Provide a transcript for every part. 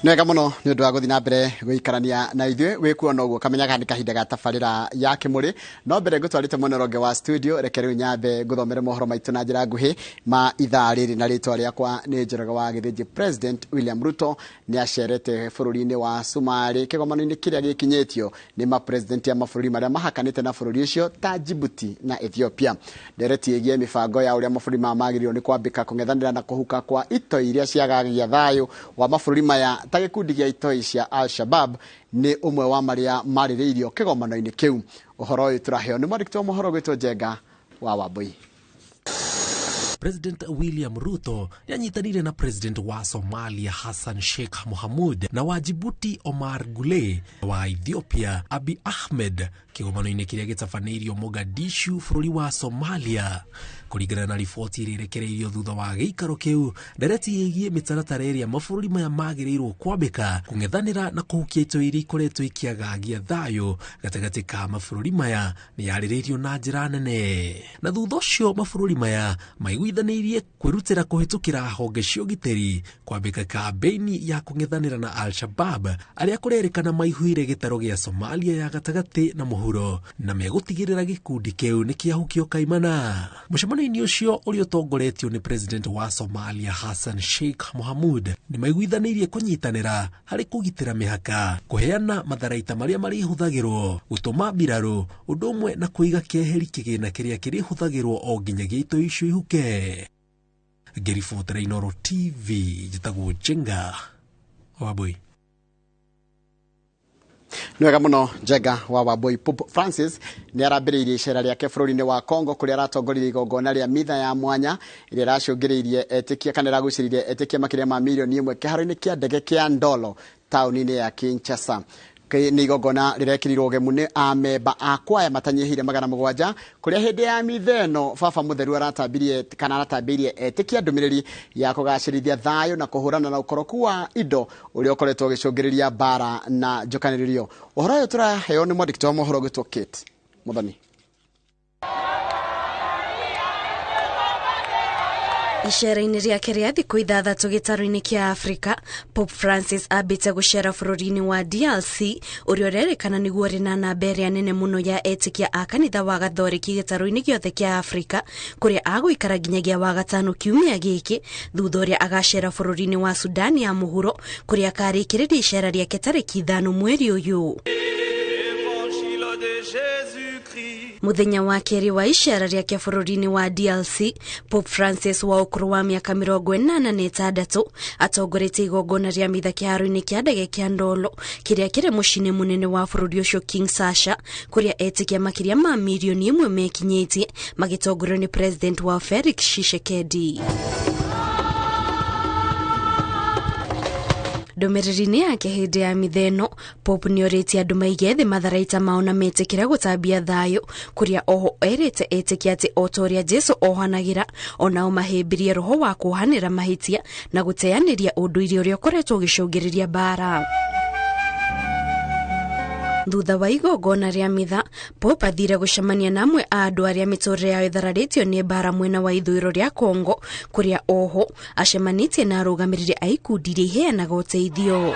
Nega muno ni undu wa guthi na mbere guikarania na ithue wikuona uguo kamenyaga ni kahinda ga tabarira ya kimuri no mbere gutwarite monologue wa studio rekere nyambe guthomere mohoro maitu na njira nguhi ma ithaa riri na ritwa riakwa ni njoroga wa githiji President William Ruto ni acerete bururi-ini wa Somali kigomano-ini kiria gikinyetio ni ma president ya mabũrũri maria mahakanite na bũrũri ucio ta Djibouti na Ethiopia ndereti igie mibango ya uria mabũrũri magĩrĩirwo ni kwambika kung'ethanĩra na kuhuka kwa ito iria ciagagia thayo wa mabũrũri maya ta gikundi gia itoi cia Al-Shabaab ni umwe wa maria marĩrĩirio kĩgomano-inĩ kĩu ũhoro ũyũ turaheo ni mwandĩki wa mohoro gwĩtwo Njenga wa Wambui. President William Ruto yanyitanire na President wa Somalia Hassan Sheikh Mohamud na wa Djibouti Omar Gule wa Ethiopia Abiy Ahmed kigomano-ini kiria gitafanĩirio Mogadishu bũrũri wa Somalia kuringana na riboti irerekereirio thutha wa gĩikaro kĩu ndereti ĩgiĩ mĩtaratara ĩrĩa mabũrũri maya magĩrĩirwo kwambĩka kung'ethanĩra na kũhukia ito iria ikoretwo ikiagagia thayũ gatagatĩ ka mabũrũri maya nĩ yarĩrĩirio na njĩra nene na thutha ũcio mabũrũri maya maiguithanĩirie kwĩrutĩra kũhĩtũkĩra honge cia ũgitĩri kwambĩka kambĩini ya kung'ethanĩra na Al-Shabaab arĩa kũrerĩkana maihuire gĩtaro gĩa Somalia ya gatagatĩ na mũhuro na megũtigĩrĩra gĩkundi kĩu nĩ kĩahukio kaimana. Mũcemanio-inĩ ũcio ũrĩa ũtongoretio nĩ President wa Somalia Hassan Sheikh Mohamud nĩ maiguithanĩirie kũnyitanĩra harĩ kũgitĩra mĩhaka kũheana matharaita marĩa marĩhũthagĩrwo gũtũma mbirarũ ũndũ ũmwe na kũiga keheri kĩgĩna kĩrĩa kĩrĩhũthagĩrwo o nginyagia ito icio ihuke. Ngĩribotera Inooro TV njĩtagwo Njenga wa Wambui. Nwega muno Njenga wa Wambui. Pope Francis ni arambĩrĩirie icera rĩake bũrũri-inĩ wa Congo kũrĩa aratongoririe igongona rĩa mitha ya mwanya ĩrĩa racũngĩrĩirie etĩkia kana ĩragucĩrĩirie etĩkia makĩria ma milioni 1 kĩharo-inĩ kĩa ndege kĩa Ndolo taũni-inĩ ya Kinshasa. Ni igongona rirekirirwo ũgemu nĩ amemba a kwaya matanyihire 700 kuria hindi ya mitheno baba mutheru aratambirie etĩkia ndũmĩrĩri ya kũgacĩrithia thayũ na kũhũrana na ũkoroku wa indo ũrĩa ũkoretwo ũgĩcũngĩrĩria mbara na njokanĩrĩrio. Ũhoro ũyũ turaheo nĩ mwandĩki wa mohoro gwĩtwo Kate Muthoni. Icera-inĩ rĩake rĩa thikũ 6 gĩtaro-inĩ kĩa Afrika, Pope Francis ambĩte gũcera bũrũri-inĩ wa DRC ũrĩa ũrerĩkana nĩguo ũrĩ na namba ĩrĩa nene mũno ya etĩkia a kanitha wa Gathoreki gĩtaro-inĩ gĩothe kĩa Afrika kũrĩa agũikara nginyagia wa gatano kiumia gĩkĩ thutha ũrĩa agacera bũrũri-inĩ wa Sudan ya mũhuro kũrĩa akarĩkĩrĩria icera rĩake tarĩki 5 mweri ũyũ. Muthenya wa kerĩ wa icera rĩake bũrũri-inĩ wa DRC, Pope Francis wa ũkũrũ wa mĩaka 86 atongoretie igongona rĩa mitha kĩharo-inĩ kĩa ndege kĩa Ndolo kĩrĩa kĩrĩ mũciĩ mũnene wa bũrũri ũcio Kinshasa kũrĩa etĩkia makĩria ma milioni 1 mekinyĩtie magĩtongorio nĩ President wa Felix Tshisekedi. Ndũmĩrĩri-inĩ yake hĩndĩ ya mitheno, Pope nĩorĩtie andũ maige thĩ matharaita mao na metĩkĩra gũtambia thayũ kũrĩa oho erĩte etĩkia atĩ o ta ũrĩa Jesu ohanagĩra onao mahĩmbirie roho wa kũhanĩra mahĩtia na gũteanĩria ũndũire ũrĩa ũkoretwo ũgĩcũngĩrĩria mbara. Thutha wa igongona rĩa mitha, Pope athire gũcemania na amwe a andũ arĩa mĩtũrĩre yao ĩthararĩtio nĩ mbara mwena wa ithũĩro rĩa Congo kũrĩa oho acemanĩtie na arũgamĩrĩri a ikundi iria iheanaga ũteithio.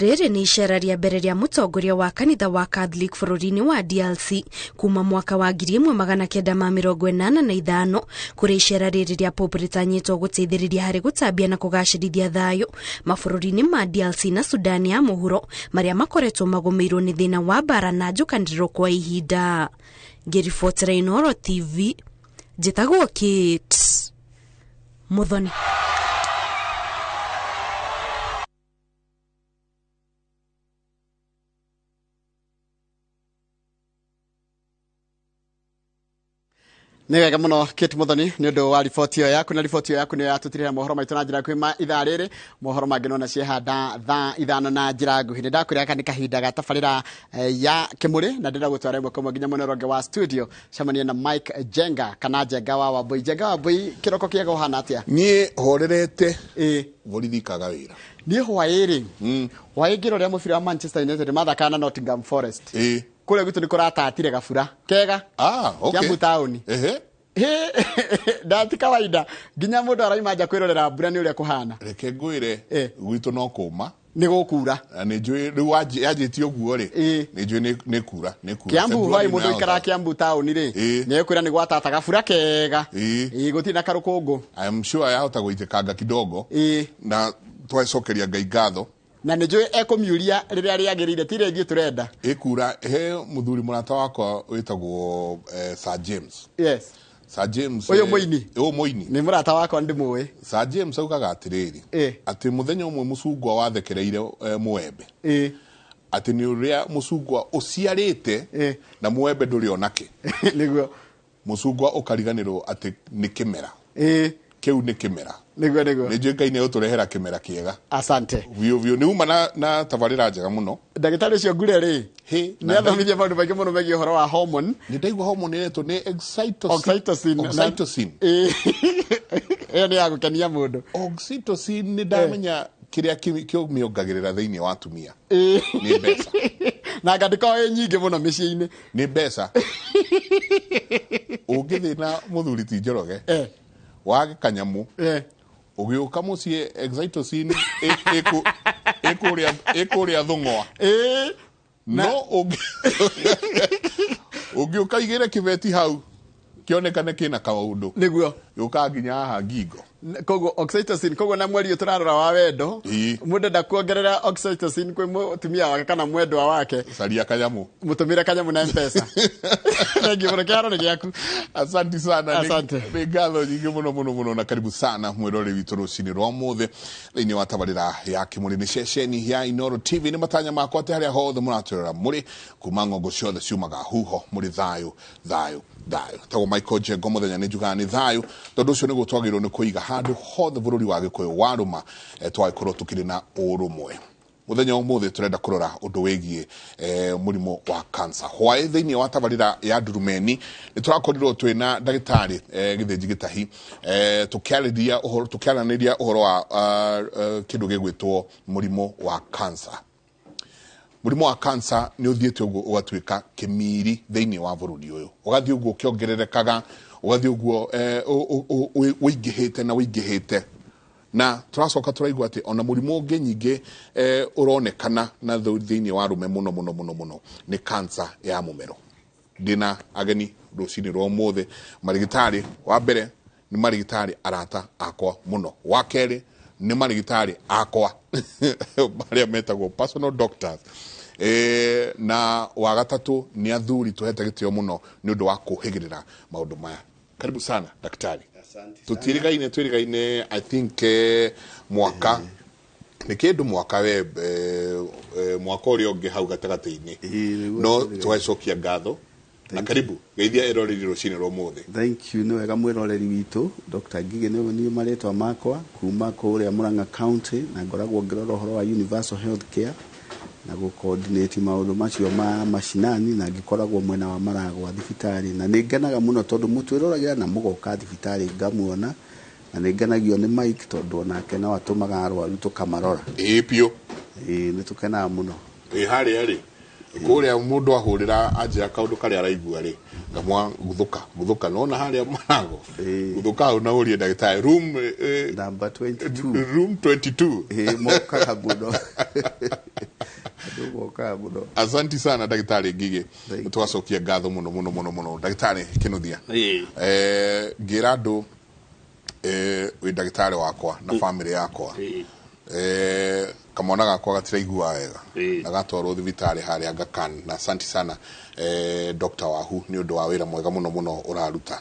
Rĩrĩ nĩ icera rĩa mbere rĩa mũtongoria wa kanitha wa Catholic bũrũri-inĩ wa DRC kuma mwaka wa 1985 kũrĩ icera rĩrĩ rĩa Pope rĩtanyĩtwo gũteithĩrĩria harĩ gũtambia na kũgacĩrithia thayũ mabũrũri-inĩ ma DRC na Sudan ya mũhuro marĩa makoretwo magũmĩirwo nĩ thĩna wa mbara na njokanĩrĩro kwa ihinda. Ngĩribotera Inooro TV njĩtagwo Kate Muthoni. Nĩwega mũno Kate Muthoni nĩ ũndũ wa riboti ĩyo yaku na riboti ĩyo yaku nĩ yatũtirĩra mohoro maitũ na njĩra kwĩ ithaa rĩrĩ mohoro mangĩ no na ciehanda thaa 5 na njĩra nguhĩ. Nĩndakwĩra aka nĩ kahinda ga tabarĩra ya kĩmũrĩ na ndĩra gũtwara ĩmwe kwa nginya monologue wa studio cemania na Mike Njenga kana Njenga wa Wambui. Njenga wa Wambui kĩroko kĩega ũhana atĩa? Niĩ horerete borithi kaga wĩra. Niĩ hwaĩrĩ hwaĩ ngĩrorera mũbira wa Manchester United mathakana na Nottingham Forest. Kule gwitũ nĩ kũratatire gabura kega okay. Kiambu taũni Ndati kawaida nginya mundu araimanja kwirorera mbura ni uria kuhana reke ngwire gwitu no kuma ni gukura ni njui riu yanjĩtie ũguo rĩ ni njui ni kura Kiambu hoi mundu ikara Kiambu town rĩ ni ekwira ni gwatata gabura kega gutirĩ na karukungu I am sure yahota gũitĩkanga kidogo na twacokeria Ngai ngatho na nĩ njũĩ ekũmiuria rĩrĩa rĩagĩrĩire ti rĩngĩ tũrenda ikura he muthuri mũrata wakwa wĩtagwo Sir James. Yes. Sir James uyu muini ni mũrata wakwa ndimũĩ. Sir James augaga atĩrĩrĩ atĩ mũthenya ũmwe mũcungwa wathekereire mũembe atĩ nĩ ũrĩa mũcungwa ũciarĩte na mũembe ndũrĩ onake nĩguo mũcungwa ũkariganĩrwo atĩ nĩ kĩmera kiu ni kimera niguo ni njui Ngai ni ũtũrehera kimera kiega. Asante Vio ni uma na tabarĩra njega mũno. Ndagĩtarĩ ũcio ngure rĩ nĩ athomithia maũndũ maingĩ mũno megiĩ ũhoro wa hormone. Nĩ ndaigua hormone ĩretwo nĩ oxytocin. Ĩyo nĩ ya gũkenia mũndũ. Oxytocin nĩ ndamenya kĩrĩa kĩmĩongagĩrĩra thĩinĩ wa atumia nĩ mbeca na ngandĩko nyingĩ mũno mĩciĩ-inĩ nĩ mbeca. Ũngĩthĩna mũthuri ti Njoroge wage kanyamu ugiuka muciĩ oxytocin ĩkũrĩa thũng'wa no ugiuka igĩre kĩbeti hau kĩonekane kĩna kaũndũ nĩguo yuka nginya haha ngingo koguo oxytocin koguo na mweri turarora wa wendo mundu ndakuongerera oxytocin kwĩ mutumia wake kana mwendwa wake caria kanyamu mutumire kanyamu na M-Pesa. Thank you for the ni gĩaku. Asante sana. Asante. Nĩ ngatho nyingĩ mũno na karibu sana mwĩrore witũ rũcinĩ rwa mũthĩ thĩinĩ wa tabarĩra ya Kĩmũrĩ nĩ ceceni ya Inooro TV nĩ matanya makwa atĩ harĩa hothe mũratũrora mũrĩ kuma ng'ongo ciothe ciumaga huho mũrĩ thayũ tago Michael Jengo mũthenya nĩ njugaga nĩ thayũ tondũ ũcio nĩguo twagĩrĩirwo nĩ kũiga handũ hothe bũrũri wa Gĩkũyũ warũma twagĩkorwo tũkĩrĩ na ũrũmwe. Muthenya ũmũthĩ turenda kurora ũndũ wĩgiĩ mũrimũ wa cancer. Hwaĩ thĩinĩ wa tabarĩra ya Ndurumeni nĩ tũrakorirwo twĩna ndagĩtarĩ gĩthĩnji gĩtahi tũkĩaranĩria ũhoro wa kĩndũ gĩgwĩtwo mũrimũ wa cancer. Mũrimũ wa cancer nĩ ũthiĩte ũguo ũgatuĩka kĩmiri thĩinĩ wa bũrũri ũyũ ũgathiĩ ũguo ũkĩongererekaga ũgathiĩ ũguo ũingĩhĩte na turacoka turaigua ati ona mũrimũ ũngĩ nyingĩ ũronekana na thĩinĩ wa arũme mũno nĩ cancer ya mũmero. Ndina ageni rũcinĩ rwa ũmũthĩ marigitari wa mbere nĩ marigitari arata akwa mũno, wa kerĩ nĩ marigitari akwa arĩa metagwo personal doctors na wa gatatũ nĩ athuri tuhete gĩtĩo mũno nĩ ũndũ wa kũhĩgĩrĩra maũndũ maya. Karibu sana daktari. Twirigaine I think mwaka nĩ kĩndũ mwaka we mwaka ũrĩa ũngĩ hau gatagatĩ-inĩ no tũgacokia ngatho na karibu geithia eroreri rũcinĩ rwa ũmũthĩ. Thank you. Nĩ wega mwĩroreri witũ Dr. Ngige nĩ marĩtwa makwa kuma kũrĩa Murang'a County na ngoragwo ngĩrora ũhoro wa universal health care na coordinate maũndũ macio ma mashinani na ngĩkoragwo mwena wa Maragwa thibitarĩ na nĩ ngenaga mũno tondũ mũtwĩroragira na mũgoka thibitarĩ ngamuona na nĩ ngenagio nĩ Mike tondũ onake no atũmaga arwaru tũkamarora. Pio nĩ tũkenaga mũno harĩa kũrĩa mũndũ ahũrĩra anjĩra kaũndũ karĩa araigua rĩ ngamwa gũthũka nona harĩa Marago gũthũka hau na ũrie ndagĩtarĩ room number 22 room 22 mokaga mũno. Asante sana ndagĩtarĩ Ngige tũgacokia ngatho mũno ndagĩtarĩ Kĩnuthia ngĩra andũ wĩ ndagĩtarĩ wakwa na family yakwa kamona gakwa gatiraigua wega na gatwarwo thibitarĩ harĩa Aga Khan na asante sana Dr. Wahu nĩ ũndũ wa wĩra mwega mũno ũraruta.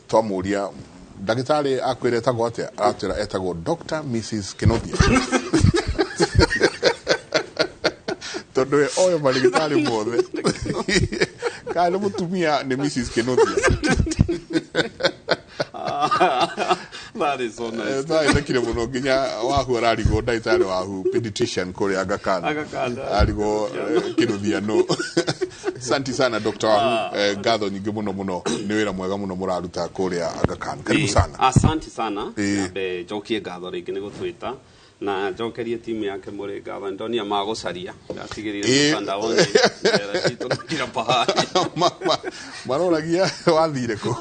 Twamũria ndagĩtarĩ akwĩra etagwo atĩa aratwĩra etagwo Dr. Mrs. Kĩnuthia tondũ oyo marigitari mothe kana mutumia nĩ Mrs. Kĩnuthia. That is so nice. Ndakire muno nginya Wahu ararigwo ndagĩtarĩ Wahu pediatrician kũrĩa Aga Khan arigwo Kĩnuthia no. Asante sana Dr. Wahu ngatho nyingĩ mũno nĩ wĩra mwega mũno mũraruta kũrĩa Aga Khan. Karibu sana. Asante sana. Be jokie ngatho rĩngĩ nĩ gũtwĩta na njokerie timu yake Muringa Wandonia magucaria ndatigirire mtandaoni era citu kila pahali maroragia wathire ku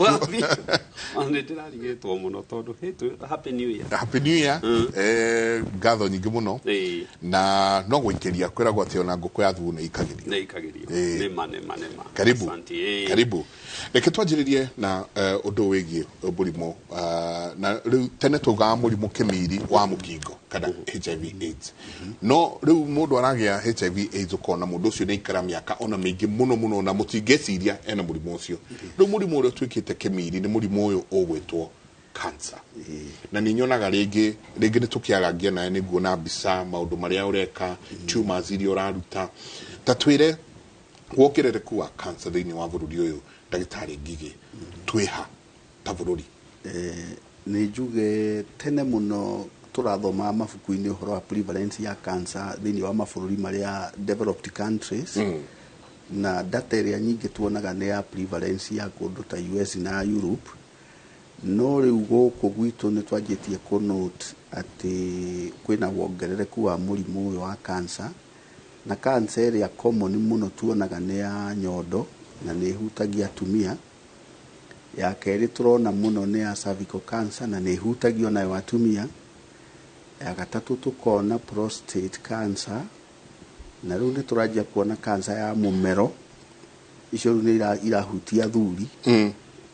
ande ndirarigitwo muno tondu hitu happy new year ngatho nyingi muno na no gwikiria kwiragwo ati ona nguku ya thugu ne ikagirio ne mane karibu reke twanjiririe na undu wigie murimo na riu tene tugaga murimo kimiri wa mukingo kana HIV AIDS no riu mundu aragia HIV AIDS ukona mundu ucio ni ikara miaka ona mingi muno na mutingeciria ena murimo ucio riu murimo urio twikite kimiri ni murimo uyu ugwitwo cancer na ni nyonaga ringi ni tukiagagia na ni guona mbica maundu maria ureka tumors iria uraruta tatwire wongerereku wa cancer thiini wa bururi uyu ndagitari Ngigi twiha ta bururi ni njuge tene muno turathoma mabuku-ini uhoro wa prevalence ya cancer thiini wa mabũrũri maria developed countries na data iria nyingi tuonaga ni ya prevalence ya kundu ta US na Europe no riu guku gwitu ni twanjitie ku note ati kwina wongerereku wa murimu uyu wa cancer na cancer iria common muno tuonaga ni ya nyondo na ni hutagia atumia ya keri turona muno ni ya cervical cancer na ni hutagio nayo atumia ya gatatu tukona prostate cancer na riu ni turajia kuona cancer ya mumero icio ni irahutia thuri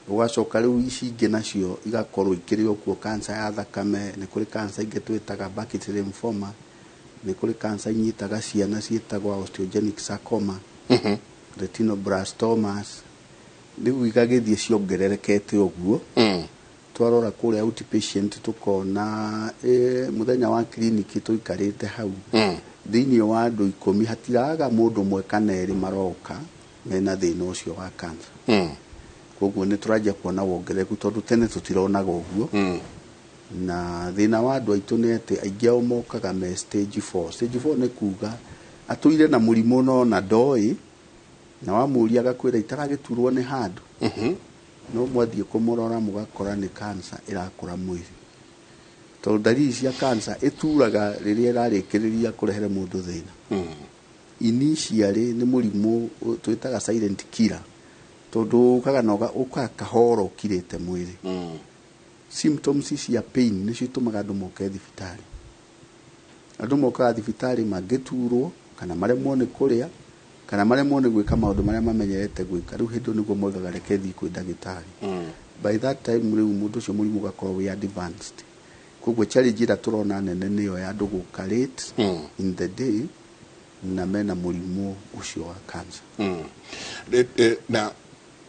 ugacoka riu ici ingi nacio igakorwo ikirio kuo cancer ya thakame ni kuri cancer ingi twitaga bucket lymphoma ni kuri cancer inyitaga ciana ciitagwa osteogenic sarcoma retinoblastomas riu igagithie ciongererekete uguo twarora kuria outpatient tukona muthenya wa clinic tuikarite hau thiini wa andu 10 hatiraga mundu mwe kana eri maroka mena thina ucio wa cancer koguo ni turajia kuona wongerereku tondu tene tutironaga uguo na thina wa andu aitu ni ati aingi ao mokaga me stage 4 ni kuga atuire na murimo no na ndoi na wamuria agakwira itaragiturwo ni handu no mwathie kumurora mugakora ni cancer irakura mwiri tondu dalili cia cancer ituraga riria irarikiriria kurehere mundu thina initially ni murimo twitaga silent killer tondu kaga noga ukakahoro kirite mwiri symptoms cia pain ni citumaga andu moke thibitari andu moka thibitari magiturwo kana maremwo ni kuria kana maremwo ni gwika maundu maria mamenyerete gwika riu hindu niguo moigaga reke thi kwi ndagitari by that time riu mundu ucio murimu gakorwo we advanced koguo challenge ira turona nene niyo ya andu guka late in the day na mena murimu ucio wa cancer na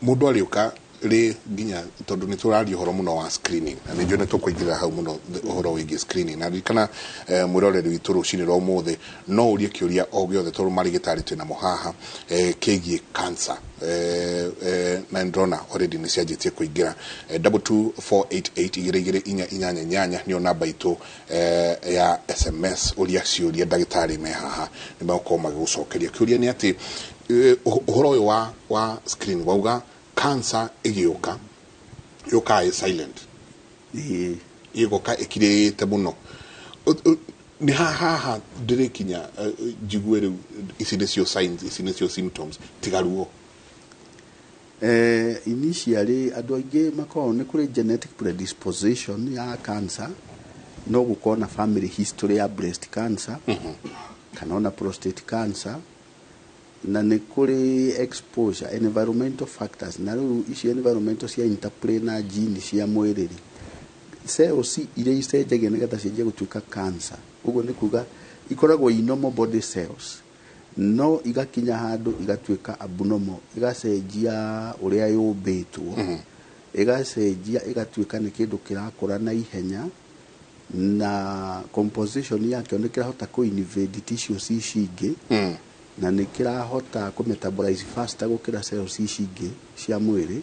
mundu ariuka ri nginya tondu ni turari horo muno wa screening na ni njone tukuingira hau muno horo wigi screening na kana mwiroreri witu rucini ro muthe no urie kiuria o giothe tondu marigitari twina muhaha kegie cancer na ndrona already ni cianjitie kuingira 22488 igire inyanya ni namba itu ya SMS uria ciuria ndagitari me haha ni makoma gucokeria kiuria ni ati uhoro uyu wa screen wauga cancer igioka yoka is silent igoka ikirite muno ni haha ndirekinya jigwere isinesio signs isinesio symptoms tigaruo initially andu aingi makao ni kuri genetic predisposition ya cancer no gukona family history ya breast cancer kana ona prostate cancer na ni kuri exposure environmental factors na riu ici environmental cia interplay na gene cia mwiriri cells iria icenjagia nigetha cianjie gutuika cancer uguo ni kuga ikoragwo normal body cells no igakinya handu igatuika abnormal igacenjia uria yumbitwo igacenjia igatuika ni kindu kirakura na ihenya na composition yake ni kirahota ku invade tissues ici ingi na ni kirahota ku metabolize faster gukira cells ici ingi cia mwiri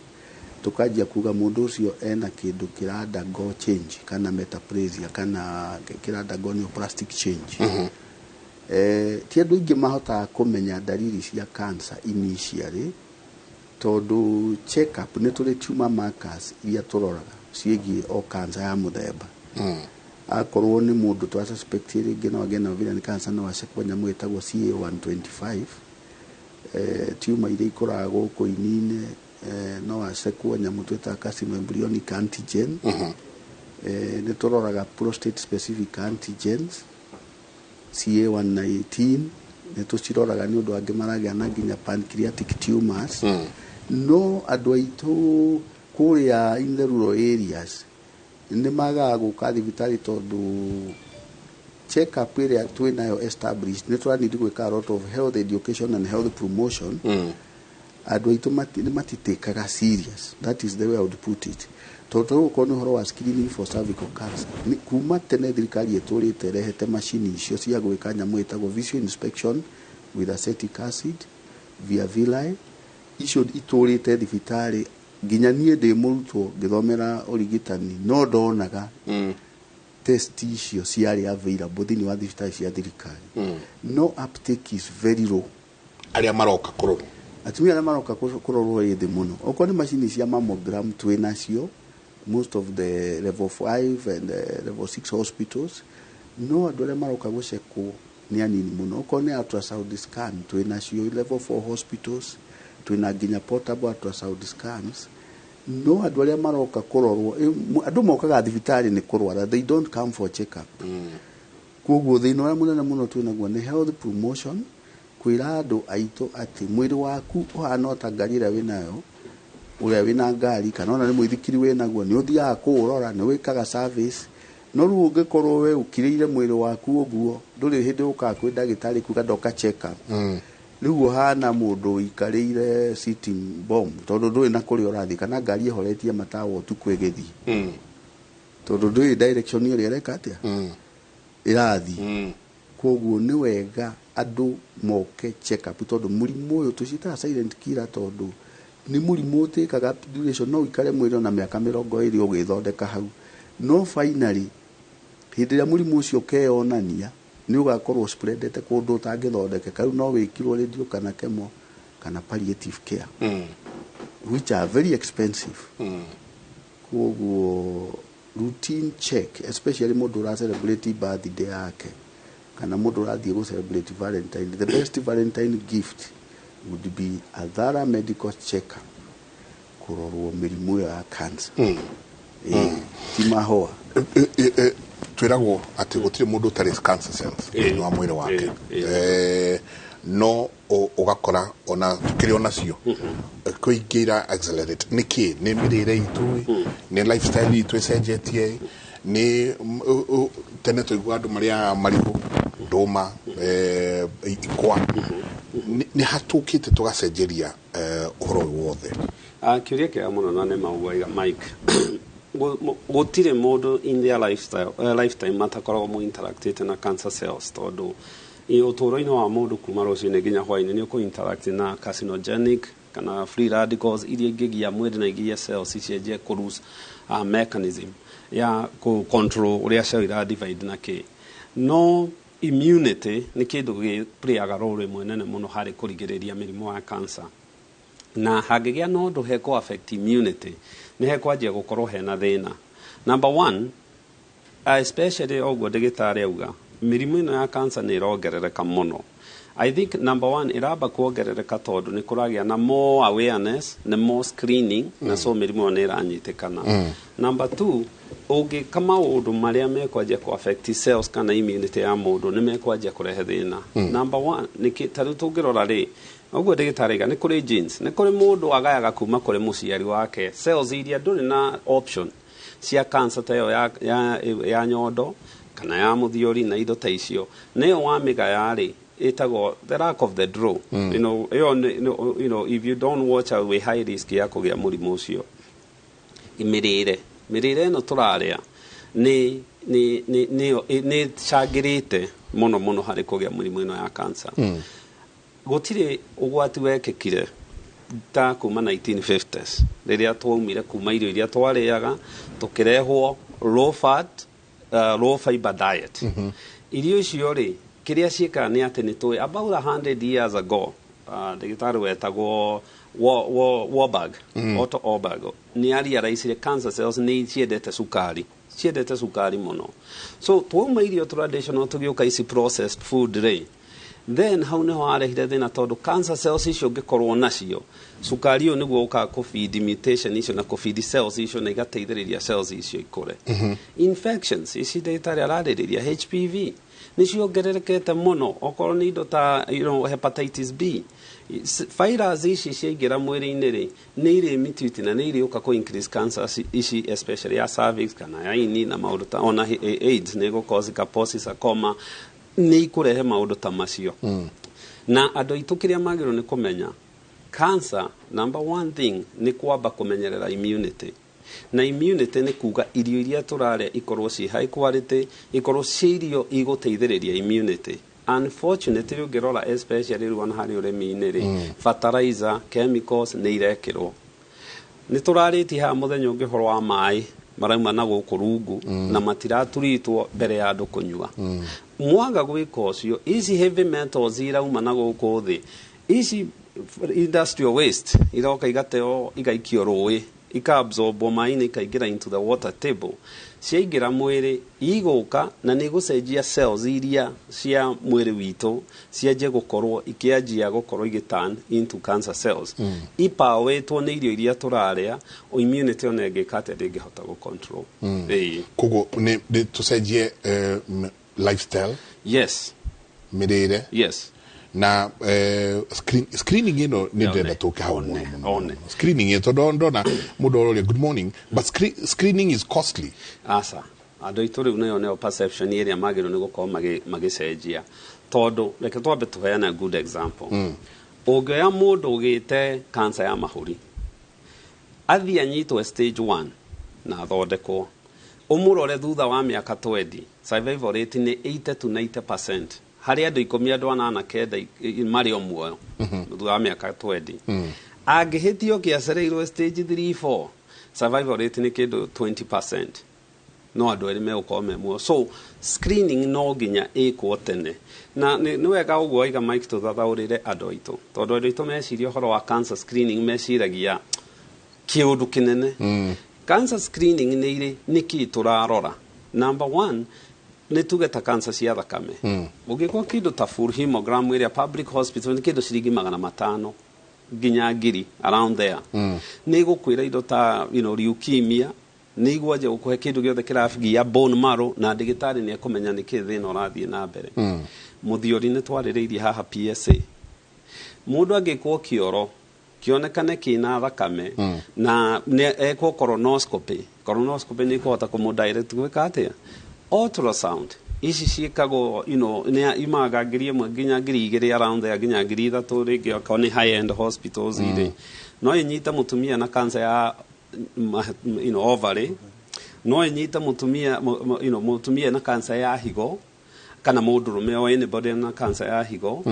tukajia kuga mundu ucio ena kindu kiradago change kana metaplasia kana kiradago neoplastic change ti andu ingi mahota kumenya dalili cia cancer initially tondu check up ni tuli tumor markers iria turoraga ciegi o cancer ya muthemba akorwo nĩ mũndũ twa suspect rĩngĩ no agĩe na ovarian cancer no acekwo nyamũ ĩtagwo CA125 tumor iria ikoraga gũkũ ini-inĩ no acekwo nyamũ twĩtaga carcinoembryonic antigen nĩ tũroraga prostate specific antigens CA119 nĩ tũciroraga nĩ ũndũ angĩ maragĩa na nginya pancreatic tumors no andũ aitũ kũrĩa in the rural areas nĩ magaga gũka thibitarĩ tondũ check up ĩrĩa twĩnayo established nĩ tũranidi gwĩka a lot of health education and health promotion andũ aitũ matitĩkaga serious. That is the way I would put it. Tondũ ũkorwo nĩ ũhoro wa screening for cervical cancer kuma tene thirikari ĩtũrĩte rehete macini icio cia gwĩka nyamũ ĩtagwo visual inspection with acetic acid via villi icio itũrĩte thibitarĩ nginya niĩ ndĩ mũrutwo ngĩthomera ũrigitani no ndonaga test icio ciarĩ available thĩinĩ wa thibitarĩ cia thirikari no uptake is very low. Arĩa maroka kũrorwo atumia arĩa maroka kũrorwo ĩ thĩ mũno okorwo nĩ macini cia mammogram twĩnacio most of the level 5 and level 6 hospitals no andũ arĩa maroka gũcekwo nĩ anini mũno okorwo nĩ ultrasound scan twĩnacio level 4 hospitals twĩna nginya portable ultrasound scans no andũ arĩa maroka kũrorwo andũ mokaga thibitarĩ nĩ kũrwara they don't come for check up koguo thĩna ũrĩa mũnene mũno twĩnaguo nĩ health promotion kwĩra andũ aitũ atĩ mwĩrĩ waku ũhana ta ngari ĩrĩa wĩnayo ũrĩa wĩna ngari kana ona nĩ mũithikiri wĩnaguo nĩ ũthiaga kũũrora nĩ wĩkaga service no rĩu ũngĩkorwo we ũkirĩire mwĩrĩ waku ũguo ndũrĩ hĩndĩ ũkaga kwĩ ndagĩtarĩ kuga ndoka check up rĩu ũhana mũndũ ũikarĩire sitting bomb tondũ ndũrĩ na kũrĩa ũrathiĩ kana ngari ĩhoretie matawa ũtukũ ĩgĩthiĩ tondũ ndũrĩ direction ĩrĩa ĩreka atĩa ĩrathiĩ koguo nĩ wega andũ moke check up tondũ mũrimũ ũyũ tũcitaga silent killer tondũ nĩ mũrimũ ũtĩkaga duration no ikare mwĩrĩ na mĩaka 20 ũgĩthondeka hau no finally hĩndĩ ĩrĩa mũrimũ ũcio ũkeonania nĩ ũgakorwo spreadete kũndũ ũtangĩthondekeka rĩu no wĩkirwo radio kana chemo kana palliative care which are very expensive koguo routine check especially mũndũ ũra celebrate birthday yake kana mũndũ ũrathiĩ gũ celebrate Valentine the best Valentine gift would be a thorough medical check-up kũrorwo mĩrimũ ya cancer ti mahũa twĩragwo atĩ gũtirĩ mũndũ ũtarĩ cancer cells thĩinĩ wa mwĩrĩ wake no ũgakora ona tũkĩrĩ onacio kũingĩra accelerate nĩkĩ nĩ mĩrĩre itũ nĩ lifestyle itũ ĩcenjetie nĩ tene tũigua andũ marĩa marigũ ndũma ikwa nĩ hatũkĩte tũgacenjeria ũhoro wothe kĩũria kĩega mũno na nĩ mauga Mike gũtirĩ mũndũ in their lifetime matakoragwo mu interactĩte na cancer cells tondũ ũtũũro-inĩ wa mũndũ kuma rũciinĩ nginya hwainĩ nĩ ũkũ interact na carcinogenic kana free radicals iria ingĩgia mwĩrĩ na igia cells icenjie kũlose mechanism ya control ũrĩa cell ira divide na kĩ no immunity nĩ kĩndũ gĩplayaga role mũnene mũno harĩ kũrigĩrĩria mĩrimũ ya cancer na hangĩgĩa na ũndũ heko affect immunity nĩ hekwanjia gũkorwo hena thĩna number 1 especially ũguo ndagĩtarĩ auga mĩrimũ ĩno ya cancer nĩ ĩrongerereka mũno I think number 1 iramba kuongerereka tondũ nĩ kũragĩa na more awareness na more screening na so mĩrimũ nĩ ĩranyitĩkana number 2 ũngĩka maũndũ marĩa mekwanjia ku affect cells kana immunity ya mũndũ nĩ mekwanjia kũrehe thĩna number 1 nĩ tarĩ tũngĩrora rĩ ũguo ndagĩtarĩ nĩ kũrĩ genes nĩ kũrĩ mũndũ agayaga kuma kũrĩ mũciari wake cells iria ndũrĩ na option cia cancer ta ĩyo ya nyondo kana ya mũthiori na indo ta icio nĩyo wamĩgaya rĩ itagwo the lack of the draw you know if you don't watch out we high risk ya kũgĩa mũrimũ ũcio mĩrĩre ĩno tũrarĩa nĩ changĩrĩte mũno harĩ kũgĩa mũrimũ ĩno ya cancer gũtirĩ ũgwati wekĩkire ta kuma 1950s rĩrĩa twaumire kuma irio iria twarĩaga tũkĩrehwo low fat low fiber diet irio icio rĩ kĩrĩa ciĩkaga nĩ atĩ nĩ tũĩ about 100 years ago ndagĩtarĩ wetagwo Warburg Otto Warburg nĩ ariaraicire cancer cells nĩ ciendete cukari ciendete cukari muno. So twauma irio traditional tugioka ici processed food ri, then hau niho arehire thina tondu cancer cells icio ngikorwo nacio, cukari uyu niguo uka kufeed mutation icio na kufeed cells icio na igateithiriria cells icio ikure. Infections ici ndagitari araririria HPV niciongererekete muno, okorwo ni indo ta hepatitis B, virus ici ciaingira mwiri-ini ri ni iri mutate na ni iri uka ku increase cancer ici especially ya cervix kana ya ini na maundu ta ona AIDS ni go cause kaposi sarcoma ni ikurehe maundu ta macio. Na andu aitu kiria magiro ni kumenya cancer number one thing ni kwamba kumenyerera immunity, na immunity ni kuga irio iria turare ikorwo ci high quality, ikorwo ci irio iguteithiriria immunity. Unfortunately ungirora especially ruan hari uremi-ini ri fertilizer chemicals ni irekirwo. Ni turariti ha muthenya ungihoro wa mai marauma na guku rungu na matiraturitwo mbere ya andu kunyua. Mwaga gwika ucio ici heavy metals irauma na guku thi, ici industrial waste iroka igateo igaikio rui ikaabsorb mai-ini ikaingira into the water table, ciaingira mwiri iguka na ni gucenjia cells iria cia mwiri witu cianjie gukorwo ikianjia gukorwo igiturn into cancer cells. Ipawetwo ni irio iria turaria, immunity ona ingikate ndingihota gu control. Kogo ni tucenjie lifestyle. Yes. Mirire. Yes. Na screening ino ni ndenda tuke hau muno. Screening ito ndona mundu ororia good morning, but screening is costly. Asa andu itu riu neo perception iria magiru ni gukorwo magicenjia tondu reke twambe tuheana good example. Ungioya mundu ugite cancer ya mahuri athia anyitwo stage 1 na athondekwo, umurore thutha wa miaka 20, survival rate ni 80 to 90%. Hari andu 10 mari o muoyo thutha wa miaka 20. Angihitio kiacereirwo stage 3 4, survival rate ni kindu 20%. No andu eri megukorwo me muoyo. So screening no nginya ikwo tene, na ni wega uguo iga Mike tuthathaurire andu aitu tondu andu aitu meciria horo wa cancer screening meciragia kiundu kinene. Cancer screening ni iri niki turarora. Number 1 ni tugeta cancer cia thakame. Ugikwo kindu ta full hemogram iria public hospital ni kindu ciringi 500 nginya ngiri around there. Ni gukwira indo ta leukemia, ni igwaje ukuhe kindu giothe kirafigia bone marrow na ndigitari ni akumenya ni thina urathie na mbere. Muthiori ni twaririirie haha PSA. Mundu angikwo kioro kionekane kina thakame na ekwo colonoscopy ni kuhota kumudirect gwika atia ultrasound ici ciikagwo ni imaga ngiri imwe nginya ngiri igiri around there nginya ngiri ithatu ringi akao ni high end hospitals iri no inyita mutumia na cancer ya ovary, no inyita mutumia mutumia na cancer ya higo kana mundurume o anybody na cancer ya higo.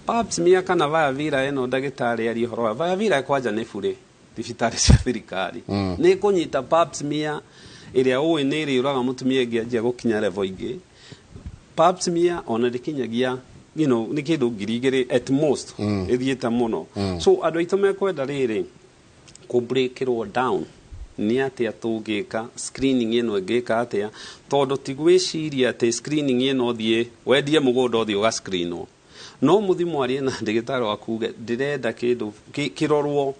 Pap smear kana vira eno ndagitari ari horo vira kwanja ni bure thibitari cia thirikari ni kunyita pap smear iria uwe ni ri uraga mutumia ngianjia gukinya level ingi. Pap smear ona ndikinyagia ni kindu ngiri igiri at most ithieta muno. So andu aitu mekwenda riri ku breakirwo down ni atia tungika screening ino ngika atia tondu tigwiciria ati screening ino thie wendie mugunda thie uga screenwo, no muthimo ari na ndigitari wakuge ndirenda kindu kirorwo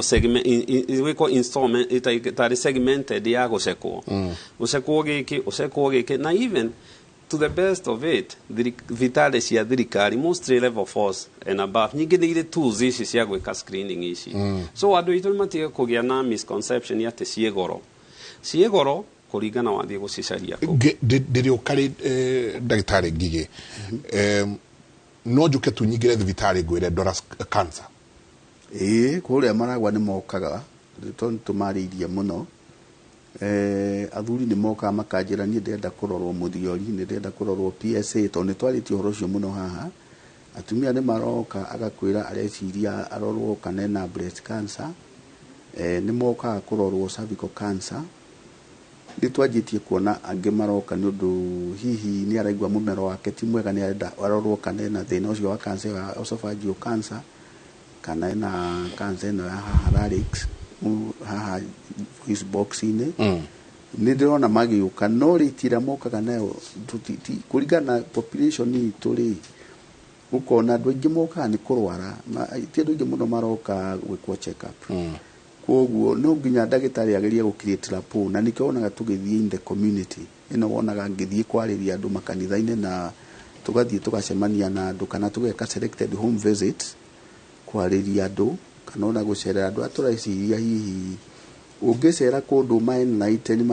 segment wiko installment itari segmented ya gucekwo ucekwo giki na even to the best of it vitale cia thirikari mostly level 4 and above nyingi ni ile tools ici cia gwika screening ici. So andu itu matige kugia na misconception ati ciegoro kuringana wathie gucicaria ko ndirio kari ndagitari ngige no njuke tunyigire thibitari ngwire ndora cancer kuria maragwa ni mokaga tumariirie muno. Athuri ni moka makanjira ni ndenda kurorwo muthiori, ni ndenda kurorwo PSA to ni twariti horo cio muno haha. Atumia ni maroka agakwira areciria arorwo kana na breast cancer, ni moka kurorwo cervical cancer. Ni twajitie kuona angi maroka ni undu hihi ni araigwa mumero wake ti mwega, ni arenda arorwo kana na thina ucio wa cancer wa esophageal cancer kana na cancer ya larynx haha voice box ine. nä ndä rona magiuka no rä tira mokaga nayo kuringana population itå rä ukona andå aingä mokaga nä kå rwara ti andå aingä må no maroka gwä check up koguo no nginya ndagätarä agerie gå create rapport na nä kä wonaga tå gä thiä in the community ä wonaga ngä thiä kwarä ria andå makanitha-inä na tå gathiä tå gacemania na andå kana tå geka selected home visit kwarä ria andå kana ona gå cerera andå a tå raiciria hihi ũngĩcera kũndũ maĩnaite nĩ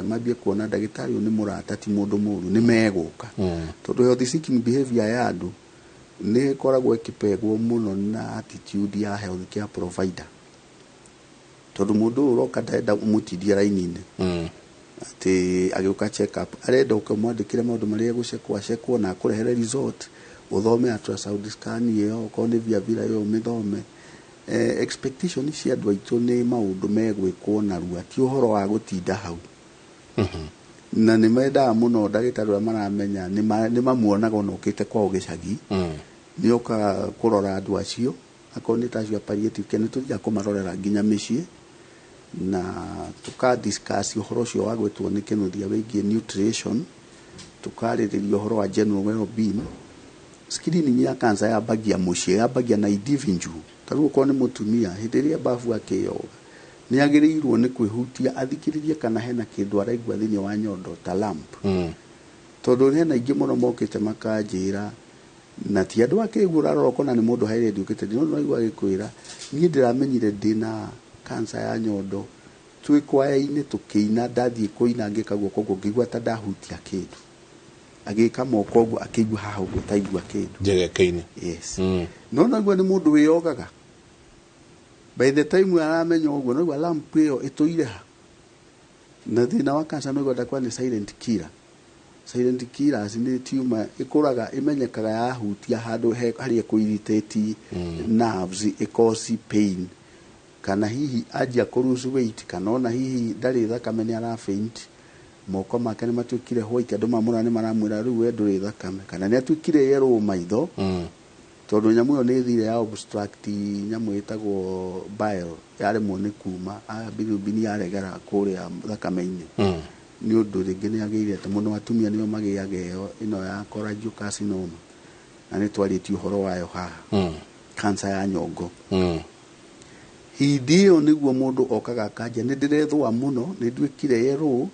mambie kuona ndagĩtarĩ ũyũ nĩ mũrata ti mũndũ mũru nĩ megũka tondũ health seeking behavior ya andũ nĩ ĩkoragwo ĩkĩpegwo mũno na attitude ya health care provider tondũ mũndũ ũyũ ũroka ndarenda ũmũtindie raini-inĩ atĩ agĩũka check up arenda ũkamwandĩkĩre maũndũ marĩa egũcekwo na akũrehere resort ũthome ultrasound scan ĩyo okorwo nĩ viavira ĩyo ũmĩthome expectation cia andũ aitũ nĩ maũndũ megwĩkwo narua ti ũhoro wa gũtinda hau na nĩ mendaga mũno ndagĩtarĩ ũrĩa maramenya nĩ mamuonaga ona ũkĩte kwao gĩcagi nĩ okaga kũrora andũ acio akorwo nĩ ta acio a palliative care nĩ tũthiaga kũmarorera nginya mĩciĩ na tũka-discuss ũhoro ũcio wa gwĩtwo nĩ kĩnuthia wĩgiĩ nutrition tũkarĩrĩria ũhoro wa general well-being screening ya cancer yambagia mũciĩ yambagia na individual tarĩu okorwo nĩ mũtumia hĩndĩ ĩrĩa babu akĩyoga nĩ agĩrĩirwo nĩ kwĩhutia athikĩrĩrie kana hena kĩndũ araigua thĩinĩ wa nyondo ta lump tondũ hena aingĩ mũno mokĩte makanjĩra na ti andũ akĩigua ũrarora ũkona nĩ mũndũ haire ndiũkĩte ndino no aigua agĩkwĩra niĩ ndĩramenyire ndĩna cancer ya nyondo twĩ kwaya-inĩ tũkĩina ndathiĩ kũina ngĩka guoko ũguo ngĩigua ta ndahutia kĩndũ agĩka moko ũguo akĩigua haha ũguo taigua kĩndũ njegeke-inĩ yes no naigua nĩ mũndũ wĩyogaga by the time aramenya ũguo naigua lump ĩyo ĩtũire ha na thĩna wa cancer naigua ndakwa nĩ silent killers nĩ tumor ĩkũraga ĩmenyekaga yahutia handũ harĩa kũirritĩti nerves ĩkosi pain kana hihi anjia kũlose weight kana ona hihi ndarĩ thakame nĩ arafaint moko make nĩ matuĩkire white andũ mamũra nĩ maramwĩra rĩu we ndũrĩ thakame kana nĩ atuĩkire yellow maitho tondũ nyamũ ĩyo nĩ thire ya obstruct nyamũ ĩtagwo bile yaremwo nĩ kuma bilirubin yaregera kũrĩa thakame-inĩ nĩ ũndũ rĩngĩ nĩ agĩire atĩ mũno atumia nĩo magĩaga ĩno ya cholangiocarcinoma na nĩ twarĩtie ũhoro wayo haha cancer ya nyongo hĩndĩ ĩyo nĩguo mũndũ okaga akanja nĩ ndĩrethũa mũno nĩ nduĩkire yellow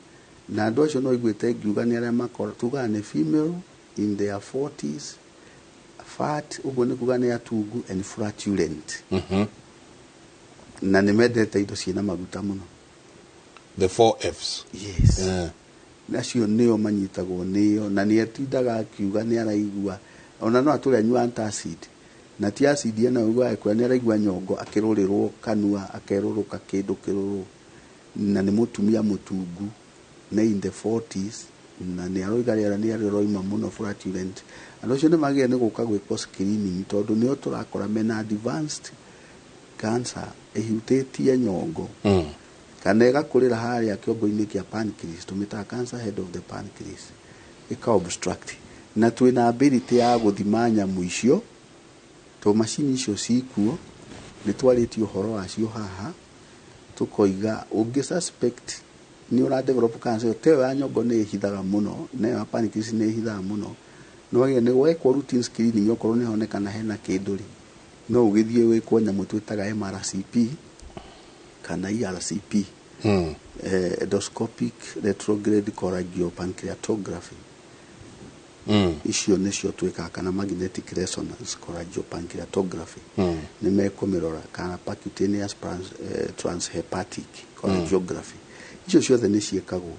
na andũ acio no iguĩte ngiuga nĩ arĩa makora tugaga nĩ female in their 40s fat ũguo nĩ kuga nĩ atungu and flatulent na nĩ mendete indo ciĩna maguta mũno the 4Fs yes nacio nĩo manyitagwo nĩyo na nĩ atindaga akiuga nĩ araigua ona no atũrĩ anyua antacid na ti acid ĩno ũguo ekũra nĩ araigua nyongo akĩrũrĩrwo kanua akerũrũka kĩndũ kĩrũrũ na nĩ mũtumia mũtungu na in the 40s na nĩ aroiga rĩera nĩ arĩroima mũno flatulent andũ acio nĩ magĩrĩire nĩ gũka gwĩkwo screening tondũ nĩo tũrakora mena advanced cancer ĩhutĩtie nyongo kana ĩgakũrĩra harĩa kĩongo-inĩ kĩa pancreas tũmĩtaga cancer head of the pancreas ĩka obstruct na twĩna ability ya gũthima nyamũ icio to macini icio cikuo nĩ twarĩtie ũhoro wacio haha tũkoiga ũngĩ suspect nĩ ũra develop cancer teo ya nyongo nĩ ĩhithaga mũno na ya pancreas nĩ ĩhithaga mũno no nĩ wekwo routine screening okorwo nĩ honekana hena kĩndũ rĩ no ũgĩthiĩ wĩkwo nyamũ twĩtaga MRCP kana ERCP endoscopic retrograde cholangiopancreatography icio nĩcio twĩkaga kana magnetic resonance cholangiopancreatography nĩ mekũmĩrora kana percutaneous transhepatic cholangiography icio ciothe nĩ ciĩkagwo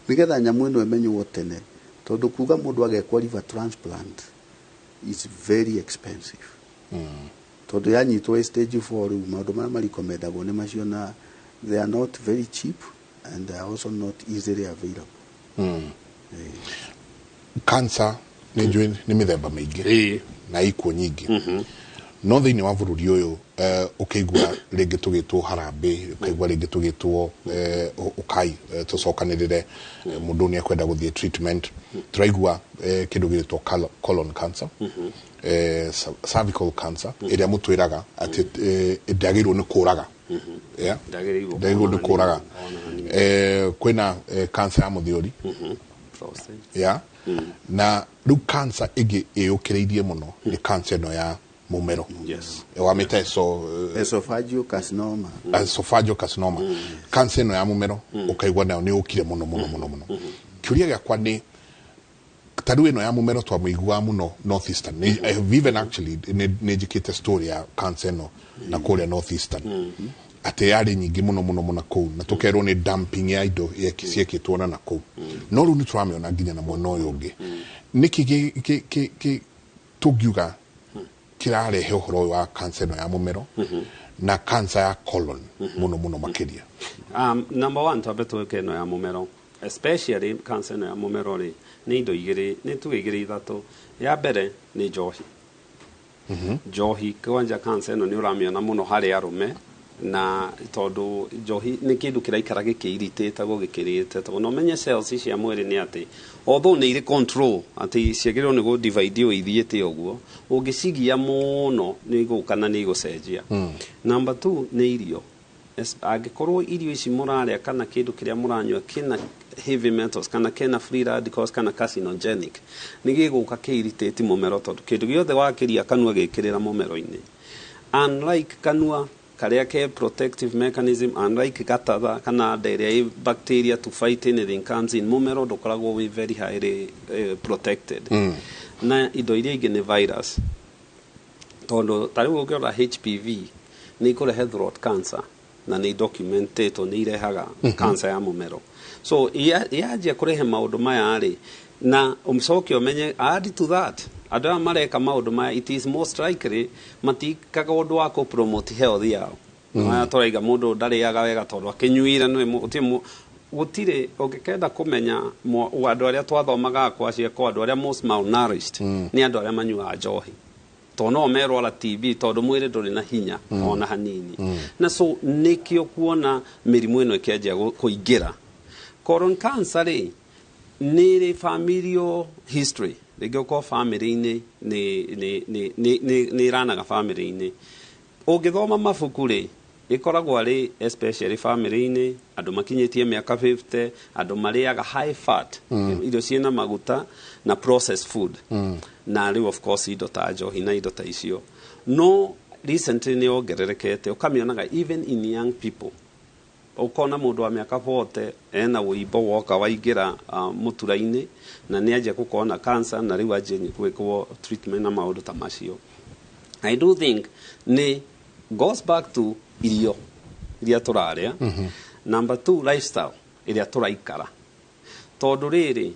nĩgetha nyamũ ĩno ĩmenywo tene tondũ kuga mũndũ agekwo liver transplant is very expensive tondũ yanyitwo stage 4 rĩu maũndũ marĩa marikomendagwo nĩ macio na they are not very cheap and they are also not easily available cancer nĩ njũĩ nĩ mĩthemba mĩingĩ na ikuo nyingĩ no thĩinĩ wa bũrũri ũyũ ũkĩigua rĩngĩ tũgĩtwo harambĩ ũkaigua rĩngĩ tũgĩtwo ũkai tũcokanĩrĩre mũndũ nĩ ekwenda gũthiĩ treatment tũraigua kĩndũ gĩtwo colon cancer cervical cancer ĩrĩa mũtwĩraga atĩ ndagĩrĩirwo nĩ kũraga ndagĩrĩirwo nĩ kũraga kwina cancer ya muthiori ya na riu cancer igi iyukireirie muno ni cancer no ya mumero wa meta esophageal carcinoma cancer no ya mumero ukaigwa nayo ni ukire muno kiuria gakwa ni taru ino ya mumero twa muigua muno northeastern even actually ne educate story ya cancer no na kule northeastern ate yari nyingi muno kou na tukerwo ni dumping ya indo ciekitwo na kou no ru ni twamiona nginya na mwana uyu ungi niki tugiuga kirarehe uhoro wa cancer no ya mumero na cancer ya colon muno makiria number 1 tabeto keno ya mumero especially cancer no ya mumero ri ni indo igiri ni tu igiri ithatu ya mbere ni njohi njohi kwanja cancer no ni uramiona muno hari arume na tondu njohi ni kindu kiraikara gikiiritite gukirite to no menye cells cia mwiri ni ati although ni iri control ati ciagirwo ni go divide o ithiete oguo ungicigia muno ni gukana ni gucenjia number 2 ni irio angikorwo irio ici muraria kana kindu kiria muranywa kina heavy metals kana kena free radicals kana carcinogenic ni giguka kiiritite mumero tondu kindu giothe wakiria kanua gikirira mumero-ini unlike kanua karia ke protective mechanism unlike gatatha kana area bacteria to fight anything comes in mumero dokoragwo we very highly protected na indo iria ingi ni virus tondu tariu ukiona HPV ni kurehe throat cancer na ni documented ni irehaga cancer ya mumero so yaje kurehe maundu maya ari na umcoke umenye add to that adwa mareka maundu maya it is most likely matikaga undu wa ko promote health yao na toiga mundu ndariaga wega tondu akinyuira no gutire ungikenda kumenya andu aria twathomaga kwa cieko andu aria most malnourished ni andu aria manyuaga njohi to no merwo ala TB tondu mwiri nduri na hinya ona hanini na so nikio kuona mirimu ino ikianjia kuingira colon cancer ni familial history rĩngĩ uko family-inĩ ni ranaga family-inĩ ũngĩthoma mabuku rĩ ikoragwo ari especially family-inĩ andũ makinyĩtie mĩaka 50 andũ marĩaga high fat irio ciĩna maguta na processed food na rĩu of course indo ta njohi na indo ta icio no recently ni ongererekete ukamionaga even in young people ukona mundu wa miaka 40 ena uibo woka waingira mutura-ini na ni aje gukona cancer na riu aje gwikwo treatment na maundu ta macio I do think ni goes back to irio iria turaria number 2 lifestyle iria turaikara tondu riri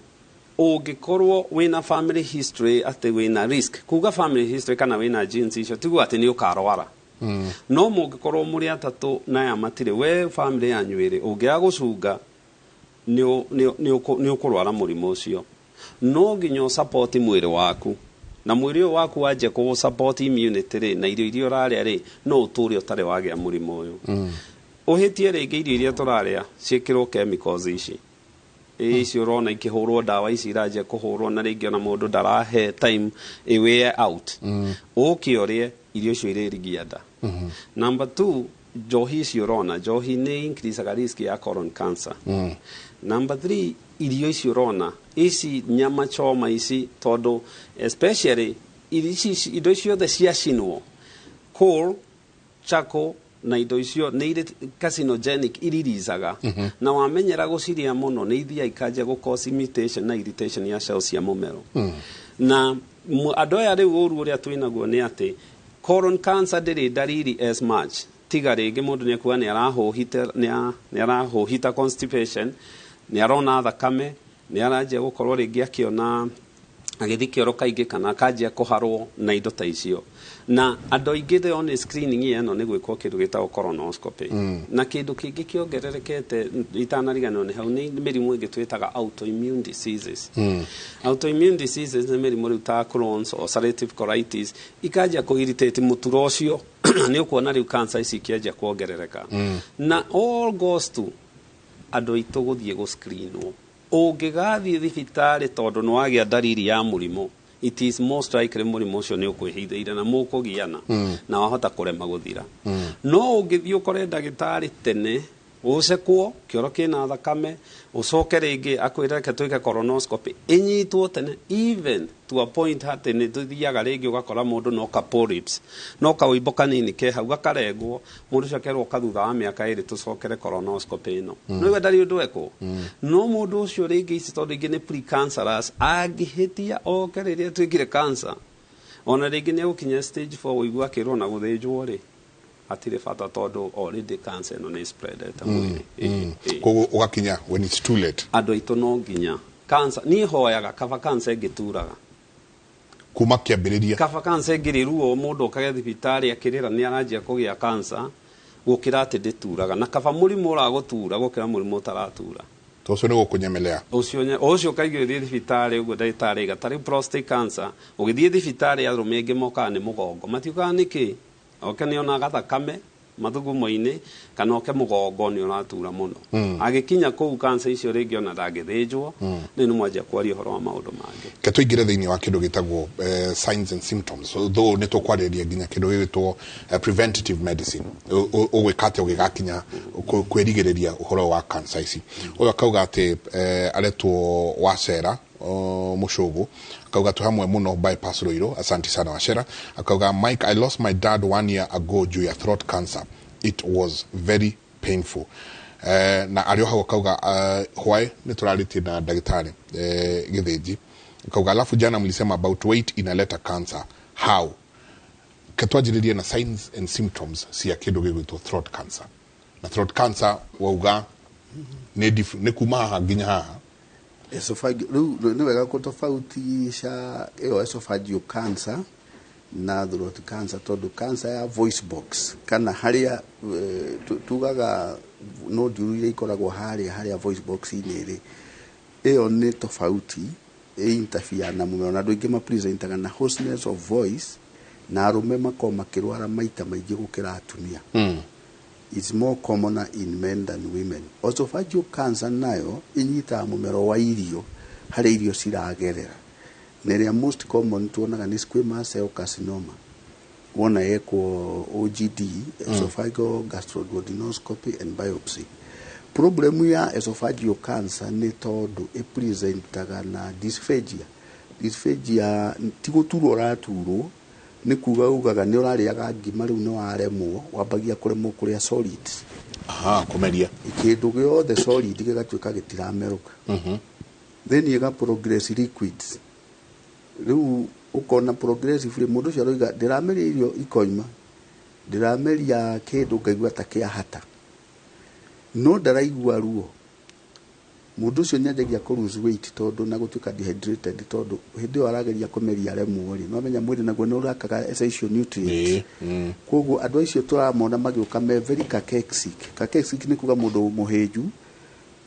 ungikorwo wina family history ati wina risk kuga family history kana wina genes icio tigu ati ni ukarwara no mungikorwo muri atatu na ya matire we family yanyu iri ungia gucunga ni ukurwara murimu ucio no nginyo support mwiri waku na mwiri waku waje ku support immunity ri na irio uraria ri no uturi utari wagia murimu uyu uhitie ringi irio iria turaria ciikirwo chemicals ici icio rona ikihurwo dawa ici iraje kuhurwo na ringi ona mundu ndarahe time a way out ukiorie irio icio iririgianda number 2 njohi icio rona njohi ni increase risk ya colon cancer number 3 irio icio rona ici nyama choma ici todo especially indo icio the ciacinwo coal charcoal na indo icio ni carcinogenic iririzaga na wamenyera guciria muno ni ithia ikaje go cause imitation na irritation ya cells ya mumero na andu aya riu uru uria twinaguo ni ati colon cancer ndiri dariri as much tiga ringi mundu ni akuga ni arahuhita constipation ni arona thakame ni araje gukorwo ringi akiona agithikioro kaingi kana akaje kuharwo na indo ta icio na andu aingi the on screening eno ni gwikwo kindu gitagwo colonoscopy na kindu kingi kiongererekete itanariganwo ni hau ni mirimu ingi twitaga autoimmune diseases autoimmune diseases ni mirimu riu ta Crohn's ulcerative colitis ikaja ku irritate muturo ucio ni ukuona riu cancer ici kiaja kuongerereka na all goes to andu itu guthie go screenwo ungigathie thibitari tondu no agia dariri ya murimu it is most likely murimu ucio ni ukwihithiire na mukugiana na wahota kurema guthira no ungithie ukore ndagitari tene ucekwo kioro kina thakame ucoke ringi akwira reke twike colonoscopy inyitwo tene even to a point hati ni tuthiaga ringi ugakora mundu no ka polyps no ka uimbo kanini ke hau gakarengwo mundu cokerwo kathutha wa miaka iri tucokere colonoscopy no no ndari undu eko no mundu ucio ringi ici tondu ingi ni precancerous angihitia oke riria twikire cancer ona ringi ni ukinya stage 4 uigua kirwo na guthinjwo ri atire fata todo already cancer no ni spread eta kogo ugakinya when it's too late ando ito no ginya cancer ni hoyaga kaba cancer gituraga kuma kiambiriria kaba cancer ngiriruo mundu kage thibitari akirira ni aranjia kugia cancer gukira ati ndituraga na kaba murimu uragutura gukira murimu utaratura tocio ni gukunyemelea ucio kaigire thibitari ugo ndagitari gatari prostate cancer ugithie thibitari arumengi moka ni mugongo matiuka niki oke ni ona gathakame mathugumo-ini kana oke mugongo ni onatura muno agikinya kou cancer icio ringi ona ndangithinjwo ni mwanjia kwaria horo wa maundu mangi ke tuingire thiini wa kindu gitagwo signs and symptoms though ni tukwariria nginya kindu gitwo preventative medicine ugwikate ugigakinya kwirigiriria uhoro wa cancer ici uyu akauga ati aretwo wacera mushogo akauga tu hamwe muno bypass Ruiru asante sana wacera akauga Mike I lost my dad 1 year ago due to throat cancer it was very painful na ario hawo akauga why ni turariti na dagitari githinji akauga alafu jana mlisema about weight inaleta cancer how katwajiririe na signs and symptoms cia kindu gigwitwo throat cancer na throat cancer wauga ni kuma nginya haha esophageal ni wega kutofautisha esophageal cancer na throat cancer tondu cancer ya voice box kana haria tugaga no diurire ikoragwo haria voice box ini ri ni tofauti interfere na mumero na ndwingi ma presentaga na hoarseness of voice na arume makoma kirwara maita maingi gukira atumia it's more common in men than women. Esophageal cancer nayo inyita mumero wa irio hari irio ciragerera. Neria most common tuonaga ni squamous cell carcinoma. Wona eko OGD, esophageal gastroduodenoscopy and biopsy. Problem ya esophageal cancer ni tondu ipresentaga na dysphagia. Dysphagia tiguturo raturo ni kuga ugaga ni urariaga ngima riu ni waremwo wambagia kuremwo kuria solids kumeria ikindu giothe solid gigatuika gitirameruka then iga progressive liquids riu ukona progressively mundu cio roiga ndirameria irio ikoima ndirameria kindu ngaigua ta kia hata no ndaraigua ruo mundu cio nyanjagia ku lose weight tondu na gutuika dehydrated tondu hindi yo arageria kumeria remwo ri no menya mwiri naguo no urakaga essential nutrients koguo andu acio turamona magiuka me very cakexic ni kuga mundu muhiju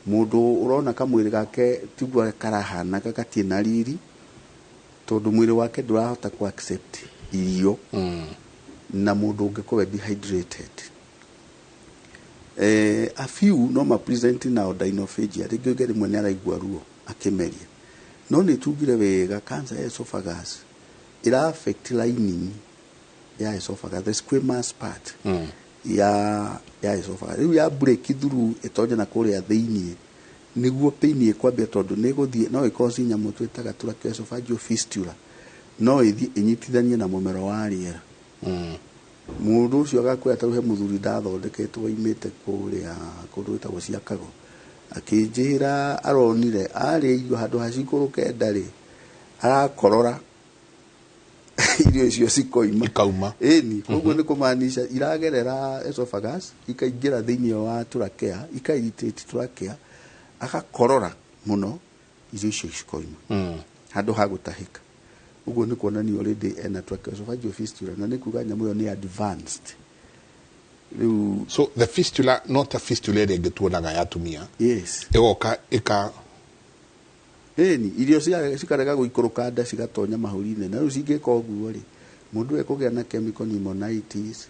mundu urona kamwiri gake tigwa karahana gakatie na riri tondu mwiri wake ndurahota ku accept irio na mundu ungekuwa dehydrated a few no ma present na odinophagia rigogere mwe araigua ruo akimeria no ni tugire wega cancer ya esophagus ira affect lining ya esophagus the squamous part ya esophagus ya break through etonya na kuria thiini niguo pain ikwambia tondu ni guthie no ikosi nyamu twitaga turake esophageal fistula no ithi inyitithanie na mumero wa riera mundu ucio agakwira taruhe muthuri ndathondeketwo imite kuria kundu itagwo cia kago akinjira aronire ari irio handu hacikuruke ndari arakorora irio icio cikoima ikauma ni koguo ni kumanisha iragerera esophagus ikaingira thiini wa turakea ikairritate turakea akakorora muno irio icio cikoima handu hagutahika ugo ni kuonania already ena esophageal fistula na ni kuga nyamu yo ni advanced so the fistula not a fistula ere getuonaga ya tumia yes egoka eka ni irio cikarega guikuruka nda cigatonya mahuri-ini na riu cingika uguo ri mundu ekugia na chemical pneumonitis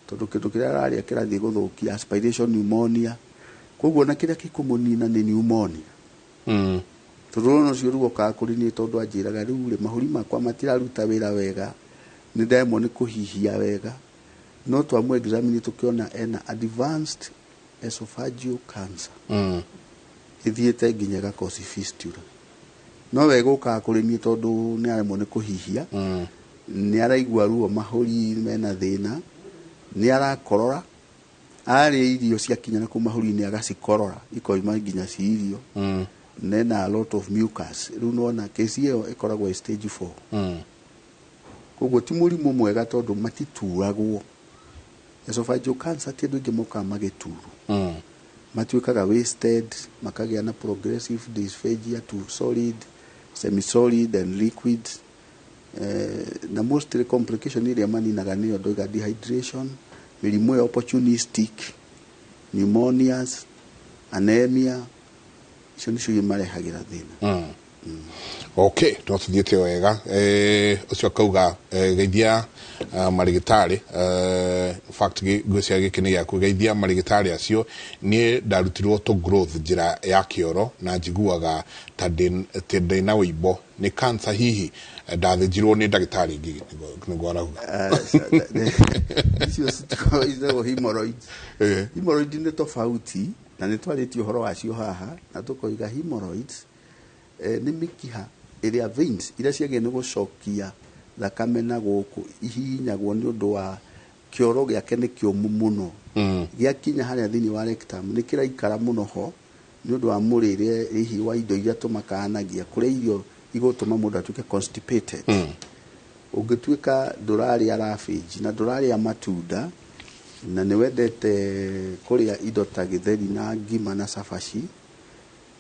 tondu kindu kiria araria kirathie guthukia aspiration pneumonia koguo na kiria kikumunina ni pneumonia turono cio rugo ka kurini tondu anjiraga riu ri mahuri makwa matiraruta wira wega ni ndemo ni kuhihia wega no twamu examine tukiona ena advanced esophageal cancer ithiete nginya ga cause fistula no wega ukakurimie tondu ni aremwo ni kuhihia ni araigua ruo mahuri mena thina ni arakorora ari irio ciakinya na kumahuri ni agacikorora ikoima nginya ciirio nena a lot of mucus riu nona kesi iyo ikoragwo stage 4 koguo ti murimu mwega tondu matituragwo esophageal cancer ti ndu moka magituru matuikaga wasted makagia na progressive dysphagia to solid semi-solid and liquid na mostly complication ile maninaga ni odoga dehydration mirimu ya opportunistic pneumonias anemia icio nicio imarehagira thina okay no tuthiete wega ucio kauga geithia marigitari fact gwecia gikini ya kugeithia marigitari acio ni ndarutirwo to growth njira ya kioro na njiguaga tende na wibo ni cancer hihi ndathijirwo ni ndagitari ngi ngora icio sitwa hemorrhoids hemorrhoid ni tofauti na ni twaritio horo wacio haha na tukoiga hemorrhoids ni mikiha iria veins iria ciagene gucokia thakame na guku ihinyagwo ni undu wa kioro giake ni kiumu muno giakinya haria thini wa rectum ni kiraikara muno ho ni undu wa murire hihi wa indo iria tumakanagia kuria irio igutuma mundu atuke constipated ungituika ndurari arafage na ndurari matunda na ni wendete kuria indo ta githeri na ngima na safashi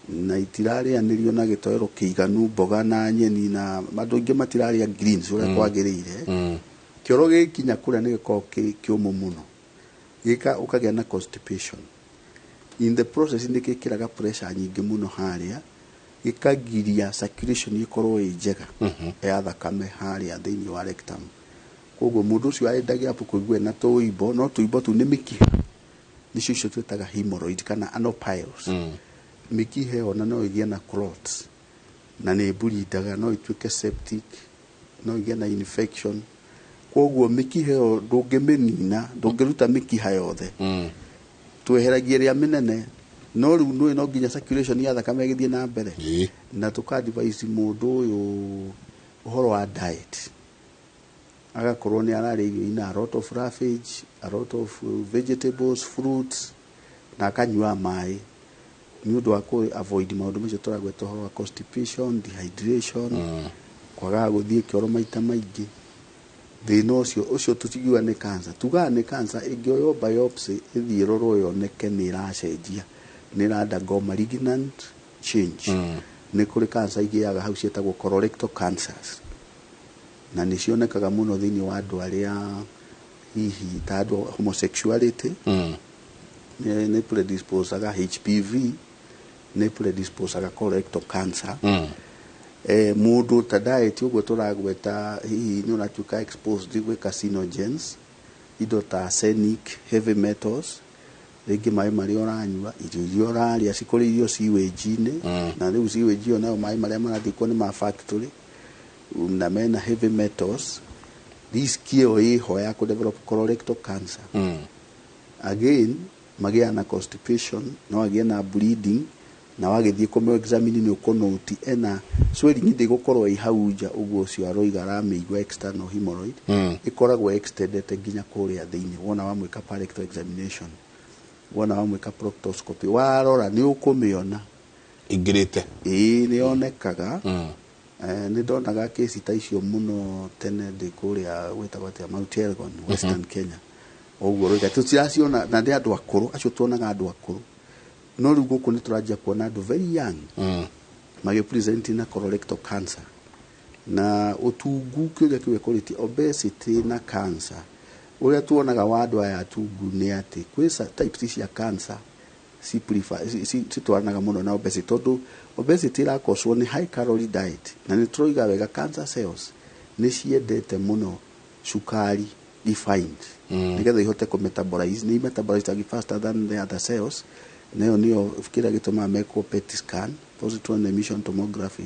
na itirari anirio na gitoero kiiganu mboga na nyeni na mandu ingi matirari greens uria kwagirire kioro gikinya kuria ni giko kiumu muno gika ukagia na constipation in the process ni gikiraga pressure nyingi muno haria gikagiria circulation ikorwo njega ya thakame haria thini wa rectum koguo mundu ucio aendagia hapo kuigua na tuibo no tuibo tu ni mikiha nicio icio twitaga hemorrhoid kana anopiles mikihe ona no igia na clots na ne bulidaga no ituike septic no igia na infection koguo mikihe ndungimenina ndungiruta mikiha yothe tweheragia ria minene no riu no nginya circulation ya thakame githie na mbere na tuka advise mundu uyu uhoro wa diet agakorwo ni arari irio ina a lot of roughage a lot of vegetables fruits na akanyua mai ni undu wa ku avoid maundu macio turagweta uhoro wa constipation dehydration kwaga guthie kioro maita maingi thina ucio tutigua ni cancer tuga ni cancer ingioyo biopsy ithie roro yoneke ni iracenjia ni undergo malignant change ni kuri cancer igiaga hau cietagwo colorectal cancers na ni cionekaga muno thini wa andu aria hihi ta andu homosexuality ni predisposaga HPV ni predisposaga colorectal cancer mundu ta diet uguo turagweta hihi ni unatuka exposed with carcinogens indo ta arsenic heavy metals rigi mai mari oranyua irio oraria cikuri irio sewage-ini na riu sewage nayo mai maria marathikwo ni ma factory na mena heavy metals this kio iho ya ku develop colorectal cancer again magia na constipation no agia na bleeding na wagithie kume examine ni ukonoti ena swelling ndi gukorwo ihauja uguo cio aroiga rameigwa external hemorrhoid ikoragwo extended nginya kuria thiini wona wa mwika rectal examination wona wa mwika proctoscopy warora ni ukumiona ingirite ni onekaga ni ndonaga kesi ta icio muno tene ndi kuria wetagwa Mount Elgon Western Kenya oguo roiga tutiraciona na ndi andu akuru acio tuonaga andu akuru no riu guku ni turajia kuona andu very young magi present na colorectal cancer na utungu kio kiwe quality obesity na cancer uria tuonaga wandu aya atungu ni ati kwisa types cia cancer si prefer si tuonaga muno na obesity tondu obesity la cause ni high calorie diet na ni troiga wega cancer cells ni ciendete muno sukari defined nigetha ihote ku metabolize ni metabolize faster than the other cells nio fikira gituma meko PET scan positron emission tomography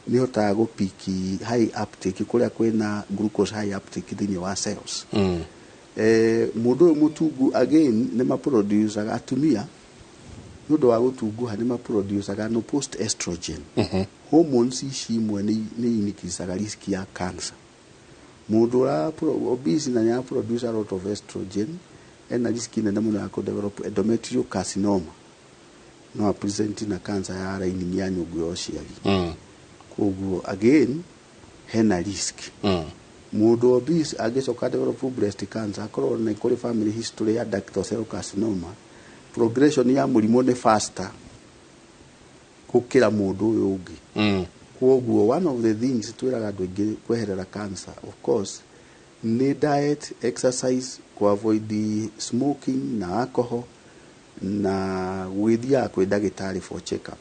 ni hota go piki high uptake kuria kwina glucose high uptake thini wa cells mundu mutungu again ni ma produce atumia nundu wa gutunguha ni maproducaga no post estrogen hormones ici imwe ni inikisaga risk ya cancer. Mundu ura obese na ya produce a lot of estrogen ena risk nene muno ya develop endometrial carcinoma no present na cancer ya raini ya nyugu ya uciari. Koguo again hena risk. Mundu obese agicoka develop breast cancer akorwo na ikore family history ya ductal cell carcinoma, progression ya murimo ni faster gukira mundu uyu ungi. Koguo one of the things twiraga andu ingi kweherera cancer of course ni diet, exercise, ku avoid the smoking na alcohol na gwithia kwi ndagitari for check up.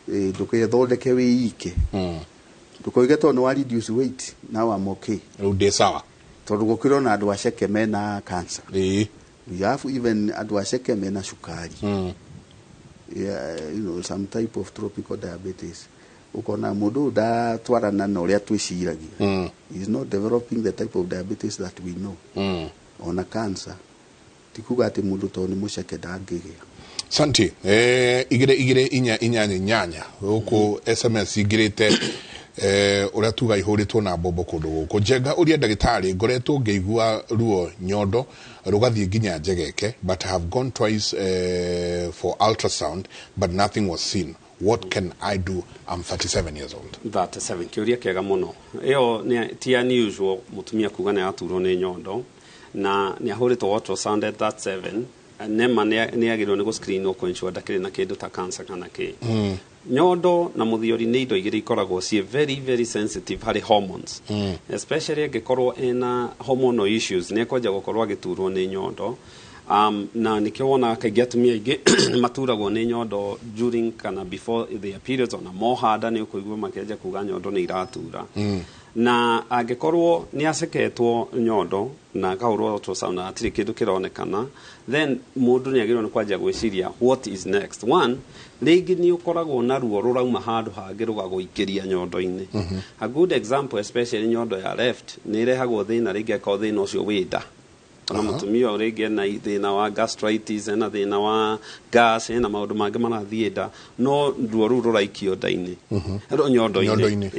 Ndukethondeke wiike. Ndukoigeto no reduce weight now I'm okay. Ude sawa. Tondu gukiro na andu aceke mena cancer. We have even andu aceke mena sukari. Yeah, you know, some type of tropical diabetes. Ukona mundu da twarana na uria twiciragia. He is not developing the type of diabetes that we know. On a cancer. Tikuga ati mundu to ni muceke dangigia. Santi, igire inyanya uko SMS igirite uria tuga ihuritwo na bobo kundu guku jenga uria ndagitari ngoretwo ngeigua ruo nyondo rugathie nginya njegeke, but have gone twice for ultrasound but nothing was seen. What can I do? I'm 37 years old. 37 kiuria kiega muno iyo ti unusual mutumia kuga na aturo ni nyondo na ni ahuritwo ultrasound at that 7 nema ni agirwo ni go screen no ensure ndakiri na kindu ta cancer kana ki. Nyondo na muthiori ni indo igiri ikoragwo cie very sensitive hari hormones, especially agikorwo ena hormonal issues ni kwanja gukorwo agiturwo ni nyondo. Na nikiona kaingi atumia ingi maturagwo ni nyondo during kana before their periods ona mohada ni kuigua makenja kuga nyondo ni iratura. Na agikorwo ni aceketwo nyondo na kaurwo ultrasound na atiri kindu kironekana, then mundu ni agirwo ni kwanja gwiciria what is next. One, rigi ni ukoragwo na ruo rurauma handu hangi rugaguikiria nyondo-ini. A good example especially nyondo ya left ni irehagwo thina rigi ko thina ucio wida. Ona mutumia urege na thina wa gastritis na thina wa gas na maundu mangi marathienda no ruo ru ruraikio ndaini nyondo-ini.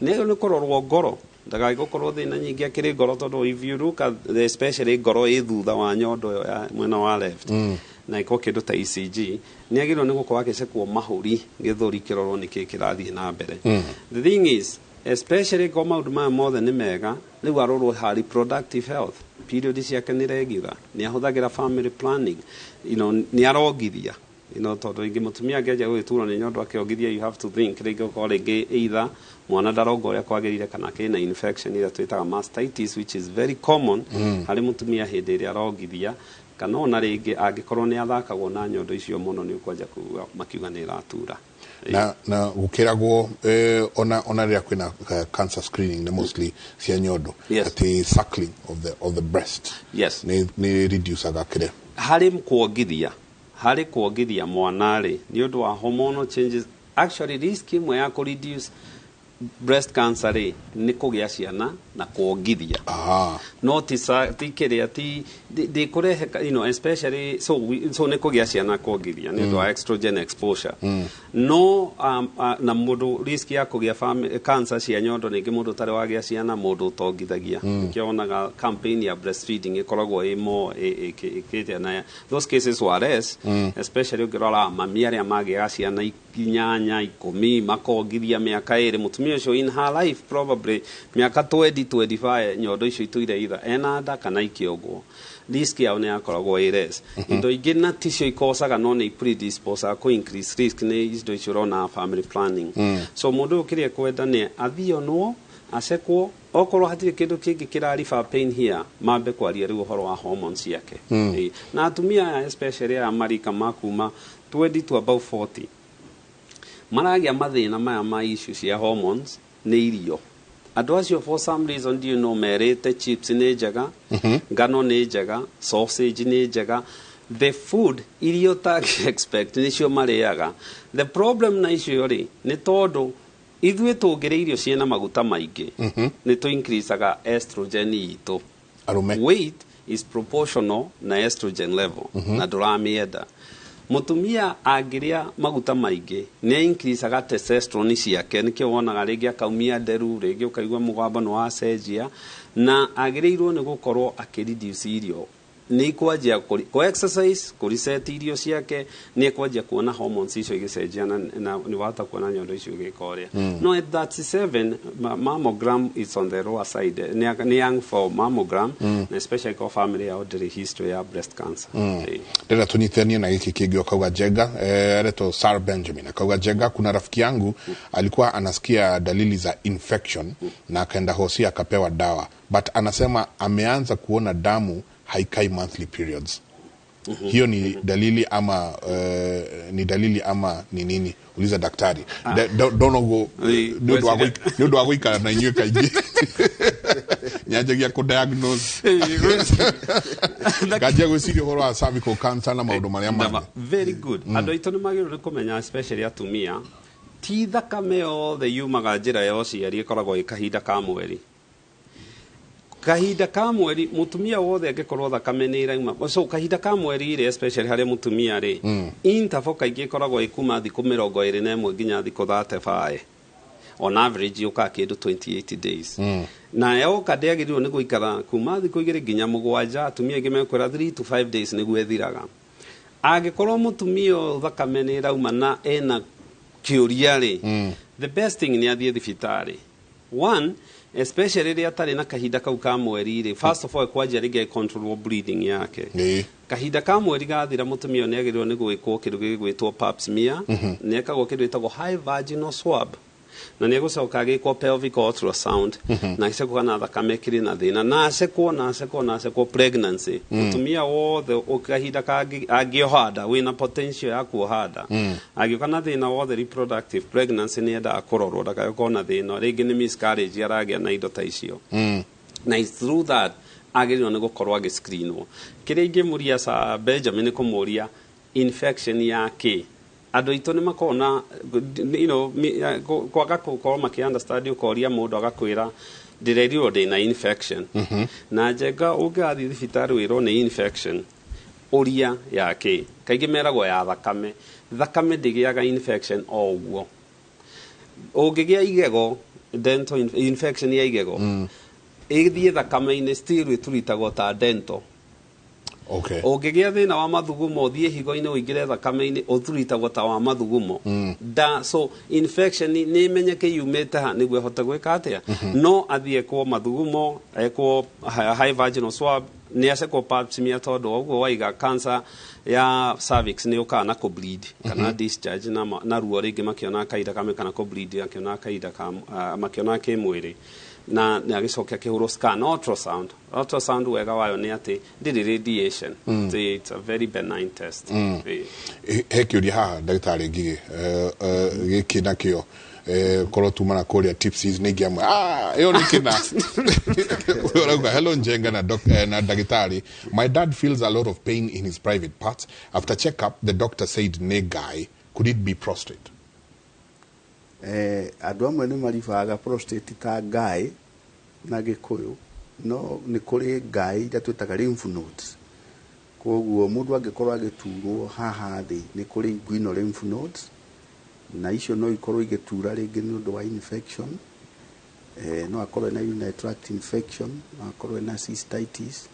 Ni kororwo ngoro ndagai gukorwo thina nyingi akiri ngoro tondu if you look at especially ngoro thutha wa nyondo ya mwena wa left na iko kindu ta ECG ni agirwo ni gukorwo agicekwo mahuri githuri kirorwo niki kirathie na mbere. The thing is especially go maundu ma mothe ni mega riu arorwo ha reproductive health, period ciake ni regular, ni ahuthagira family planning, you know, ni arogithia, you know, tondu ingi mutumia angeja gwiturwo ni nyondo akiogithia you have to think rigi ko rigi either mwana darogo uria kwagirire kana kina infection ira twitaga mastitis which is very common hari mutumia hindi ria arogithia kana ona rigi angikorwo ni athakagwo na nyondo icio muno ni ukwanja kuga makiuga ni iratura. Na ukiragwo ona ria kwina cancer screening na mostly cia nyondo at the suckling of the breast. Yes. Ni reduce agakire hari kuogithia mwanari ni undu wa hormonal changes. Actually risk imwe ya ku reduce breast cancer ni kugia ciana na kuogithia. No tikiri ati de kurehe, you know, especially so ni kugia ciana kuogithia ni do estrogen exposure. No na mundu risk ya kugia cancer cia nyondo ni mundu tare wagia ciana mundu utogithagia. Kionaga campaign ya breastfeeding ikoragwo imo ikite na those cases were less, especially girora mamiari amagia ciana 8 10 makogithia miaka iri mutumia ucio in her life probably miaka 20-25 nyondo icio ituire either enada kana ikiogwo risk yao ni akoragwo ires. Indo ingi na ticio ikosaga no ni predispose ku increase risk ni indo icio rona family planning. So mundu ukirie kwenda ni athio no asekwo okorwo hatire kindu kingi kirari for pain here mambe kwaria riu horo wa hormones yake. Na atumia especially ya marika makuma 20 to about 40 maragia mathina maya ma issues ya hormones ni irio. Andu acio for some reason do you know merete chips ni njega, ngano ni njega, sausage ni njega, the food irio ta expect ni cio mariaga. The problem na icio ri ni tondu ithuĩ tũngĩrĩa irio ciena maguta maingĩ ni tu increase aga estrogen itu. Weight is proportional na estrogen level na ndũramienda. mutumia angiria maguta maingi ne increase aga testosterone ciake nikio wonaga ringi akaumia nderu ringi ukaigua mugamba no acenjia na agirirwo ni gukorwo akireduce irio ni kwajia ko exercise ko reset irio ciake ni kwajia kuona hormones icio igicenjia na ni wata kuona nyondo icio igikoria no at 37 mammogram is on the lower side ni young for mammogram especially for family ya order history ya breast cancer Dada tunithania na hiki kigio kauga Jega reto Sir Benjamin kauga Jega kuna rafiki yangu alikuwa anasikia dalili za infection na akaenda hosi akapewa dawa but anasema ameanza kuona damu haikai monthly periods. Hiyo ni dalili ama ni nini? Uliza daktari. Don't go ndio wagoika na inyo kaiji. Nyaje ya ko diagnose. Kaje go siri horo a cervical cancer na maundu maria ma. Very good. Ando ito ni magiro kumenya especially atumia. Ti thakame othe yumaga njira yoci yari ikoragwo ikahinda ka mweri. Kahinda ka mweri mutumia wothe angikorwo thakame ni irauma so kahinda ka mweri ire especially hari mutumia ri interval kaingi ikoragwo ikuma thiku 21 nginya thiku 35 on average yuka kindu 28 days na yo kadeagirwo ni guikara kuma thiku 2 nginya 7 atumia ingi mekwira 3 to 5 days ni gwethiraga angikorwo mutumia thakame ni irauma na ena kiuria ri the best thing ni athie thibitari one especially ria tari na kahinda kau ka mweri ri first of all kwajia ringe control bleeding yake kahinda ka mweri gathira mutumia ni agirwo ni gwikwo kindu gigwitwo pap smear ni ekagwo kindu gitagwo high vaginal swab na ni gucoka gikwo pelvic ultrasound na icekwo na thakame kiri na thina na acekwo pregnancy mutumia wothe ukahinda angiohada wina potential ya kuohada agioka na thina wothe reproductive pregnancy ni enda kurorwo ndakayoko na thina ringi ni miscarriage aragia na indo ta icio na it's through that agirwo ni gukorwo agiscreenwo kiri ingi muria sa Benjamin kumuria infection yake ando ito ni makona kwaga ko maki understand ukoria mundu agakwira ndirerirwo ndina infection na Jega ugathi thibitari wiro ni infection uria yake kaingi meragwo ya thakame ndigiaga infection o uguo ungigia igego dental infection ya igego ithie thakame-ini still turitagwo ta dental. Okay. Ongegia thina wa mathugumo thie higo-ini uingire thakame-ini uthuritagwo ta wa mathugumo. Da so infection ni menyeke yumete ha niguo hota gwika atia. No athie kwa mathugumo ekwo high vaginal swab ni acekwo pap smear tondu oguo waiga cancer ya cervix ni ukana ko bleed kana discharge na ruo ringi makiona kaida kama kana ko bleed akiona kaida kama makiona ke mwiri na agicokia kihuro scan ultrasound wega wayo ni ati ndiri radiation. It's a very benign test. Hekiuria ha ndagitari ngige giki nakio koro tumana koria tipsies ni giamwe yo ni kina hello Njenga na dagitari. My dad feels a lot of pain in his private parts. After checkup the doctor said negai. Could it be prostate? Andu amwe ni maribaga prostate ta ngai na gikuyu no ni kuri ngai ira twitaga lymph nodes. Koguo mundu angikorwo agiturwo haha thi ni kuri inguinal lymph nodes na icio no ikorwo igitura ringi ni undu wa infection no akorwo na urinary tract infection no akorwo na cystitis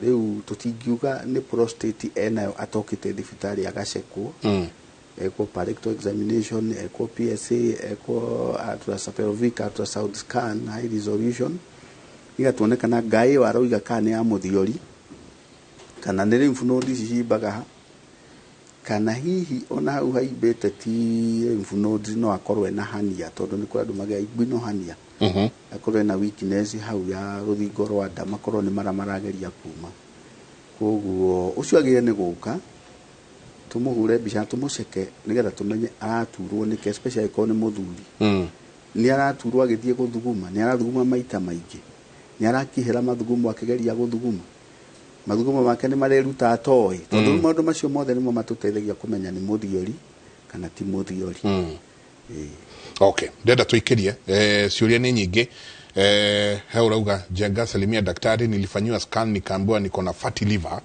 riu tutingiuga ni prostate enayo atokite thibitari agacekwo eko rectal examination eko PSA eko ultrasound ultrasound scan high resolution igatuonekana ngai waroiga kana ya muthiori kana ni lymph nodes cimbaga kana hihi ona hau haimbite ti lymph nodes no akorwe na hania tondu ni kuri andu magia inguino hania akorwe na weakness hau ya ruthingo rwa nda makorwo ni marageria kuma koguo ucio agire ni guka tumuhure bicha tumuceke nigetha tumenye araturwo ni ke especially ko ni muthuri ni araturwo agithie guthuguma ni arathuguma maita maingi ni arakihera mathugumo akigeria guthuguma mathugumo make ni mareruta atoi tondu maundu macio mothe nimo matuteithagia kumenya ni muthiori kana ti muthiori. Okay, ndenda tuikirie ciuria ni nyingi Urauga Jenga salimia daktari, nilifanyiwa scan nikaambiwa niko na fatty liver,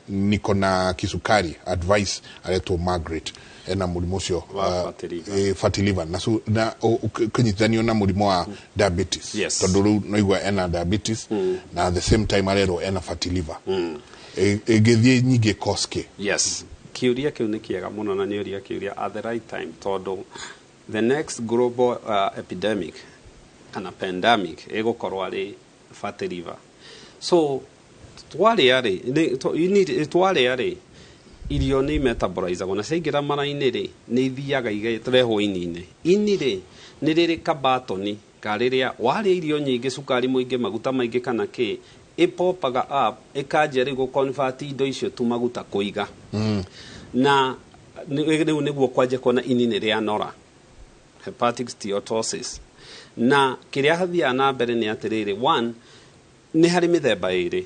niko na kisukari, advice aletwa Margaret na mũrimũ ũcio fatty liver na kũnyitithanio na mũrimũ wa diabetes, tondũ rĩu noigua ena diabetes na at the same time arerwo ena fatty liver. Gĩthiĩ nyingĩ koske. Yes, kiuria kiu nĩ kĩega mũno na nĩ ũria kiuria at the right time, tondũ the next global epidemic kana pandemic ĩgũkorwo arĩ fatty liver. So twarĩa rĩ irio nĩ metabolizagwo na ciaingĩra mara-inĩ rĩ nĩ ithiaga igetrehwo ini-inĩ. Ini rĩ nĩ rĩrĩ kabatoni ka rĩrĩa warĩa irio nyingĩ, cukari mũingĩ, maguta maingĩ kana kĩ, ipopaga up ikanjia rĩu gũconvert indo icio tu maguta kũiga. Na rĩu nĩguo kwanja kuona ini nĩ rĩanora, hepatic steatosis. Na kĩrĩa hathiaga na mbere nĩ atĩrĩrĩ, one nĩ harĩ mĩthemba ĩrĩ.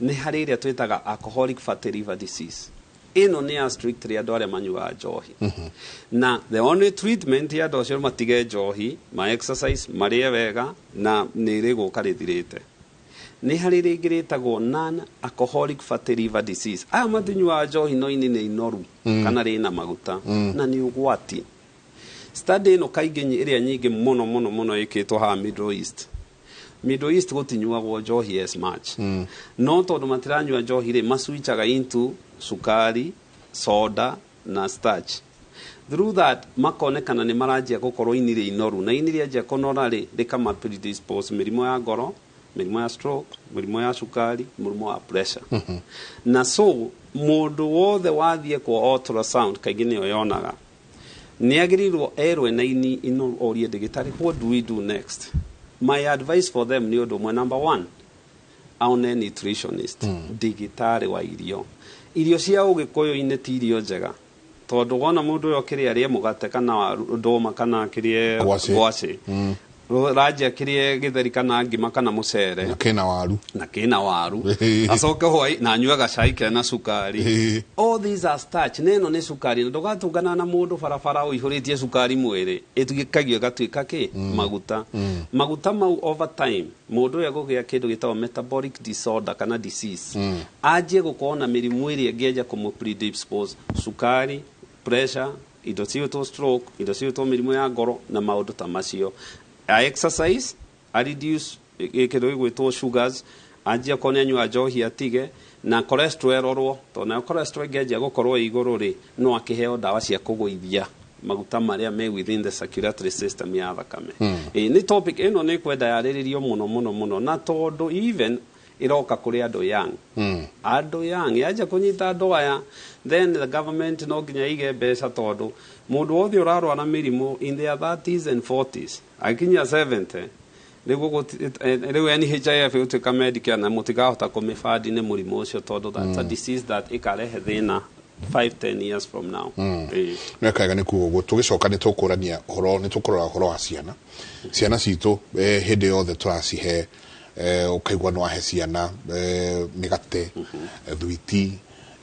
Nĩ harĩ ĩrĩa twĩtaga alcoholic fatty liver disease. Ĩno nĩ ya strictly andũ arĩa manyuaga njohi. Na the only treatment ya andũ acio matige njohi, ma exercise, marĩe wega na nĩ rĩgũka rĩthirĩte. Nĩ harĩ rĩngĩ rĩtagwo non-alcoholic fatty liver disease. Aya matinyuaga njohi no ini nĩ inoru kana rĩna maguta na nĩ ũgwati. Study ĩno kaingĩ ĩrĩa nyingĩ mũno ĩkĩtwo haha Middle East gũtinyuagwo njohi as much. No tondũ matiranyua njohi rĩ maswitchaga into sukari, soda na starch. Through that makonekana nĩ maranjia gũkorwo ini rĩ inoru, na ini rĩanjia kũnora rĩ rĩkama predispose mĩrimũ ya ngoro, mĩrimũ ya stroke, mĩrimũ ya sukari, mũrimũ wa pressure. Na so mũndũ wothe wathiĩ kwa ultrasound kaingĩ nĩyo yonaga nĩ agĩrĩirwo erwe na ini inoru orie ndagĩtarĩ, what do we do next? My advice for them ni ũndũ ũmwe, number one, aone nutritionist, ndagĩtarĩ wa irio. Irio cia ũgĩkũyũ-inĩ ti irio njega, tondũ wona mũndũ ũyũ kĩrĩa arĩe mũgate kana ndũma kana kĩrĩa ngwacĩ, ranjia kĩrĩa gĩtheri kana ngima kana mũcere na kĩna waru acoke hwaĩ na anyuaga cai kena sukari. All these are starch. Neno nĩ sukari, na ndũgatũngana na mũndũ barabara ũihũrĩtie sukari mwĩrĩ, ĩtuĩkagio gatuĩka kĩ maguta. Maguta mau over time mũndũ ũyũ agũgĩa kĩndũ gĩtagwo metabolic disorder kana disease, anjie gũkorwo na mĩrimũ ĩrĩa ĩngĩenja kũmũpredispose sukari, pressure, indo ciĩtwo stroke, indo ciĩtwo mĩrimũ ya ngoro na maũndũ ta macio. I exercise, I reduce kĩndũ gĩgwĩtwo sugars, anjia kone anyua njohi atige, na cholesterol erorwo, tondũ nayo cholesterol ĩngĩanjia gũkorwo igũrũ rĩ no akĩheo ndawa cia kũgũithia maguta marĩa me within the circulatory system ya thakame. Nĩ topic ĩno nĩ kwenda yarĩrĩrio mũno na tondũ even iroka kũrĩ andũ young. Andũ young yanja kũnyita andũ aya, then the government no nginya ige mbeca, tondũ mũndũ wothe ũrarwara mĩrimũ in their 30s and 40s akinyia 70 rĩu NHIF ũtuĩka Medicare na mũtikahota kũmĩbandi nĩ mũrimũ ũcio, tondũ that's a disease that ĩkarehe thĩna 5-10 years from now. Nĩakaga nĩ kuo ũguo tũgĩcoka nĩ tũkũrania ũhoro, nĩ tũkũrora ũhoro wa ciana citũ hĩndĩ yothe tũracihe ukaigua no ahe ciana mĩgate, thwiti,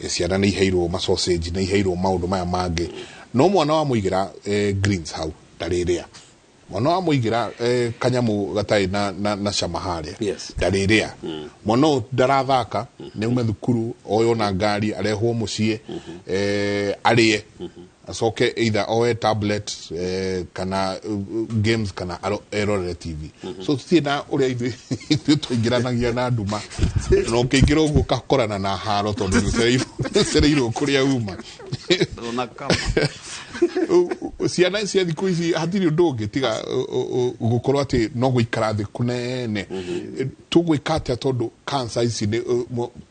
ciana nĩ iheirwo masausage, nĩ iheirwo maũndũ maya mangĩ, no mwana wa mũigĩra greens hau ndarĩrĩa, mwana wa mũigĩra kanyamu gatarĩ na cama harĩa ndarĩrĩa, mwana ndarathaka, nĩ ume thukuru oyo na ngari arehwo mũciĩ arĩe, acoke either oe tablet kana games kana erorere TV. So tutirĩ na ũrĩa ithuĩ tũingĩranagia na nduma, no ũkĩingĩra ũguo ũkakorana na haro, tondũ ũcereirwo kũrĩa uma. Ciana cia thikũ ici hatirĩ ũndũ ũngĩ tiga gũkorwo atĩ no gũikara thĩ kũnene. Tũgwĩka atĩa tondũ cancer ici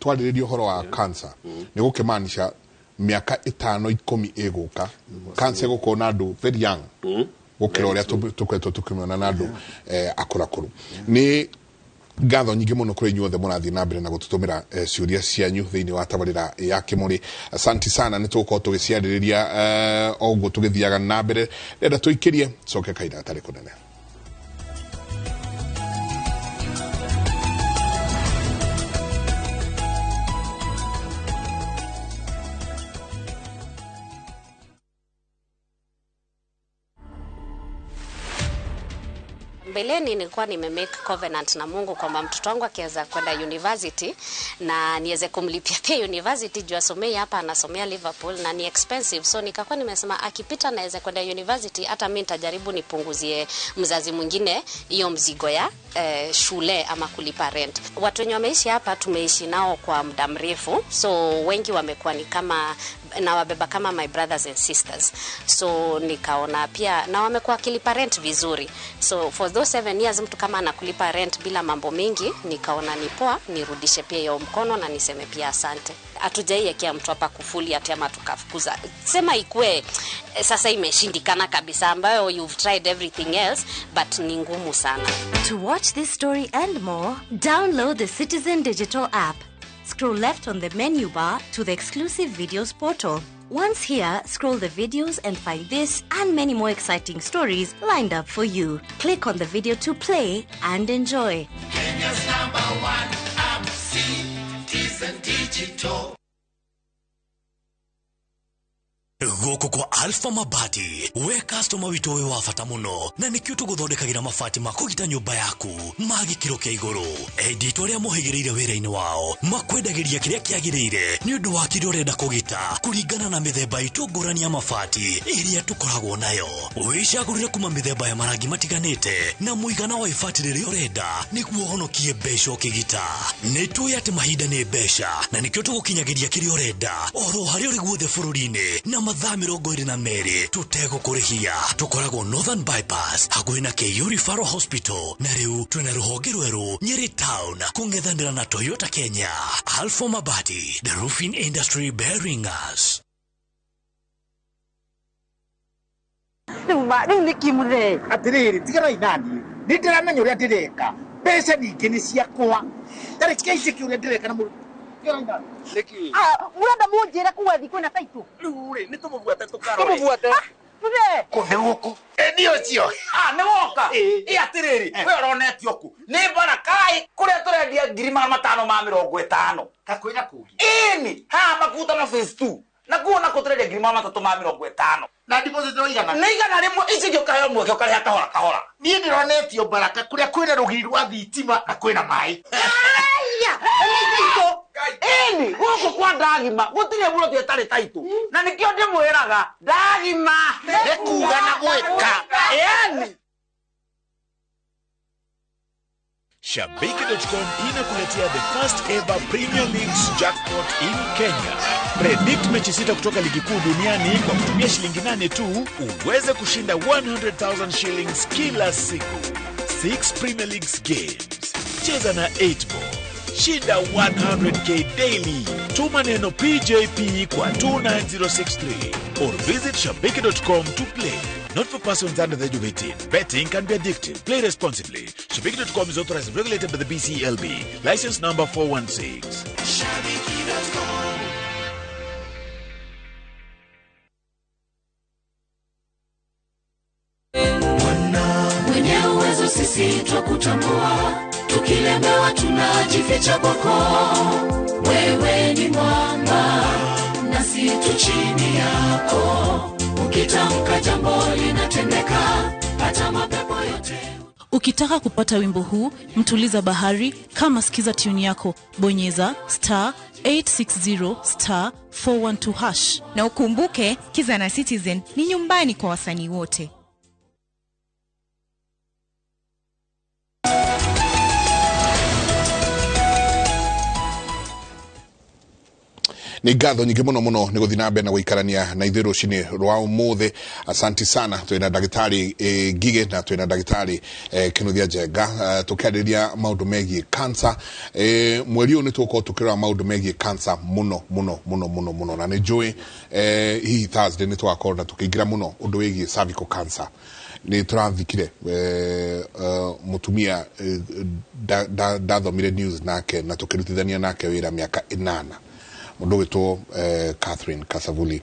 twarĩrĩria ũhoro wa cancer nĩ gũkĩmaanisha miaka 5-10 ĩgũka cancer gũkorwo na andũ very young gũkĩra ũrĩa tũkoretwo tũkĩmona na andũ akũrakũrũ. Nĩ ngatho nyingĩ mũno kũrĩ inyuothe mũrathiĩ na mbere na gũtũtũmĩra ciũria cianyu thĩinĩ wa tabarĩra ya Kĩmũrĩ. Asante sana, nĩ tũgũkorwo tũgĩciarĩrĩria o ũguo tũgĩthiaga na mbere. Renda tũikĩrie coke kahinda gatarĩ kũnene. Mbeleni nilikuwa nimemake covenant na Mungu kwamba mtoto wangu akiweza kwenda university na niweze kumlipia pia university juu asomei hapa, anasomea Liverpool na ni expensive. So nikakuwa nimesema akipita naweza kwenda university, hata mimi nitajaribu nipunguzie mzazi mwingine hiyo mzigo ya shule ama kulipa rent. Watu wenye wameishi hapa tumeishi nao kwa muda mrefu, so wengi wamekuwa ni kama na wabeba kama my brothers and sisters. So nikaona pia na wamekuwa kilipa rent vizuri. So for those 7 years mtu kama anakulipa rent bila mambo mingi, nikaona ni poa nirudishe pia hiyo mkono na niseme pia asante. Hatujaiwekea mtu hapa kufuli ati ama tukafukuza. Sema ikue sasa imeshindikana kabisa, ambayo you've tried everything else but ni ngumu sana. To watch this story and more, download the Citizen Digital app. Scroll left on the menu bar to the exclusive videos portal. Once here, scroll the videos and find this and many more exciting stories lined up for you. Click on the video to play and enjoy. Kenya's #1 app, Citizen Digital. Goko kwa Alpha Mabati, we customer wito we wafata muno na nikyo tuguthondekagira mabati makugita nyumba yaku magi kiro kia iguru. Edit uria muhigireire wira-ini wao makwendagiria kiria kiagirire ni undu wa kiria urenda kugita kuringana na mithemba itungurani ya mabati iria tukoragwo nayo. Wicagurire kuma mithemba ya marangi matiganite na muigana wa ibati riria urenda niguo honokie mbeca ukigita. Nitui ati mahinda ni mbeca na nikyo tugukinyagiria kiria urenda oro haria uri guothe bururi-ini na mathaa 22 tutegũkũrĩhia. Tukoragwo Northern Bypass hakuhĩ na KU Referral Hospital, na rĩu twĩna rũhonge rwerũ Nyeri Town kũng'ethanĩra na Toyota Kenya. Alpha Mabati, the roofing industry bearing us. Rĩu nĩ kimuthe atĩrĩrĩ tigana inani nĩ ndĩramenya ũrĩa ndĩreka mbeca ningĩ nĩ ciakwa tarĩ kĩici kĩu ũrĩa ndĩreka na mũrũ Muranda munjira kuwa thiko na taitu. Rure ni tumuvuate tukarore. Tumuvuate. Tule. Kone guku. Ndio cio. Ni woka. Atiriri. We uronetio ku. Ni bara kai kuria turendia 550. Kakwira kugi. Ni ha makuta na phase 2. Na kuona ko turendia 350. Na deposit ro igana. Ni igana rimwe ici gyo kayo mwe gyo kare kahora kahora. Ni ndironetio baraka kuria kwina rugiri rwa thitima na kwina mai. Aya. Eni, woko kwa ndagima, gutire muno thietari taitu. Na nikio ndimwiraga, ndagima ekuga na gweka. Eni. Shabiki.com inakuletea the first ever Premier League's jackpot in Kenya. Predict mechi 6 kutoka ligi kuu duniani kwa kutumia shilingi 8 tu, uweze kushinda 100,000 shillings kila siku. 6 Premier League's games. Cheza na 8 ball. Shinda 100k daily. Tuma neno PJP kwa 29063 or visit shabiki.com to play. Not for persons under the age of 18. Betting can be addictive. Play responsibly. Shabiki.com is authorized and regulated by the BCLB. License number 416. Shabiki.com. Mwenye uwezo sisi twakutambua, tukilemewa tunajificha kwako. Wewe ni mwamba nasi tu chini yako, ukitamka jambo linatendeka, hata mapepo yote. Ukitaka kupata wimbo huu, mtuliza bahari, kama sikiza tune yako, bonyeza *860 *412#. Na ukumbuke Kiza na Citizen ni nyumbani kwa wasanii wote. Ni ngatho nyingi muno muno ni guthina mbe na guikarania na ithiru cini rwa umuthe. Asanti sana. Twina ndagitari Ngige na twina ndagitari Kinuthia Njenga tukiariria maundu megie cancer. Mweri uyu ni tuko tukirora maundu megie cancer muno muno muno muno muno, na ni njui hihi Thursday ni twakorana tukiingira muno undu wigie cervical cancer. Ni turathikire mutumia dathomire news nake na tukirutithania nake wira miaka 8 mundu witwo Catherine Kasavuli.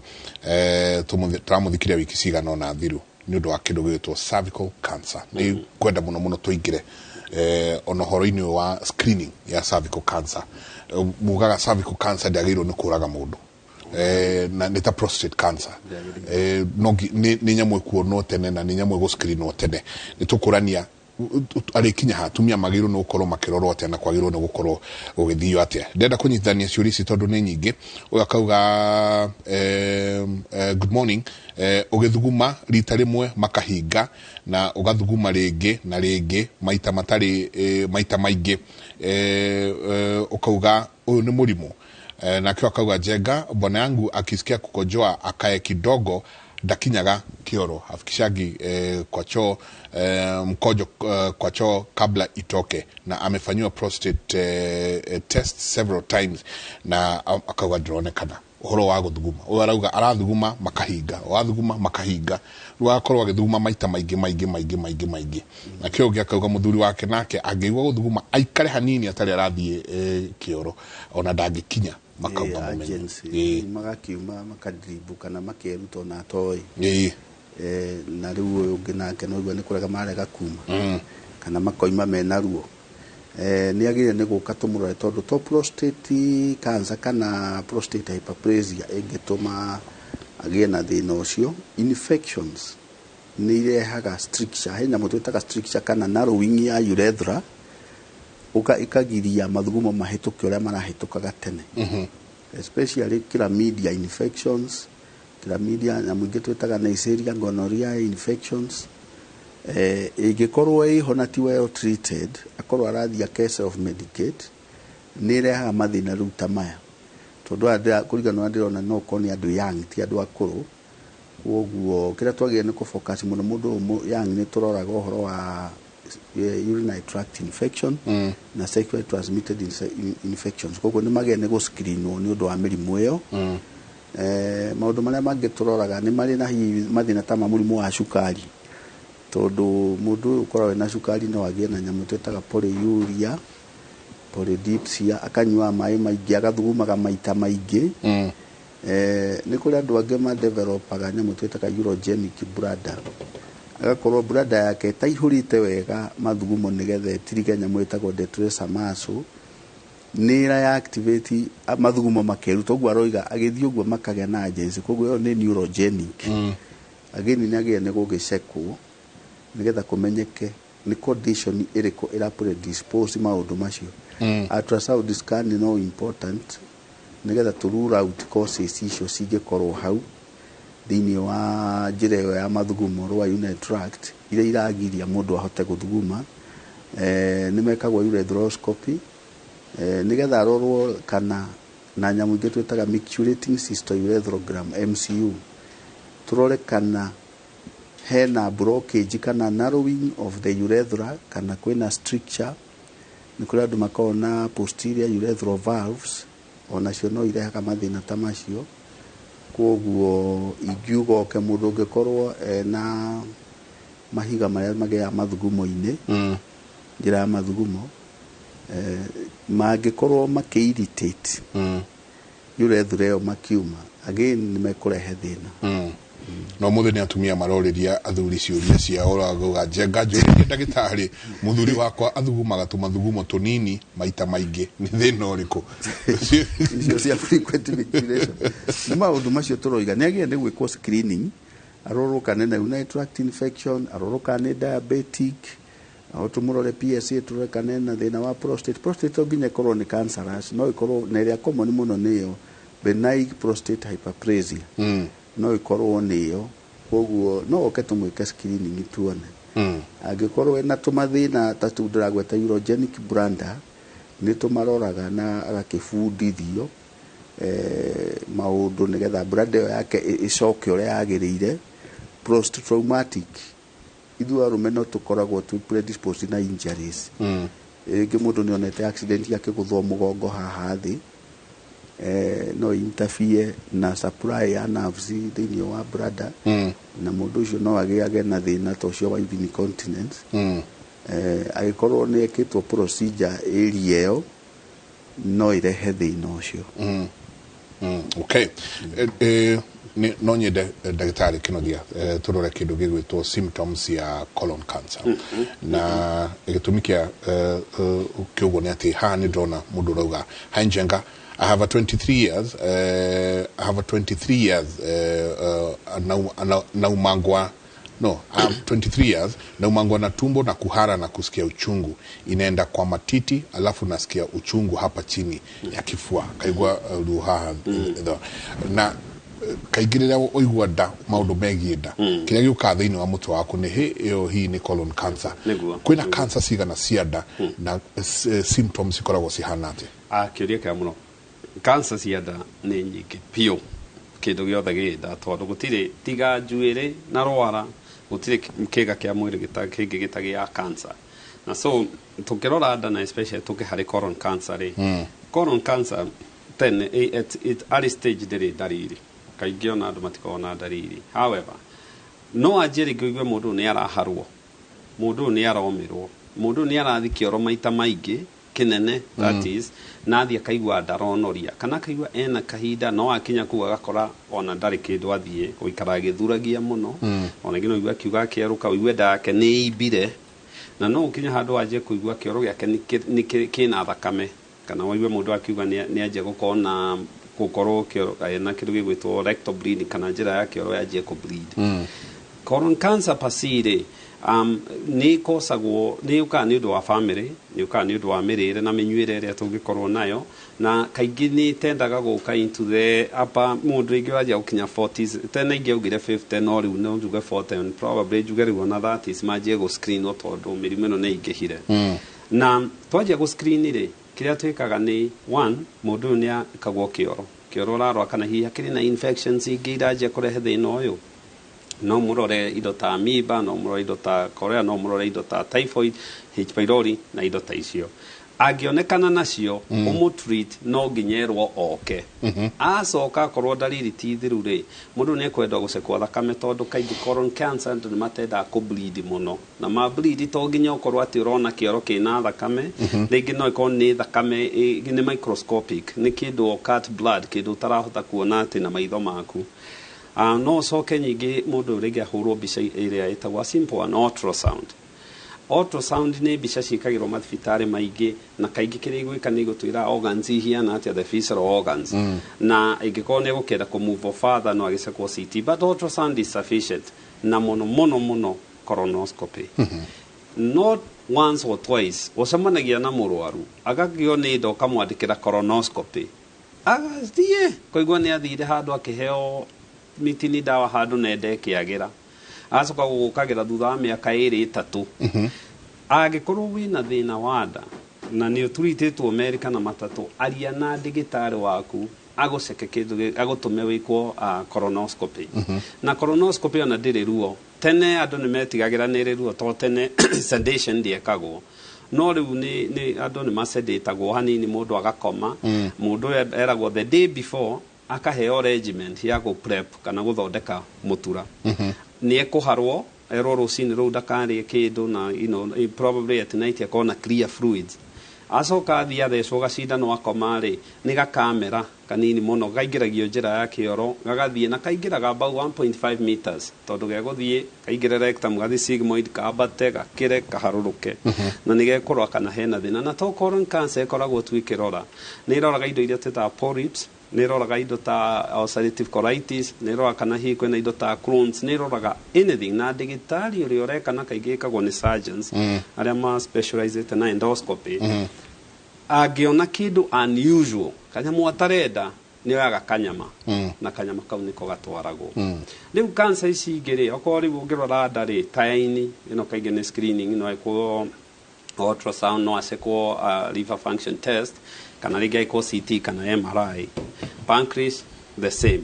Turamuthikire wiki cigana na thiru ni undu wa kindu gwitwo cervical cancer. Ni kwenda muno muno tuingire ono horo-ini wa screening ya cervical cancer. Mugaga cervical cancer ndiagirwo ni kuraga mundu na nita prostate cancer. No ni nyamwe kuonwo tene na ni nyamwe go screenwo tene. Ni tukurania arikinya hatumia magiru no gukorwo makirorwo atia na kwagirwo no gukorwo ugithio atia ndenda kunyitithania ciuri ici tondu ni nyingi ugakauga good morning ugithuguma rita rimwe makahinga na ugathuguma ringi na ringi maita matari maita maingi ukauga uyu ni murimu na kio akauga jenga bwana yangu akisikia kukojoa akae kidogo dakinyaga kioro afikishagi kwa choo mkojo kwa choo kabla itoke na amefanywa prostate test several times na akawa droonekana uhoro wa guthuguma urauga arathuguma makahinga ruakorwo agithuguma maita maingi na kio giakauga muthuri wake nake angeigwa guthuguma aikare hanini atari arathie kioro ona dangikinya makauga mumenye magakiuma makadribu kana makeruto na toy na riu uyu ungi nake no igwa ni kurega marega kuma kana makoima mena ruo ni agire ni guka tumurore tondu to prostate cancer kana prostate hyperplasia ingituma agie na thina ucio infections ni irehaga stricture hena mutu twitaga stricture kana narrowing ya urethra ikagiria mathugumo mahituke uria marahitukaga tene especially chlamydia infections chlamydia na mwingi twitaga Neisseria gonorrhea infections igikorwo ihona ti well treated akorwo arathia case of medicate nirehaga mathina ruta maya tondu andira kurigana ndirona no koni andu young ti andu akuru koguo kira twagie ni ku focus muno mundu young ni turoraga uhoro wa urinary tract infection na sexually transmitted infections koguo ni magene go screen ni undu wa mirimu iyo maundu maria mangiturораga ni mari na mathina ta murimu wa cukari tondu mundu ukoragwo na cukari no agie na nyamu twetaga polyuria polydipsia akanywa mai maingi agathugumaga maita maingi ni kuri andu angi ma developaga nyamu twetaga urogenic bladder agakorwo bladder yake taihurite wega mathugumo nigethe tirige nyamu itagwo detressor muscle nira ya activate mathugumo makeruta uguo aroiga agithio uguo makagea na agency koguo yo ni neurogenic ageni ni agie ni gugicekwo nigetha kumenyeke ni condition iriko ira predispose maundu macio ultrasound scan no important nigetha to rule out causes icio cingikorwo hau thini wa njira iyo ya mathugumo rwa urinary tract ire iragiria mundu ahote guthuguma ni mekagwo urethrooscopy nigetha arorwo kana na nyamu ingi twitaga micturating cystourethrogram MCU turore kana hena blockage kana narrowing of the urethra kana kwina stricture ni kuri andu makona posterior urethral valves ona cio no irehaga mathina ta macio koguo ingiugo ke mundu ngikorwo na mahiga maria magea mathugumo-ini njira ya mathugumo mangikorwo makiiritate urethra iyo makiuma again ni mekurehe thina no muthe ni atumia maroriria athuri ciuria cia oraguga jenga njuri ndagitari muthuri wakwa athugumaga tumathugumo tunini maita maingi ni thina uriku icio cia frequent ejaculation ni maundu macio turoiga ni agie ni gwikwo screening arorwo kana na urinary tract infection arorwo kana diabetic au tumurore PSA turore kana na thina wa prostate oginya korwo ni cancerous no ikorwo na iria common muno niyo benign prostate hyperplasia no ikorwo niyo koguo no oke tumwike screening tuone angikorwo ena tumathina tatu ndiragweta urogenic bladder ni tumaroraga na agakifundithio maundu nigetha bladder yake icoke uria yagirire post traumatic ithu arume no tukoragwo tu predisposed na injuries ingi mundu ni onete accident yake guthwo mugongo haha thi no interfere na supply ya nerves thini wa bladder na mundu ucio no agiage na thina to cio wa incontinence agikorwo ni ekitwo procedure area yo no irehe thina ucio okay no nyende ndagitari kinogia turore kindu gigwitwo symptoms ya colon cancer na igitumikia kiugo ni ati ha ni ndona mundu rauga hanjenga I have a 23 years now mangwa No, 23 years na umangwa na tumbo na kuhara na kusikia uchungu inaenda kwa matiti alafu nasikia uchungu hapa chini ya kifua kaigwa ruhaha na kaigirira oigwa nda maundu megie nda kiria giuka thiini wa mutwe waku ni hiyo hii ni colon cancer kwina cancer cigana cia nda na symptoms ikoragwo cihana ati kiuria kia muno cancer cia nda ni nyingi pio kindu giothe gida tondu gutire tiga njuire na rwara gutire kiga kia mwiri kingi gitagia cancer na so tukirora nda na especially tukihari colon cancer colon cancer then it early stage ndiri dariri kaingĩ ona andũ matikona ndariri however no anjĩrĩ ngĩigua mũndũ nĩ araharwo mũndũ nĩ aromerwo mũndũ nĩ arathi kĩoro maita maingĩ kĩnene that is na athi akaigua ndaronoria kana akaigua ena kahinda no akinya kuga agakora ona ndarĩ kĩndũ athiĩ gũikara agĩthuragia mũno ona ngino igua kiuga kĩerũka uigwe nda yake nĩ ibire na no ukinya handũ anjie kũigua kĩoro gĩake nĩ kĩna thakame kana waigue mũndũ akiuga nĩ anjie gũkorwo gukorwo na kindu gigwitwo rectal bleeding kana njira ya kioro ya ku bleed colon cancer pasire ni kosagwo ni uka ni undu wa family ni uka ni undu wa mirire na minyuire ria tungikorwo nayo na kaingi ni tendaga guka into the upper mundu ingi waje ukinya 40s tena ingi ugire 50 no riu no njuge 40 probably njuge riu na 30s maje go screen otondu mirimu no ni ingihire na twaje go screen ri kiria twikaga ni one mundu ni akagwo kioro rarwa kana hihi akiri na infections ingi iraje kurehe thina uyu no murore indo ta amoeba no murore indo ta cholera no murore indo ta typhoid H pylori na indo ta icio agionekana nacio umutreat no nginyerwo oke acoka korwo dariri ti thiru ri mundu ni kwenda gucekwa thakame tondu kaingi colon cancer ndu matenda ku bleed muno na ma bleed to nginya okorwo ati urona kioro kina thakame ringi no ikorwo ni thakame ni microscopic ni kindu cut blood kindu tarahota kuona ati na maitho maku no soke nyingi mundu ringi ahurwo mbica iria itagwa simple an ultrasound ni mbica cikagirwo mathibitari maingi na kaingi kiria igwika ni gutwira organs hiana atia the visceral organs na ingikorwo ni gukenda ku move further no agicekwo CT but ultrasound is sufficient na muno colonoscopy not once or twice ucemanagia na murwaru agagio ni ndo kamwandikira colonoscopy agathie koigwa ni athire handu akiheo mitini dawa handu nende kiagira acoka gukagira thutha wa miaka 2-3 agikorwo wina thina wa nda na ni uturitetwo America na matatu aria na ndigitari waku aguceke kindu agutume wikwo colonoscopy na colonoscopy ona ndiri ruo tene andu ni metigagira ni ruo to tene sedation ndiekagwo no riu ni andu ni masedetagwo hanini mundu agakoma mundu eragwo the day before akaheo regiment ya go prep kana guthondeka mutura ni ekuharwo ero rucini ru ndakari kindu na probably at night akona clear fluids acoka thia thecwo gacinda no akoma ri ni gakamera kanini muno gaingiragio njira ya kioro gagathie na kaingiraga about 1.5 meters tondu geguthie kaingire rectum gathi sigmoid kabate gakire kaharuruke na nigekorwa kana hena thina na to colon cancer ekoragwo twikirora ni roraga indo iria teta polyps ni roraga indo ta ulcerative colitis ni roraga kana hihi kwena indo ta Crohn's ni roraga anything na ndigitari uri oreka na kaingĩ kagwo ni surgeons aria ma specialized na endoscopy agiona kindu unusual kanyamu atarenda ni oyaga kanyama na kanyama kau niko gatwaragwo riu cancer ici ingiri okorwo riu ungirora ndari taini kaingĩ ni screening no iko ultrasound no acekwo liver function test kana ringi iko CT kana MRI pancreas the same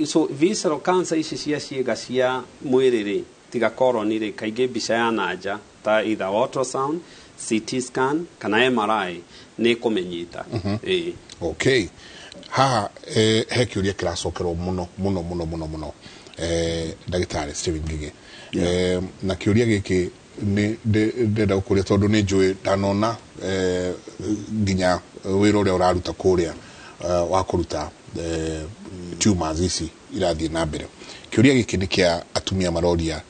so visceral cancer ici cia ciega cia mwiriri tiga colon ri kaingĩ mbica ya nanja ta either ultrasound CT scan kana MRI ni kumenyita okay ha he kiuria kiracokerwo muno ndagitari Steven Ngige na kiuria giki ni ndenda ukuria tondu ni njui ndanona nginya wira uria uraruta kuria wa kuruta tumors ici irathie na mbere kiuria giki ni kia atumia maroria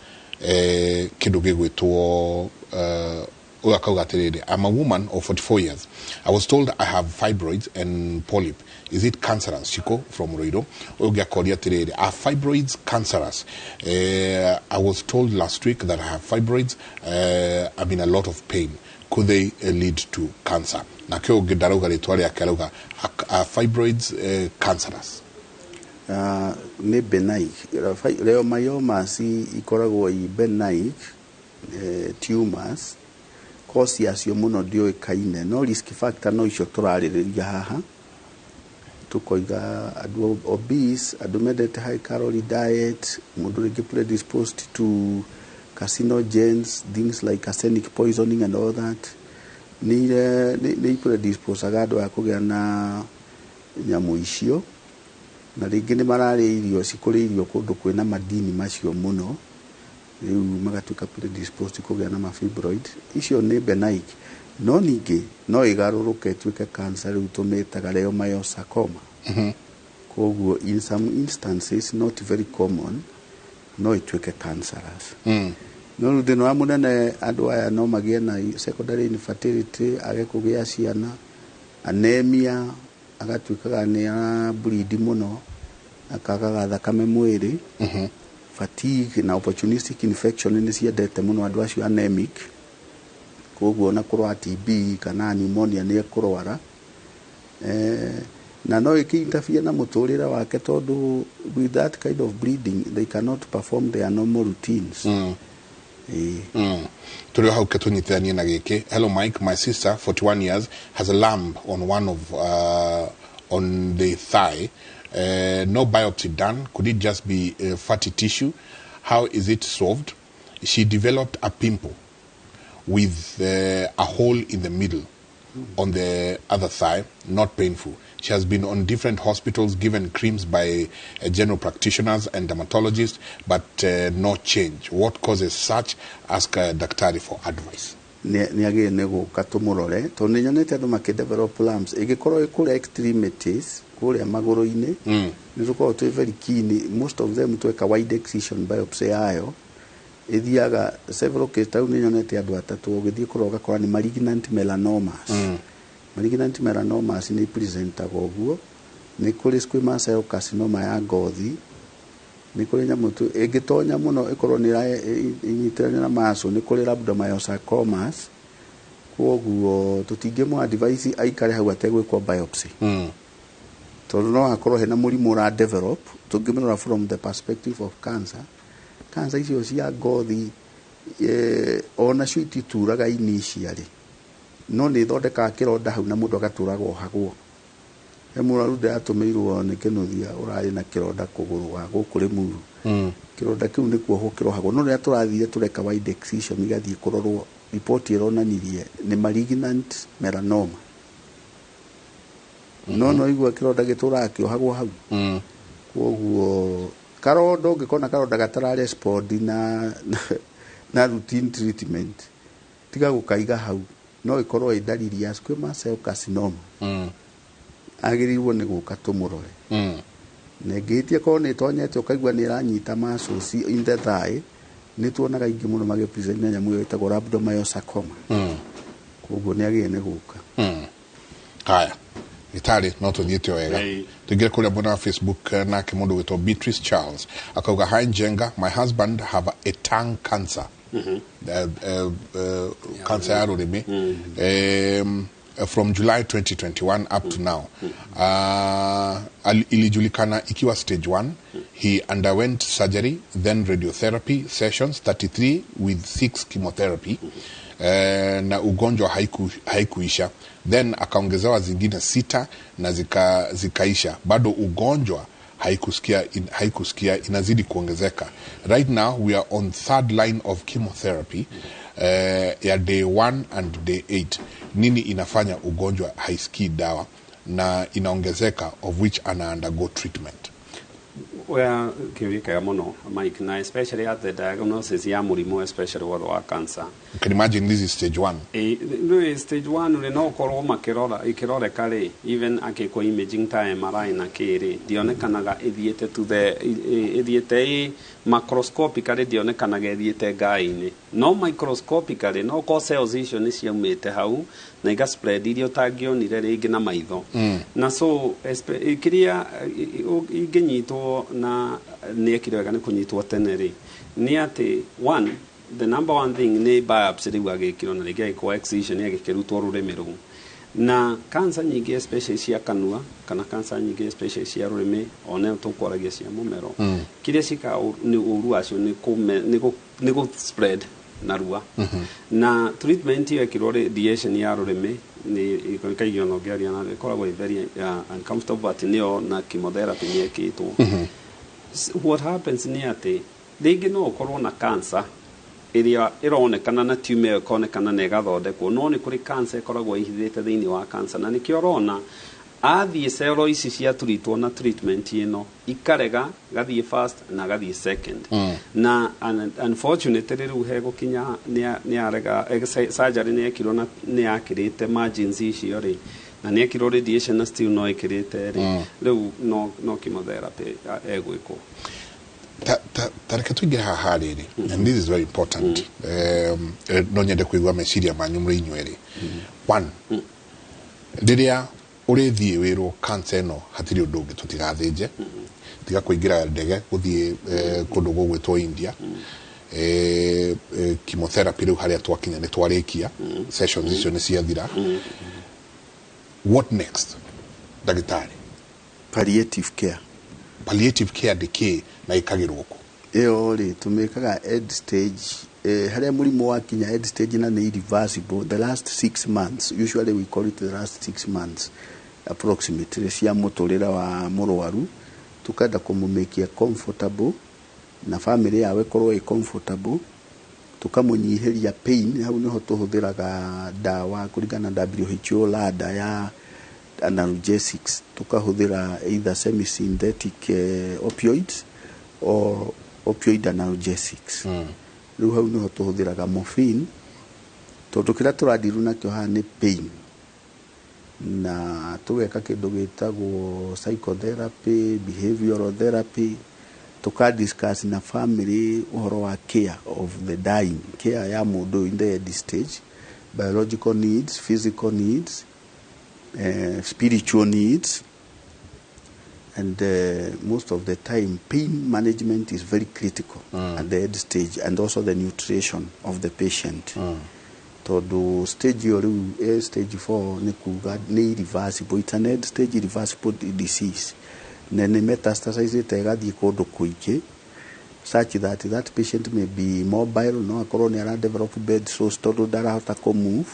kindu gigwitwo I'm a woman of 44 years. I was told I have fibroids and polyp. Is it cancerous? Chico from Roido. Are fibroids cancerous? I was told last week that I have fibroids. I'm in a lot of pain. Could they lead to cancer? Are fibroids cancerous? Ni benign. Leiomyomas ikoragwo I benign tumors. Cause yacio muno ndioikaine no risk factor no icio turaririria haha tukoiga adu obese, adu mendete high calorie diet, mundu ringi predisposed to carcinogens, things like arsenic poisoning and all that. Ni predisposed agado akugia na nyamu icio na ringi ni marari irio cikuri irio kundu kwina madini macio muno riu magatuika predisposed kugia na fibroid icio ni benign no ningi no igaruruke tuike cancer riu tumetaga leiomyosarcoma koguo in some instances not very common no ituike cancerous no thina wa munene andu aya no magie na secondary infertility age kugia ciana anemia agatuikaga ni bleed muno akagaga thakame mwiri fatigue na opportunistic infection ni ciendete muno andu acio anemic koguo na kurwa TB kana pneumonia ni kurwara na no ikinterfere na muturira wake tondu with that kind of bleeding they cannot perform their normal routines. Hello Mike, my sister 41 years has a lump on one of on the thigh. No biopsy done. Could it just be fatty tissue? How is it solved? She developed a pimple with a hole in the middle on the other thigh, not painful. She has been on different hospitals, given creams by general practitioners and dermatologists, but no change. What causes such? Ask daktari for advice. Ni age nego katumurore to ninyonete andu makidevelop lumps igikorwo ikure extremities kule maguru-ini niruko to very keen. Most of them tweka wide excision biopsy yayo ithiaga several cases tau ninyonete andu atatu ugithie kuroga kwa ni malignant melanomas. Malignant melanomas ni presentaga oguo ni kuri squamous cell carcinoma ya ngothi ni kuri nyamutu igitonya muno ikorwo ni inyitirana na maso ni kuri rhabdomyosarcomas koguo tutingemo advice aikare hau ategwe kwa biopsy tondu no akorwo hena murimu ra develop tungimira from the perspective of cancer icio cia ngothi ona cio itituraga initially no ni thondeka kironda hau na mundu agaturagwo hagwo emuraru ndatumirwo ni kinuthia urari na kironda kuguru wa gukuri muru kironda kiu ni kuohokero hagwo no ria turathire tureka wide excision igathie kurorwo report ironanirie ni malignant melanoma no igwa kironda gitura kiohagwo hau koguo karondo ngikona karonda gatara respond na routine treatment tiga gukaiga hau no ikorwo idalili ya squamous cell carcinoma agiriwo ni guka tumurore negitie ko ni tonyete ukaigwa ni ranyita muscles in the thigh ni tuonaga ingi muno mage present na nyamu yetagwo rhabdomyosarcoma koguo ni agie ni guka haya Itali no tuthiete wega tugire kuria bona Facebook nake mundu witwa Beatrice Charles akauga hi Njenga, my husband have a tongue cancer cancer ya rurimi from July 2021 up to now ilijulikana ikiwa stage 1 he underwent surgery then radiotherapy sessions 33 with 6 chemotherapy na ugonjwa haikuisha then akaongezewa zingine 6 na zikaisha bado ugonjwa haikusikia inazidi kuongezeka. Right now we are on 3rd line of chemotherapy ya day 1 and day 8. Nini inafanya ugonjwa haisikii dawa na inaongezeka of which ana undergo treatment? Well, kiurika mono, Mike, na especially at the diagnosis ya murimo, especially wa cancer. You can imagine this is stage 1. No, stage 1 ule no koro ikirore kale, even akiko imaging time MRI na kere, dionekanaga ethiete to the ethiete macroscopically dionekanaga ethiete gaini. No microscopically no ko cells icio ni ciaumite hau na iga spread irio tangionire ringi na maitho. Na so ikiria inginyitwo na ni ekirega ni kunyitwo teneri ni ati one, the number one thing ni biopsy riu agikirwo na rigi ko excision agikirutwo rurimi ru na cancer nyingi especially cia kanua kana cancer nyingi especially cia rurimi ona tukwaragia cia mumero kiria cika ni uru acio ni ku spread na rua na treatment ya kirwo radiation ya rurimi ni ikaigio no geria na koragwo very uncomfortable but nio na chemotherapy ni ekitwo. What happens ni ati ringi no ukorwo na cancer iria ironekana na tumor ikonekana na igathondekwo no ni kuri cancer ikoragwo ihithite thiini wa cancer na nikio rona athie cero ici cia turitwo na treatment ino ikarega gathie first na gathie second na unfortunately riu he gukinya ni arega surgery ni ekirwo na ni akirite margins icio ri na ni ekirwo radiation na still no ikirite ri riu no chemotherapy egwiko. Tareke tuingira haha riri and this is very important. No nyende kuigwa meciria manyu muri inyweri. One, riria urithie wirwo cancer no hatiri undu ungi tutigathinje tiga kuingira ndege guthie kundu gugwitwo India chemotherapy riu haria twakinya ni twarikia sessions icio ni ciathira. What next, dagitari? Palliative care. Palliative care diki na ikagirwo ku iyo ri tumikaga end stage haria murimo wakinya end stage na ni irreversible the last 6 months. Usually we call it the last 6 months approximately cia muturira wa murwaru tukenda kumumekia comfortable na family yawe korwo comfortable tukamunyihiria pain. Hau niho tuhuthiraga dawa kuringana na WHO ladder ya analgesics tukahuthira either semi synthetic opioids or opioid analgesics. Riu hau niho tuhuthiraga morphine tondu kira turadiru na kio ni pain na tugeka kindu gitagwo psychotherapy, behavioral therapy, tuka discuss na family uhoro wa care of the dying, care ya mundu in the end stage, biological needs, physical needs, spiritual needs, and most of the time pain management is very critical at the end stage, and also the nutrition of the patient. Todo stage or stage 4 ni kuga ni irreversible, it's an end stage irreversible disease. Then metastasize tegathie kundu kuingi such that that patient may be mobile, no akorwo ni ara develop bed sores tondu ndarahota ku move,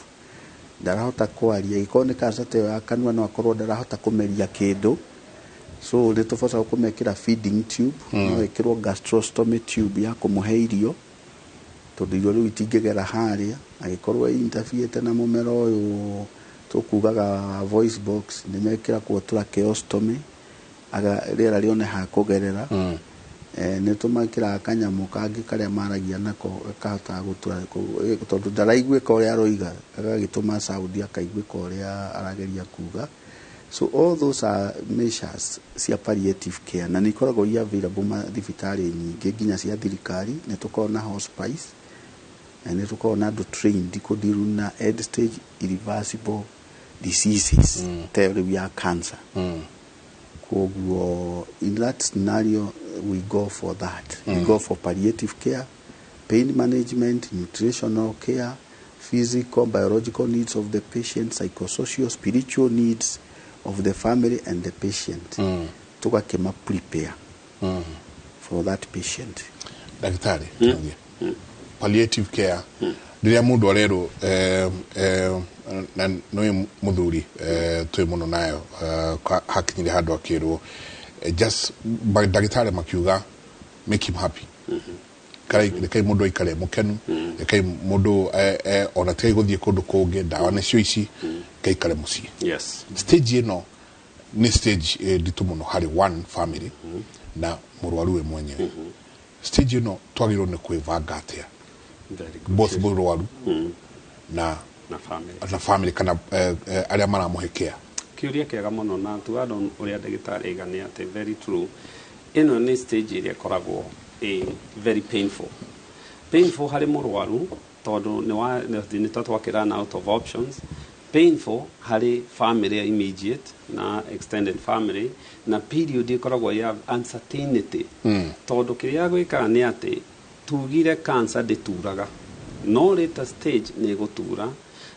ndarahota kwaria, ikone cancer te ya kanua no akorwo ndarahota kumeria kindu. So litofasa kumekira feeding tube, no ekirwo gastrostomy tube ya kumuhe irio tondu irio riu itingegera haria agikorwo interfere na mumero uyu tukugaga voice box ni mekira kwa tracheostomy aga rera rione ha kugerera ni tumakira akanyamu kangi karia maragia nako kahota gutura tondu ndaraigwika uria aroiga agagituma Saudi akaigwika uria arageria kuga. So all those are measures cia palliative care na nikoragwo ia available ma thibitari nyingi nginya cia thirikari. Ni tukorwo na hospice na ni tukorwo na trained kudiru na end stage irreversible diseases terror ya cancer. In that scenario we go for that. We go for palliative care, pain management, nutritional care, physical biological needs of the patient, psychosocial spiritual needs of the family and the patient. Tukakema prepare for that patient. Daktari, palliative care ndiria mundu arero na no muthuri twi muno nayo hakinyire handu akirwo just daktari makiuga make him happy. Kai mundu ikare mukenu, kai mundu ona tai guthie kundu kungi dawa nacio ici kai kare muci. Yes. Stage ino ni stage ditu muno hari one family na mũrwaru we mwenyewe stage ino twagirwo nĩ kwĩvanga atĩa both mũrwaru na family kana arĩa maramũhekea kiuria kĩega mũno na tuado ũrĩa ndagĩtarĩ igani atĩ very true ino nĩ stage ĩrĩa koragwo very painful harĩ mũrwaru tondũ nĩ twakĩrana out of options painful harĩ family immediate na extended family na period ikoragwo ya uncertainty tondũ kĩrĩa gwĩkaga nĩ atĩ tugire cancer ndĩturaga no later stage nĩ gũtura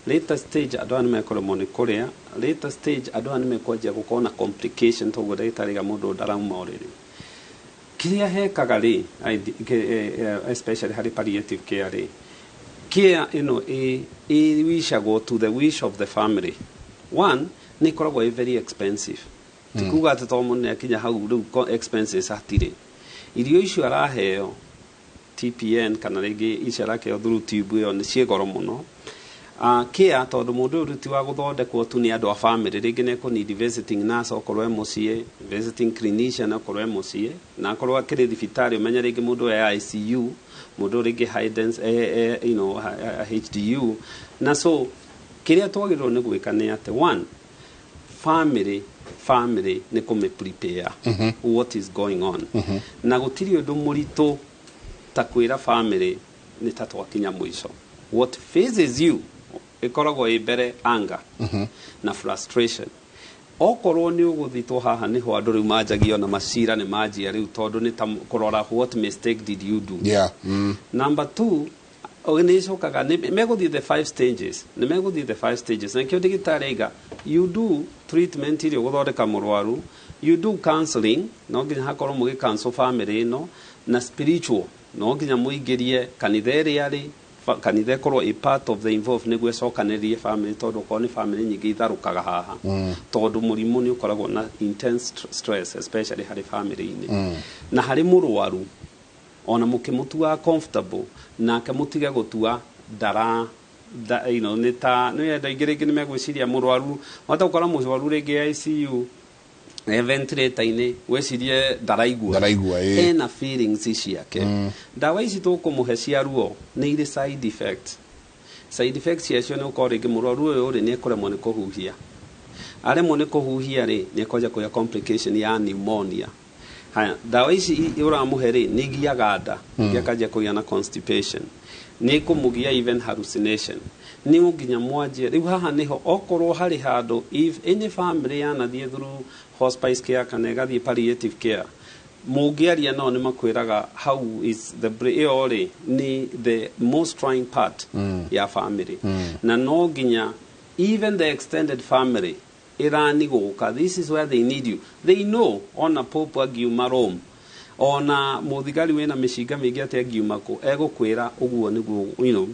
later stage andũ anĩ mekorwo nĩ kũrĩa later stage andũ anĩ mekwanjia gũkorwo na complication toguo ndagĩtarĩ mũndũ ndarauma ũrĩrĩ kĩrĩa hekaga rĩ especially harĩ palliative care rĩ care ino wishagwo to the wish of the family one nĩ koragwo very expensive tikuga atĩ to mũndũ nĩakinya hau rĩu expenses hatirĩ irio icio araheo TPN kana rĩngĩ icio arakeo through tube ĩyo nĩ ciĩ goro mũno care tondũ mũndũ ũyũ ti wa gũthondekwo tu nĩ andũ a family rĩngĩ nĩ kũnidi visiting nurse okorwo mũciĩ visiting clinician okorwo mũciĩ na akorwo akĩrĩ thibitarĩ ũmenya rĩngĩ mũndũ ya ICU mũndũ rĩngĩ high dense HDU na so kĩrĩa twagĩrĩirwo nĩ gwĩka nĩ atĩ one family nĩ kũme prepare what is going on na gũtirĩ ũndũ mũritũ ta kwĩra family nĩ ta twakinya mũico what phases you ikoragwo mbere anger na frustration okorwo nĩ ũgũthitwo haha nĩho andũ rĩu manjagio na macira nĩ manjia rĩu tondũ nĩ ta kũrora what mistake did you do number 2 nĩcokaga megũthiĩ the 5 stages nĩ megũthiĩ the 5 stages na kĩo ndagĩtarĩ iga you do treatment iria gũthondeka mũrwaru you do counseling no nginya hakorwo mũgĩ counsel family ĩno na spiritual no nginya mũingĩrie kanitha ĩrĩa arĩ kanitha korwo a part of the involved nĩguo cokanĩrie family tondũ korwo nĩ family nyingĩ itharũkaga haha tondũ mũrimũ nĩ ũkoragwo na intense stress especially harĩ family-inĩ na harĩ mũrwaru ona mũkĩmũtua comfortable nake mũtige gũtua ndara nĩ ta nĩ enda ingĩ rĩngĩ nĩ megwĩciria mũrwaru wata gũkora mũrwaru rĩngĩ ICU ventilator-inĩ wecirie ndaraigua ena feelings ciake ndawa ici tũkũmũhe cia ruo nĩ irĩ side effects ciacio nĩ ũkorwo rĩngĩ mũrwaru ũyũ rĩ nĩ ekũremwo nĩ kũhuhia aremwo nĩ kũhuhia rĩ nĩ ekwanja kũgĩa complication ya pneumonia haya ndawa ici ũramũhe rĩ nĩ igiaga nda akajia kũgĩa na constipation nĩ kũmũgia even hallucination nĩ nginya mwanjie rĩu haha niho okorwo harĩ handũ if any family yanathiĩ through hospice care kana ĩgathiĩ palliative care mũngĩaria nao nĩ makwĩraga how is the ĩyo ni the most trying part ya family na no nginya even the extended family irani gũka this is where they need you they know ona pope agiuma Rome ona mũthigari wĩna mĩcinga mĩingĩ atĩ angiuma kũ egũkwĩra ũguo nĩguo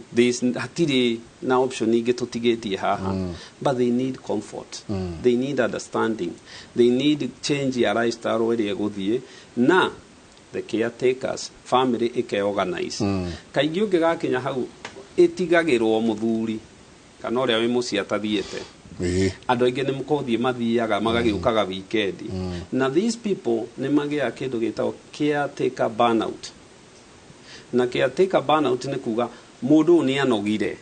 hatirĩ na option ingĩ tũtigĩtie haha but they need comfort they need understanding they need change ya lifestyle ĩrĩa gũthiĩ na the caretakers family ĩkeorganize kaingĩ ũngĩgakinya hau ĩtigagĩrwo mũthuri kana ũrĩa wĩ mũciĩ atathiĩte andũ aingĩ nĩ mũkothiĩ mathiaga magagĩũkaga weekend na these people nĩ magĩaga kĩndũ gĩtagwo caretaker burnout na caretaker burnout nĩ kuga mũndũ nĩ anogire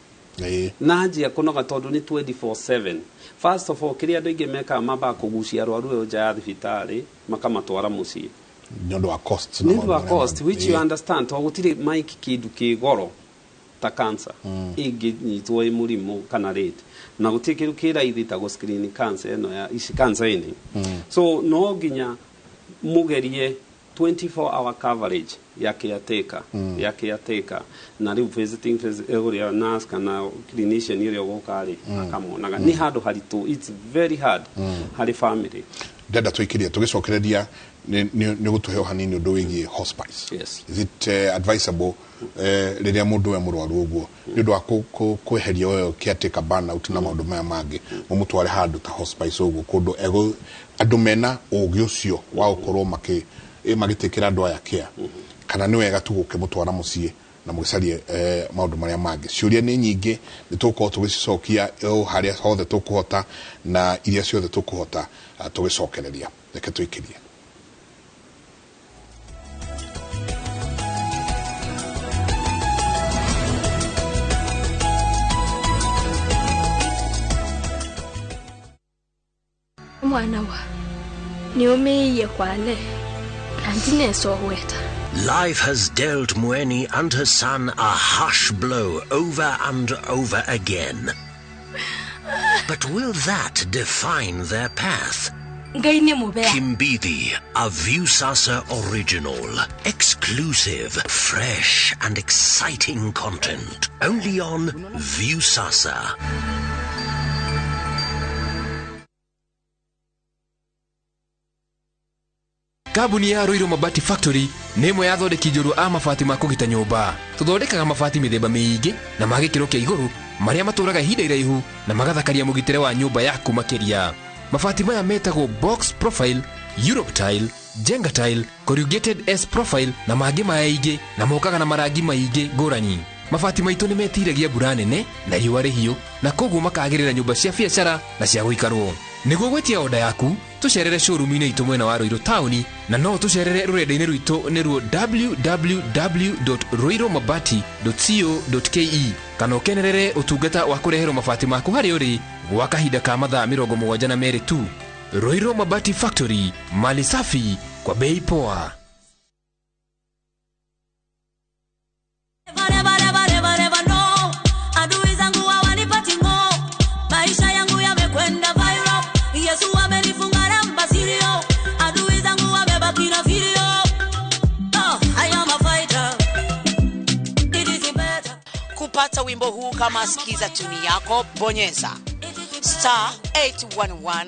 na anjia kũnoga tondũ nĩ 24/7 first of all kĩrĩa andũ aingĩ mekaga mambaga kũgucia arwaru ĩyo nja ya thibitarĩ makamatwara mũciĩ nĩ ũndũ wa cost which you understand to gũtirĩ mike kĩndũ kĩ goro ta cancer ingĩnyitwo ĩ mũrimũ kana rate na gũtirĩ kĩndũ kĩ raithi ta gũ-screen cancer ĩno ya ici cancer ĩno so no nginya mũgerie 24-hour coverage ya caretaker na rĩu visiting ĩrĩa nurse kana clinician ĩrĩa ũgũkarĩ akamonaga nĩ handũ haritũ it's very hard harĩ family ndenda twĩkĩrie tũgĩcokereria nĩ gũtũhe hanini ũndũ wĩgiĩ hospice is it advisable rĩrĩa mũndũ we mũrwaru ũguo nĩ ũndũ wa kweheria ũyũ caretaker burnout na maũndũ maya mangĩ mũmũtware handũ ta hospice ũguo kũndũ andũ mena ũgĩ ũcio wa gũkorwo magĩtĩkĩra andũ aya care kana nĩ wega tu gũkĩmũtwara mũciĩ na mũgĩcarie maũndũ marĩa mangĩ ciũria nĩ nyingĩ nĩ tũgũkorwo tũgĩcicokia harĩa hothe tũkũhota na iria ciothe tũkũhota tũgĩcokereria reke twĩkĩrie mwana wa ni umeiye kwale andine sohweta. Life has dealt Mweni and her son a harsh blow over and over again. But will that define their path? Kimbithi, a Viusasa original. Exclusive, fresh and exciting content. Only on Viusasa. Kabuni ya Roiro Mabati Factory nemo ya thondeki njuru a mabati ma kugita nyumba. Tuthondekaga mabati mithemba miingi na magikiro kia iguru maria maturaga ihinda iraihu na magathakaria mugitire wa nyumba yaku makiria. Mabati maya metagwo box profile, Europe tile, Jenga tile, corrugated S profile na mangĩ maingĩ na mokaga na marangi maingĩ ngũrani. Mabati maitũ nĩ metiragia mbura nene na riũa rĩhiũ na koguo makagĩrĩra nyũmba cia biacara na cia gũikarwo. Nĩguo gwetia oda yaku tucerere showroom-inĩ itũ mwena wa Roiro Town na no tucerere rũrenda-inĩ rwitũ nĩruo www.roiromabati.co.ke kana ũkenerere ũtungata wa kũreherwo mabati maku harĩa ũrĩ gwa kahinda ka mathaa 72 tu. Roiro Mabati Factory, mali safi kwa bei poa. Kupata wimbo huu kama sikiza tuni yako, bonyeza *811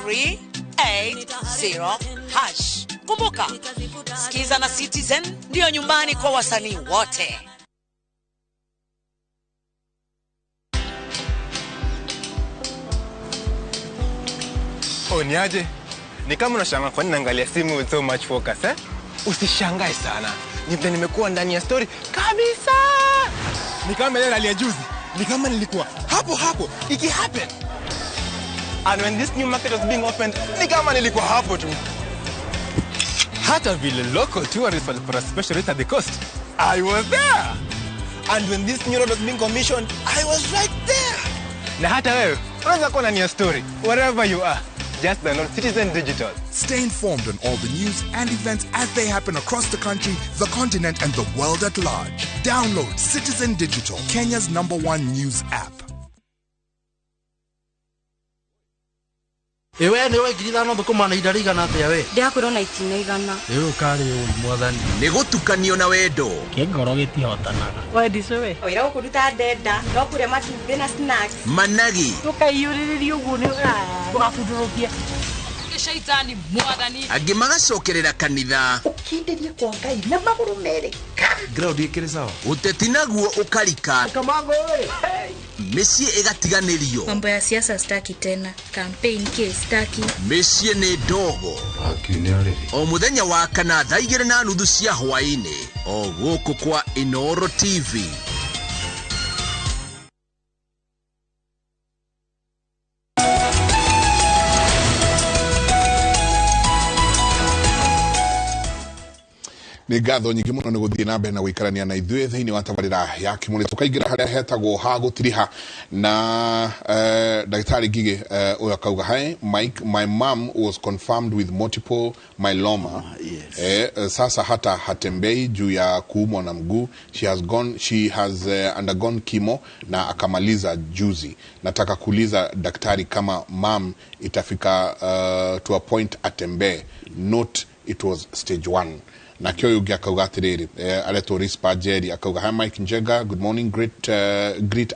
*380 hash. Kumbuka, sikiza na Citizen ndio nyumbani kwa wasanii wote. Niaje? Ni kama unashangaa kwa nini naangalia simu with so much focus, eh? Usishangae sana. Nimekuwa ndani ya story kabisa. Ni kama ile hali ya juzi. Ni kama nilikuwa hapo iki happen. And when this new market was being opened, ni kama nilikuwa hapo tu. Hata vile local tourists for a special rate at the coast, I was there. And when this new road was being commissioned, I was right there. Na hata wewe unaweza kuwa ndani ya story wherever you are. Just download Citizen Digital. Stay informed on all the news and events as they happen across the country, the continent, and the world at large. Download Citizen Digital, Kenya's #1 news app. Ewe ni we ngiri thano thukuma na ihinda rĩigana atĩa we? Ndiakwĩrwo na itinaigana. Rĩu karĩ ũri mwathani. Nĩ gũtukanio na wendo. Kĩngoro gĩtihotanaga. We ndice we. Oira gũkũruta ndenda, no kũrĩa matumbĩ na snacks. Managi. Ndũkaiyũrĩrĩrie ũguo nĩ mabundũrũkia. Shaitani mwathani. Angĩ magacokerera kanitha. Ũkindĩrie kwa Ngai na magũrũ merĩ. Ground ikĩrĩ sawa. Ũteti naguo ũkarika. Kamango we. Mĩciĩ ĩgatiganĩrio. Mambo ya siasa staki tena. Campaign case staki. Mĩciĩ nĩ ndogo. O mũthenya wa kana thaa 2:30 cia hwaĩ-inĩ. O gũkũ kwa Inooro TV. Nĩ ngatho nyingĩ mũno nĩ gũthiĩ na mbere na gũikarania na ithuĩ thĩinĩ wa tabarĩra ya Kĩmũrĩ. Tũkaingĩra harĩa hetagwo ha gũtiriha na ndagĩtarĩ Ngigĩ ũyũ akauga, hi Mike, my mom was confirmed with multiple myeloma. Sasa hata hatembei juu ya kuumwa na mguu. She has undergone chemo na akamaliza juzi. Nataka kuuliza daktari kama mom itafika to a point atembee. Note it was stage 1. Na kio yugi akauga atiriri areto Rispa Jerry akauga, hi Mike Njega, good morning, greet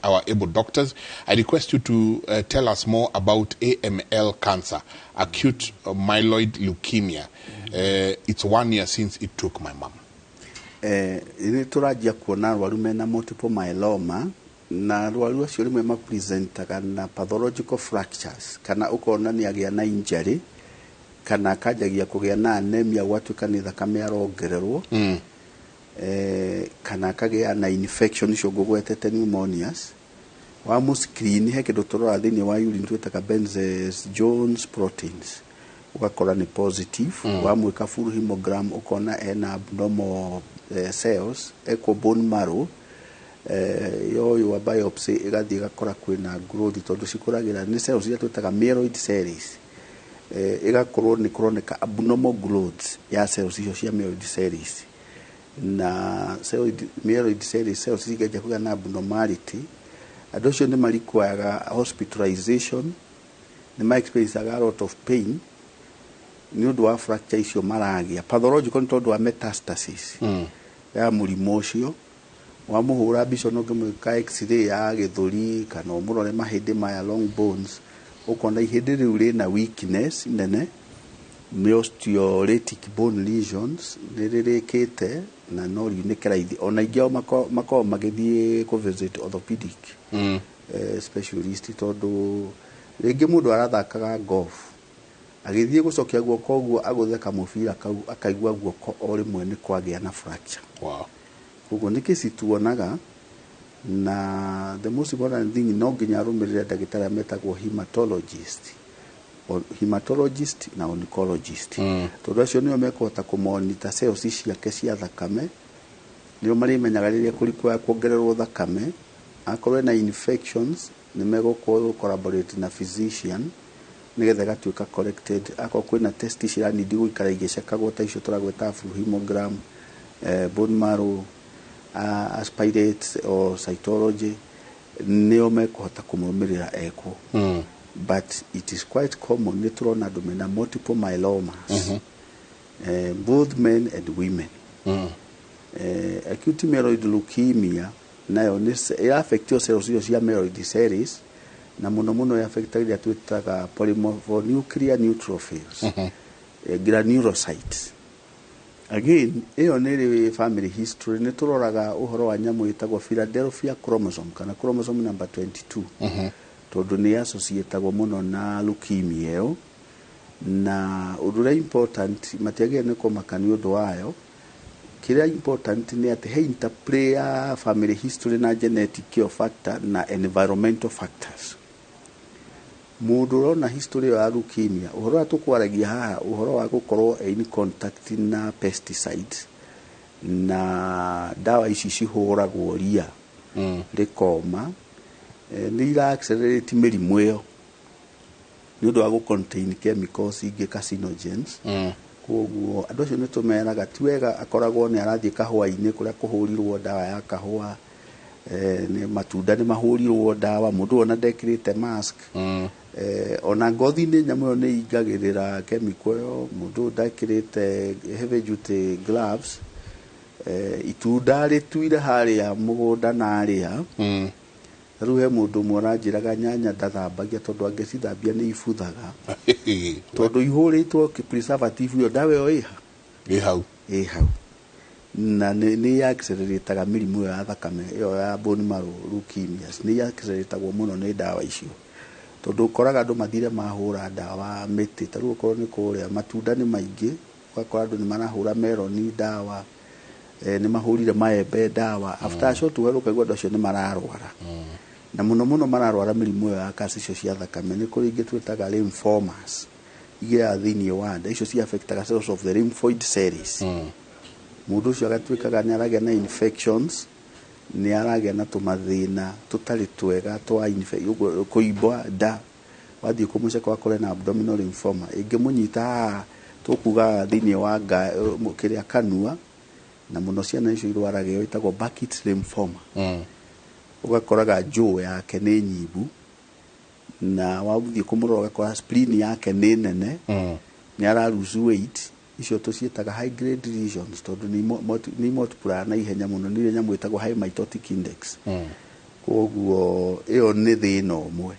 our able doctors. I request you to tell us more about AML cancer, acute myeloid leukemia. It's 1 year since it took my mom. Ini turajia kuona arwaru mena multiple myeloma na arwaru acio rimwe mapresentaga na pathological fractures kana ukona ni agia na injury kana kajagia kugĩa na anemia gwatuĩka nĩ thakame arongererwo kana kagĩa na infection icio ngũgwetete pneumonias wa mu screen he kĩndũ tũrora thĩinĩ wa urine twĩtaga Benzes Jones proteins ugakora nĩ positive wa mwĩka full hemogram ukona ena abnormal cells eko bone marrow yo wa biopsy igathie gakora kwina growth tondu cikuragira ni cells iria twitaga myeloid cells igakorwo ni kuroneka abnormal growth ya cells icio cia myeloid cells na myeloid cells cigeja kuga na abnormality andu acio ni marikwaga hospitalization ni ma experience a lot of pain ni undu wa fracture icio maragia pathological ni tondu wa metastasis ya murimo ucio wa muhura mbica no ngemwika x-ray ya githuri kana umurore mahindi maya long bones ukona ihindi riu rina weakness nene osteolytic bone lesions riririkite na no riunike raithi ona ingio mako magithie ku visit orthopedic specialist tondu ringi mundu arathakaga golf agithie gucokia guoko guo agutheka mubira kau akaigua guoko o rimwe ni kwagia na fracture. Wow. Ugo niki situonaga na the most important thing no nginya arumirire ndagitari metagwo hematologist na oncologist tondu acio nio mekũhota kũmonitor cells ciake cia thakame nio marimenyaga riria kurikwa kuongererwo thakame akorwo na infections ni megũkorwo collaborate na physician nigetha gatuika corrected akorwo kwina test cira nindi guikara igicekagwo ta icio turagweta full hemogram bone marrow aspirates or cytology nio mekuhota kumumirira eko but it is quite common ni turona andu mena multiple myelomas both men and women acute myeloid leukemia nayo ni affect cells icio cia myeloid cells na muno ya affect iria twitaga polymononuclear neutrophils granulocytes. Again, iyo ni family history ni turoraga uhoro wa nyamu itagwo Philadelphia chromosome kana chromosome number 22 tondu ni associatagwo muno na leukemia iyo na udura important matiage ni ko makani undu wayo kiria important ni ati he interplay ya family history na genetic factor na environmental factors. Mundu na history ya leukemia uhoro atukwaragia haha uhoro wa gukorwo in contact na pesticides na dawa ici cihuragwo ria rikoma ni ira accelerate mirimu iyo ni undu wa gu contain chemicals ingi carcinogens koguo andu acio ni tumeraga tiwega akoragwo ni arathie kahua-ini kuria kuhurirwo dawa ya kahua ni matunda ni mahurirwo dawa mundu ona ndekirite mask ona ngothi ni nyamu ni igagirira chemical yo mundu ndekirite heavy duty gloves itunda rituire haria mugunda na aria riu he mundu mwanjiraga nyanya ndathambagia tondu angicithambia ni ibuthaga tondu ihuritwo preservative yo dawa yo hau na ni accelerataga mirimu ya thakame iyo ya bone marrow leukemias ni acceleratago muno ni dawa icio tondu koraga andu mathire mahura dawa miti taru ukorwo ni kuria matunda ni maingi ukakora andu ni marahura meloni dawa ni mahurire maembe dawa after a short while ukaigua andu acio ni mararwara na muno mararwara mirimu ya kanca icio cia thakame ni kuri ingi twitaga lymphomas igia thini wa nda icio cia affectaga cells of the lymphoid cells mundu ucio agatuikaga ni aragia na infections ni aragia na tumathina tutari twega twa kuibwa da wathie kumuce kwa kore na abdominal lymphoma ingimunyita tukuga thini wa kiria kanua na muno ciana icio irwaraga yo itagwo Burkitt's lymphoma ugakoraga jaw yake ni nyibu na wathie kumurora kwa spleen yake ni nene ni ara lose weight icio tucietaga high grade lesions tondu ni multiply na ihenya muno ni nyamu itagwo high mitotic index koguo iyo ni thina umwe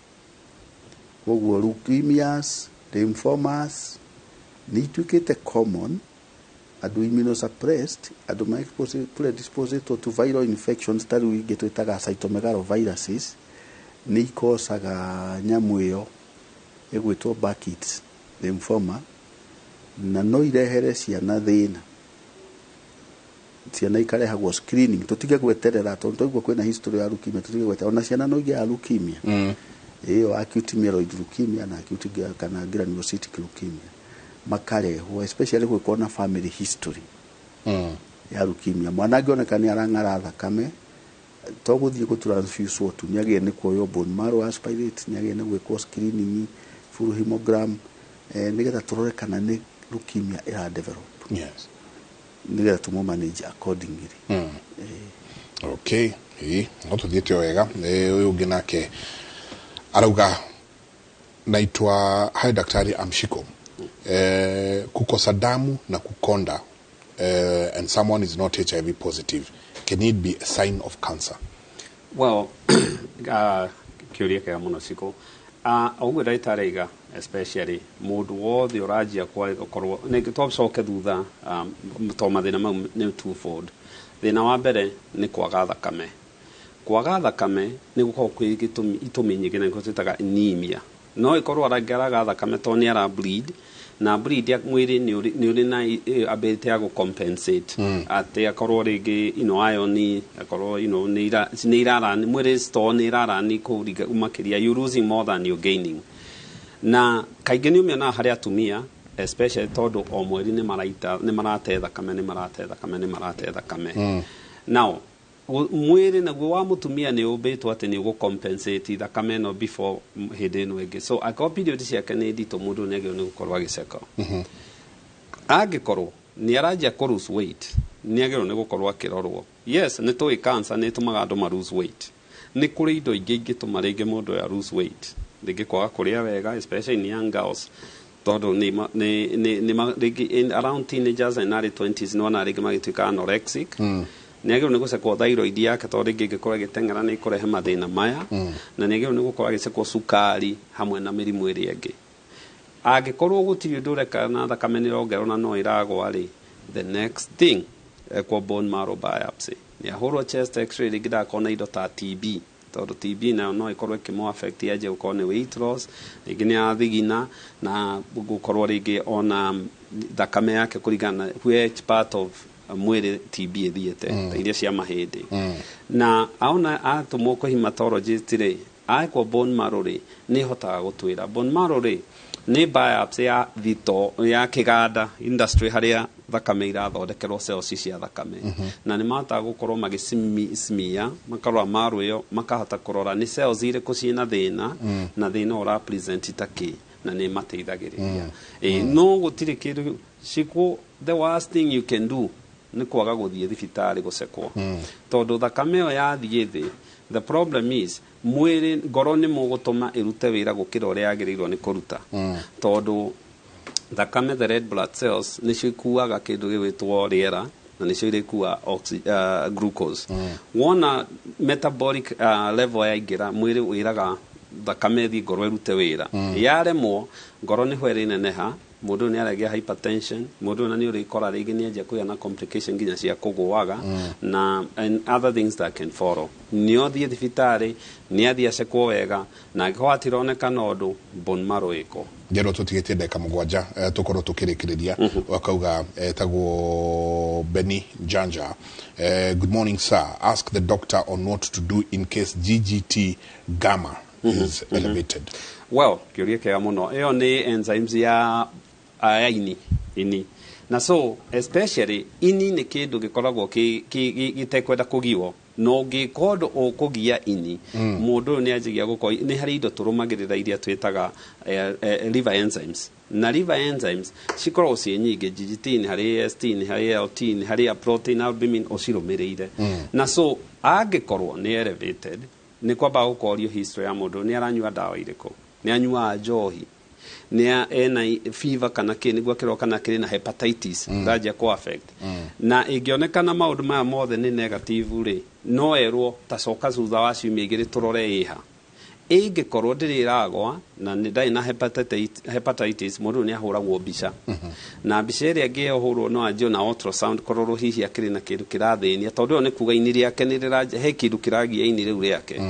koguo leukemias lymphomas ni tukite common adu immunosuppressed adu ma predisposed to viral infections taru ingi twitaga cytomegaloviruses ni ikosaga nyamu iyo igwitwo Burkitt's lymphoma na no irehere ciana thina ciana ikarehagwo screening tutige gweterera tondu igwo kwina history ya leukemia tutige gweterera ona ciana no igia leukemia iyo acute myeloid leukemia na acute kana granulocytic leukemia makarehwo especially kwa na family history ya leukemia mwana ngioneka ni arang'ara thakame toguthie go transfuse tu nyage ne kuoyo bone marrow aspirate nyage ne gwekwo screening full hemogram nigetha turore kana ni leukemia ira develop. Yes. Nigetha tumo manage accordingly. Okay. No tuthiete wega uyu ungi nake arauga naitwa hai daktari Amshiko. Kukosa damu na kukonda and someone is not HIV positive, can it be a sign of cancer? Well, kiuria kega muno Shiko. Oguo ndaitaraiga especially mundu wothe urajia kwa korwo ne twacoke thutha to mathina mau ni twofold. Thina wa mbere ni kwaga thakame. Kwaga thakame ni gukorwo kwi itumi nyingi na twitaga anemia. No ikorwo aragaraga thakame to ni ara bleed na bleed ya mwiri ni uri na ability ya compensate ate akorwo ringi iron akorwo ni irara ni mwiri store ni irara ni kuriga umakiria you losing more than you gaining. Na kaingĩ ni umena hari atumia especially todo o mweri ni marate thakame. Now mwiri naguo wa mutumia ni ubitwo ati ni compensate thakame no before hindi no ege. So a period ciake ni ndito mundu ni agio ni gukorwa giceka. Agikorwo ni arajia ko lose weight ni agio ni gukorwa kirorwo. Yes, ni toi cancer ni tumaga andu ma lose weight. Ni kuri indo ingĩ tumarege mundu ya lose weight. Rĩngĩ kwaga kũrĩa wega especially in young girls tondũ ni around teenagers and early 20s no na rĩngĩ magĩtuĩka anorexic nĩ agĩrĩirwo nĩ gũcekwo thyroid yake tondũ rĩngĩ ĩngĩkorwo ĩgĩteng'era nĩ ĩkũrehe mathĩna maya na nĩ agĩrĩirwo nĩ gũkorwo agĩcekwo cukari hamwe na mĩrimũ ĩrĩa ĩngĩ. Angĩkorwo gũtirĩ ũndũ ũreka na thakame nĩ ĩrongerwo na no ĩragwa rĩ, the next thing ekwo bone marrow biopsy nĩ ahũrwo chest x-ray rĩngĩ ndakona indo ta TB tondũ TB nayo no ikorwo ikimo affect yaje ukorwo ni weight loss rĩngĩ nĩ athigina na gukorwo rĩngĩ ona thakame yake kũringana which part of mwĩrĩ TB ithiĩte ta iria cia mahĩndĩ na aona atumwo kwa hematologist rĩ aekwo bone marrow rĩ nĩ hotaga gũtwĩra bone marrow rĩ nĩ biopsy ya thito ya kĩganda industry haria thakame irathondekerwo cells cia thakame na nĩ mahotaga gũkorwo magĩcimia makarora marrow ĩyo makahota kũrora nĩ cells irĩkũ ciĩna thĩna na thĩna ũra present takĩ na nĩ mateithagĩrĩria no gũtirĩ kĩndũ Shiko, the worst thing you can do nĩ kwaga gũthiĩ thibitarĩ gũcekwo tondũ thakame ĩyo yathiĩ thĩ. The problem is mwĩrĩ ngoro nĩ mũgũtũma ĩrute wĩra gũkĩra ũrĩa yagĩrĩirwo nĩ kũruta tondũ thakame the red blood cells nĩcio ikuaga kĩndũ gĩgwĩtwo rĩera na nĩcio irĩkua glucose. Wona metabolic level yaingĩra mwĩrĩ wĩraga thakame thiĩ ngoro ĩrute wĩra yaremwo ngoro nĩho ĩrĩneneha mundu ni aragia hypertension mundu na ni urikora rigi ni aje kuya na complication nginya cia kugwaga na and other things that can follow ni othie thibitari ni athia cekwo wega na ngwatironeka nondu bone marrow iko njero tutigetie ndeka mugwanja tukorwo tukirikiriria wakauga tagwo Benny Janja. Good morning sir, ask the doctor on what to do in case GGT gamma is elevated. Well, kiuria kega muno iyo ni enzymes ya ini na so especially ini ni kindu gikoragwo gitekwenda kugiwo no ngikondo ukugia ini mundu ni ajigia gukorwo ni hari indo turumagirira iria twitaga liver enzymes na liver enzymes cikoragwo cie nyingi GGT ni hari AST ni hari LT ni hari protein albumin ocirumirire na so angikorwo ni elevated ni kwamba gukorio history ya mundu ni aranyua dawa iriko ni anyua njohi ni ena fever kana kinigwa kiroka na kiri na hepatitis ndaje ko affect na ingionekana maundu maya mothe ni negative ri no erwo tacoka thutha wa ciumia igiri turore iha ingikorwo ndiragwa na ndai na hepatitis mundu ni ahuragwo mbica na mbica iria ngihurwo no anjio na ultrasound kororo hihi akiri na kindu kirathĩnia tondu ni kuga ini riake ni riraje he kindu kiragia ini riu riake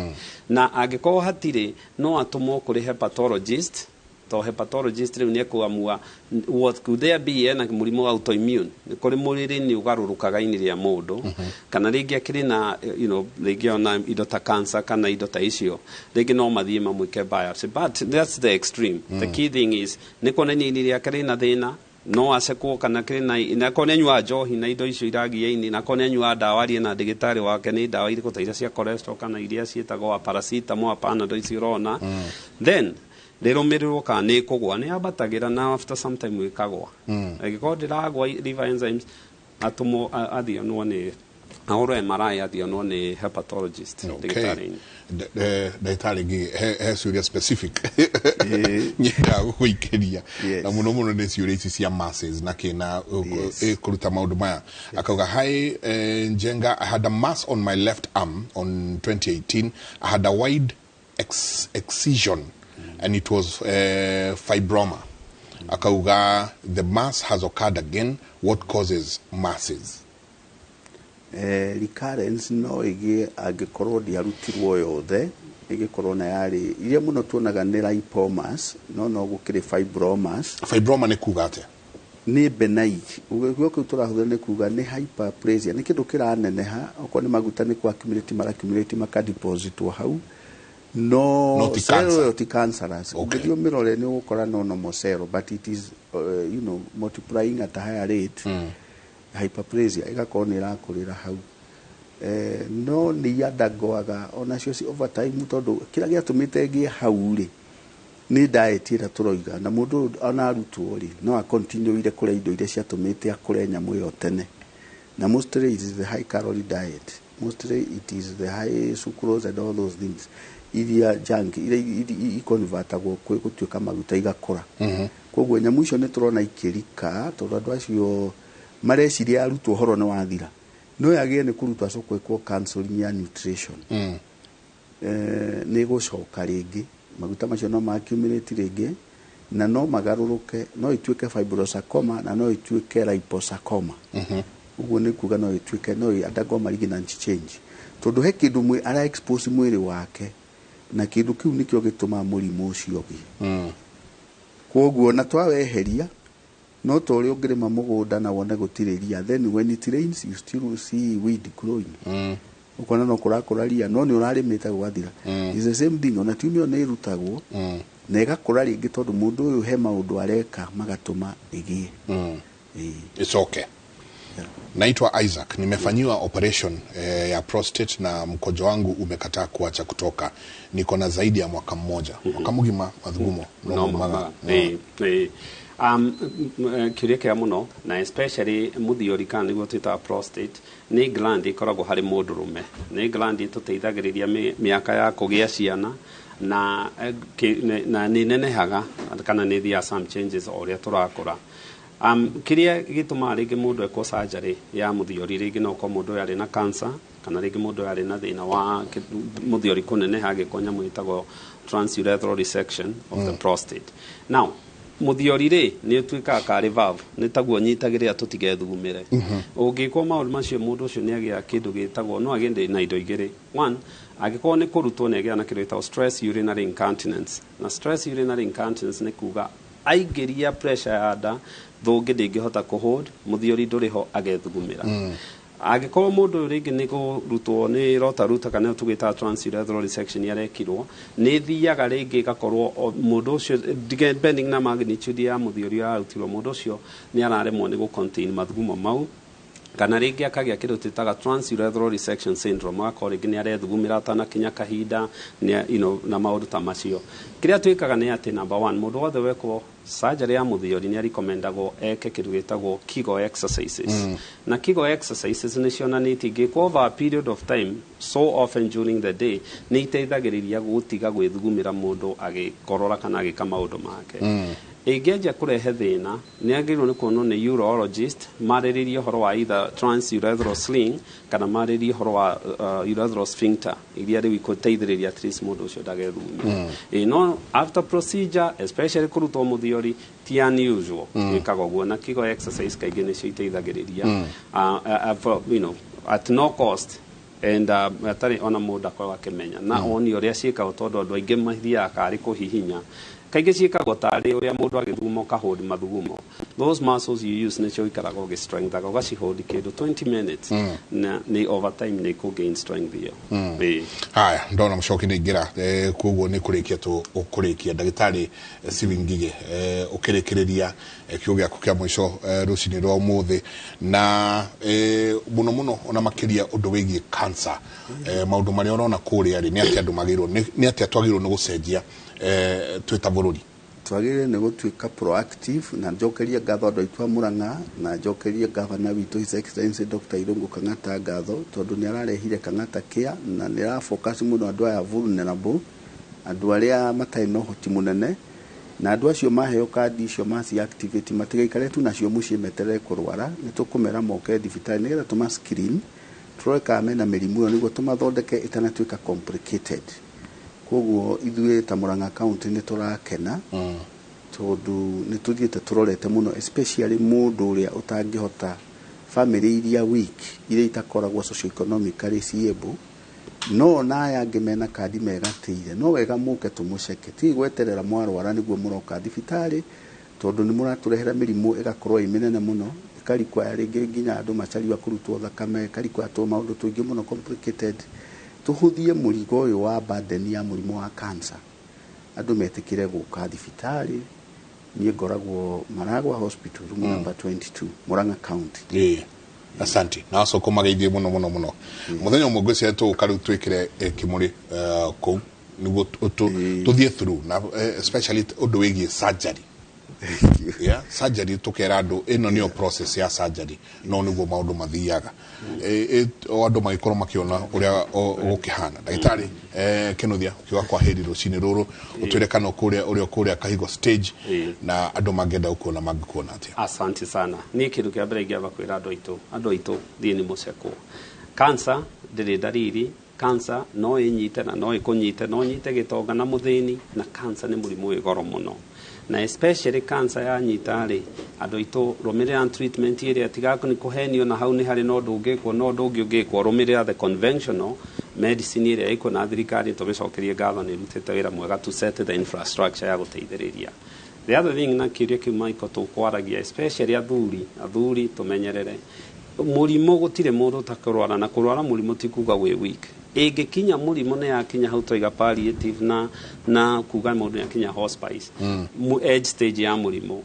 na angikorwo hatire no atumwo kuri hepatologist to hepatologist riu ni ekuamua what could there be na murimu autoimmune ni kuri muriri ni ugarurukaga ini ria mundu kana ringi akiri na ringi ona indo ta cancer kana indo ta icio ringi no mathie mamwike biopsy but that's the extreme the key thing is ni kona ini ria kari na thina no acekwo kana kĩrĩ na kone nyua njohi na indo icio iragia-inĩ na kone nyua ndawa arie na ndagĩtarĩ wake nĩ ndawa irĩkũ ta iria cia cholesterol kana iria ciĩtagwo paracetamol panadol icio ũrona then rĩrũmĩrĩrwo kana nĩ kũgwa nĩ ambatagĩra na after some time ĩkagwa angĩkorwo ndĩragwa liver enzymes atũmwo athionwo nĩ ahoro MRI athionwo nĩ hepatologist ndagĩtarĩ-inĩ ndagĩtarĩ ngĩ he ciũria specific nyendaga gũgũikĩria na mũno mũno nĩ ciũria ici cia masses na kĩna kũruta maũndũ maya akauga hi Njenga, I had a mass on my left arm on 2018. I had a wide excision and it was fibroma. Akauga the mass has occurred again. What causes masses? Recurrence no ĩgĩe angĩkorwo ndiarutirwo yothe ĩgĩkorwo na yarĩ iria mũno tuonaga nĩ lipomas no gũkĩrĩ fibromas. Fibroma nĩ kuga atĩa? Nĩ benign ũguo kĩu tũrahũthĩra nĩ kuga nĩ hyperplasia nĩ kĩndũ kĩraneneha okorwo nĩ maguta nĩ accumulate makadepositwo hau no cell ti cancerous ũngĩthiĩ ũmĩrore nĩ ũgũkora no normal cell but it is multiplying at a higher rate hyperplasia ĩgakorwo nĩ ĩrakũrĩra hau no nĩ yandangwaga onacio ci over time tondũ kĩrĩa gĩatũmĩte ngĩe hau rĩ nĩ diet ĩrĩa tũroiga na mũndũ ona arutwo rĩ no continue kũrĩa indo iria ciatũmĩte akũre nyamũ ĩyo tene na mostly it is the high calorie diet mostly it is the high sucrose and all those things iria junk iria iconvertagwo gũtuĩka maguta igakũra koguo nyamũ icio nĩ tũrona ikĩrika tondũ andũ acio mareciria arutwo ũhoro nĩ wathira no yagĩe nĩ kũrutwo acokwo ĩkwo counseling ya nutrition nĩ gũcoka rĩngĩ maguta macio no accumulate rĩngĩ na no magarũrũke no ituĩke fibrosarcoma na no ituĩke liposarcoma ũguo nĩ kuga no ituĩke no undergo malignant change tondũ he kĩndũ ara expose mwĩrĩ wake na kĩndũ kĩu nĩkĩo gĩtũmaga mũrimũ ũcio ũgĩe koguo na twaweheria no tore ũngĩrĩma mũgũnda na wone gũtirĩ ria then when it rains you still see weed growing ukona no kũrakũra ria no nĩ ũrarĩmĩte gwathira is the same thing ona tiumio nĩ irutagwo na ĩgakũra rĩngĩ tondũ mũndũ ũyũ he maũndũ areka magatũma ĩgĩe it's okay. Naitwa Isaac, nimefanyiwa operation ya prostate na mkojo wangu umekataa kuacha kutoka. Niko na zaidi ya mwaka mmoja. Mwaka mugima madhugumo. Kiuria kia muno na especially muthiori kana niguo twita prostate ni gland ikoragwo hari mundurume ni gland ituteithagiriria miaka ya kugia ciana na ni nenehaga kana ni thia some changes oria turakura kiria gituma ringi mundu eko surgery ya muthiori ringi no ko mundu yari na cancer kana ringi mundu yari na thina wa muthiori kuneneha gikonya mwitagwo transurethral resection of the prostate. Now muthiori ri ni tuika kari valve ni taguo nyitagirira tutigethugumire ungikwo maundu macio mundu ucio ni agia kindu gitagwo no agende na indo igiri one agikwo ni kurutwo ni agia na kindu gitagwo stress urinary incontinence na stress urinary incontinence ni kuga aigeria pressure ya nda thungi ndingihota kuhold muthiori nduriho agethugumira agĩkorwo mũndũ rĩngĩ nĩ kũrutwo nĩ ruta kana tũgĩta transurethral resection yarekirwo nĩ thiaga rĩngĩ gakorwo mũndũ ũcio depending na magnitude ya mũthiori arutirwo mũndũ ũcio nĩ araremwo nĩ gũ-contain mathugumo mau kana rĩngĩ akagĩa kĩndũ twĩtaga transurethral resection syndrome agakorwo rĩngĩ nĩ arethugumĩra atanakinya kahinda na maũndũ ta macio kĩrĩa twĩkaga nĩ atĩ number one mũndũ wothe wekwo surgery ya mũthiori nĩ recommendagwo eke kĩndũ gĩtagwo Kegel exercises na Kegel exercises nĩ cionanĩtie ingĩkwo over a period of time so often during the day nĩ iteithagĩrĩria gũtiga gwĩthugumĩra mũndũ agĩkorora kana agĩka maũndũ make ĩngĩanjia kũrehe thĩna nĩ agĩrĩirwo nĩ kuonwo nĩ urologist marĩrĩrie ũhoro wa either transurethral sling kana marĩrĩrie ũhoro wa urethral sphincter iria rĩu iteithĩrĩria at least mũndũ ũcio ndagethugumĩre no after procedure especially kũrutwo mũthiori ti unusual gwĩkaga ũguo na Kegel exercise kaingĩ nĩcio iteithagĩrĩria at no cost and atarĩ ona mũndũ akorwo akĩmenya na oni ũrĩa ciĩkagwo tondũ andũ aingĩ mathiaga karĩ kũhihinya kaingĩ ciĩkagwo tarĩ ũrĩa mũndũ agĩthuguma ũkahold mathugumo. Those muscles you use nĩcio ikaraga ũgĩ-strengthaga ũgacihold kĩndũ 20 minutes na nĩ over time nĩ kũ-gain strength iyo. Haya, ndona mũcoki nĩ ingĩra koguo nĩ kũrĩkia ũkũrĩkia ndagĩtarĩ Stephen Ngige ũkĩrĩkĩrĩria kiugo gĩaku kĩa mũico rũcinĩ rwa ũmũthĩ na mũno mũno ona makĩria ũndũ wĩgiĩ cancer maũndũ marĩa ũrona kũrĩa rĩ nĩ atĩ andũ magĩrĩirwo nĩ atĩ twagĩrĩirwo nĩ gũcenjia twĩta bũrũri twagĩrĩire nĩ gũtuĩka proactive na njokerie ngatho andũ aitũ a Mũrang'a na njokerie gavana witũ His Excellency Dr. Irungu Kang'ata ngatho tondũ nĩ ararehire Kang'ata Care na nĩ arafocus mũno andũ aya vulnerable andũ arĩa matarĩ na ũhoti mũnene na andũ acio maheo kandi icio maci activity matigaikare tu nacio mũciĩ meterere kũrwara nĩ tũkũmera moke thibitarĩ nĩgetha tũma screen tũrore kana mena mĩrimũ ĩyo nĩguo tũmathondeke itanatuĩka complicated. Koguo ithuĩ ta Mũrang'a County nĩ tũrakena tondũ nĩ tũthiĩte tũrorete mũno especially mũndũ ũrĩa ũtangĩhota family iria weak iria itakoragwo socio-economically stable no naya angĩ mena kandi megatĩire no wega mũke tũmũceke ti gweterera mwarwara nĩguo mũroka thibitarĩ tondũ nĩ mũratũrehera mĩrimũ ĩgakorwo ĩ mĩnene mũno ĩkarikwa rĩngĩ nginya andũ macariwa kũrutwo thakame ĩkarikwa maũndũ tũingĩ mũno complicated tuhudhie mũrigo ũyũ wa burden ya mũrimũ wa cancer andũ metĩkĩre gũka thibitarĩ niĩ ngoragwo Maragwa Hospital room number 22 Mũrang'a County. Asante na acoko mageithie mũno mũno mũno muthenya ũmwe ngwĩciria tũkarũ twĩkire kĩmũrĩ kũu nĩguo tũthiĩ through na especially ũndũ wĩgiĩ surgery. Yeah, surgery tukera andũ ĩno nĩyo process ya surgery no nĩguo maũndũ mathiaga andũ magĩkorwo makĩona ũrĩa gũkĩhana ndagĩtarĩ Kĩnuthia kiuga kwa heri rũcinĩ rũrũ ũtwĩre kana kũrĩa Kahigo stage na andũ mangĩenda gũkuona mangĩkuona atĩa. Asante sana niĩ kĩndũ kĩa mbere ingĩamba kwĩra andũ aitũ thiĩ nĩ mũcekwo. Cancer ndĩrĩ ndariri cancer no ĩnyite na no ĩkũnyite no nyite gĩtonga na mũthĩni na cancer nĩ mũrimũ wĩ goro mũno na especially cancer ya nyitari andũ aitũ rũmĩrĩra treatment ĩrĩa tigako nĩ kũhenio na hau nĩ harĩ no ndũngĩkwo no ndũngĩkwo rũmĩrĩra the conventional medicine ĩrĩa ĩkwo na thirikari tũmĩcokerie ngatho nĩ rutĩte wĩra mwega to set the infrastructure ya gũteithĩrĩria. The other thing na kĩũria kĩu Michael tũkwaragia especially athuri tũmenyerere mũrimũ gũtirĩ mũndũ ũtakũrwara na kũrwara mũrimũ ti kuga wĩ weak ĩngĩkinya mũrimũ nĩ yakinya hau tũiga palliative na kuga mũndũ yakinya hospice edge stage ya mũrimũ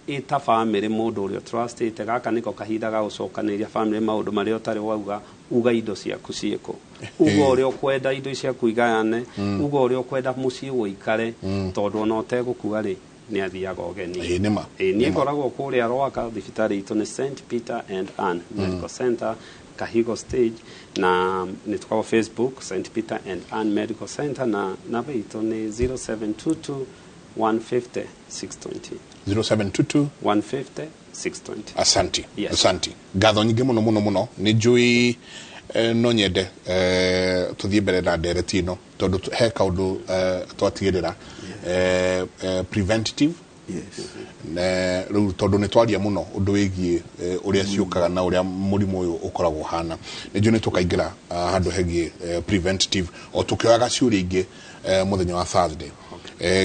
ita family mũndũ ũrĩa trustete gaka niko kahinda ga gũcokanĩria family maũndũ marĩa ũtarĩ wauga uga indo ciaku ciĩko uga ũrĩa ũkwenda indo ciaku igayane uga ũrĩa ũkwenda mũciĩ ũikare tondũ ona ũtegũkua rĩ nĩ athiaga ũgeni niĩ ngoragwo kũrĩa Rwaka thibitarĩ itũ nĩ St Peter and Ann Medical Center Kahigo stage na nitwa Facebook St Peter and Ann Medical Center na namba itũ nĩ 0722 150 620 0722 150 620. Asante asante ngatho nyingĩ mũno nĩ njui no nyende tuthie mbere na ndereti ĩno tondũ he kaũndũ twatigĩrĩra preventative rĩu tondũ nĩ twaria mũno ũndũ wĩgiĩ ũrĩa ciũkaga na ũrĩa mũrimũ ũyũ ũkoragwo hana nĩnjũ nĩ tũkaingĩra handũ hegiĩ preventative o tũkĩoyaga ciũria ingĩ mũthenya wa Thursday.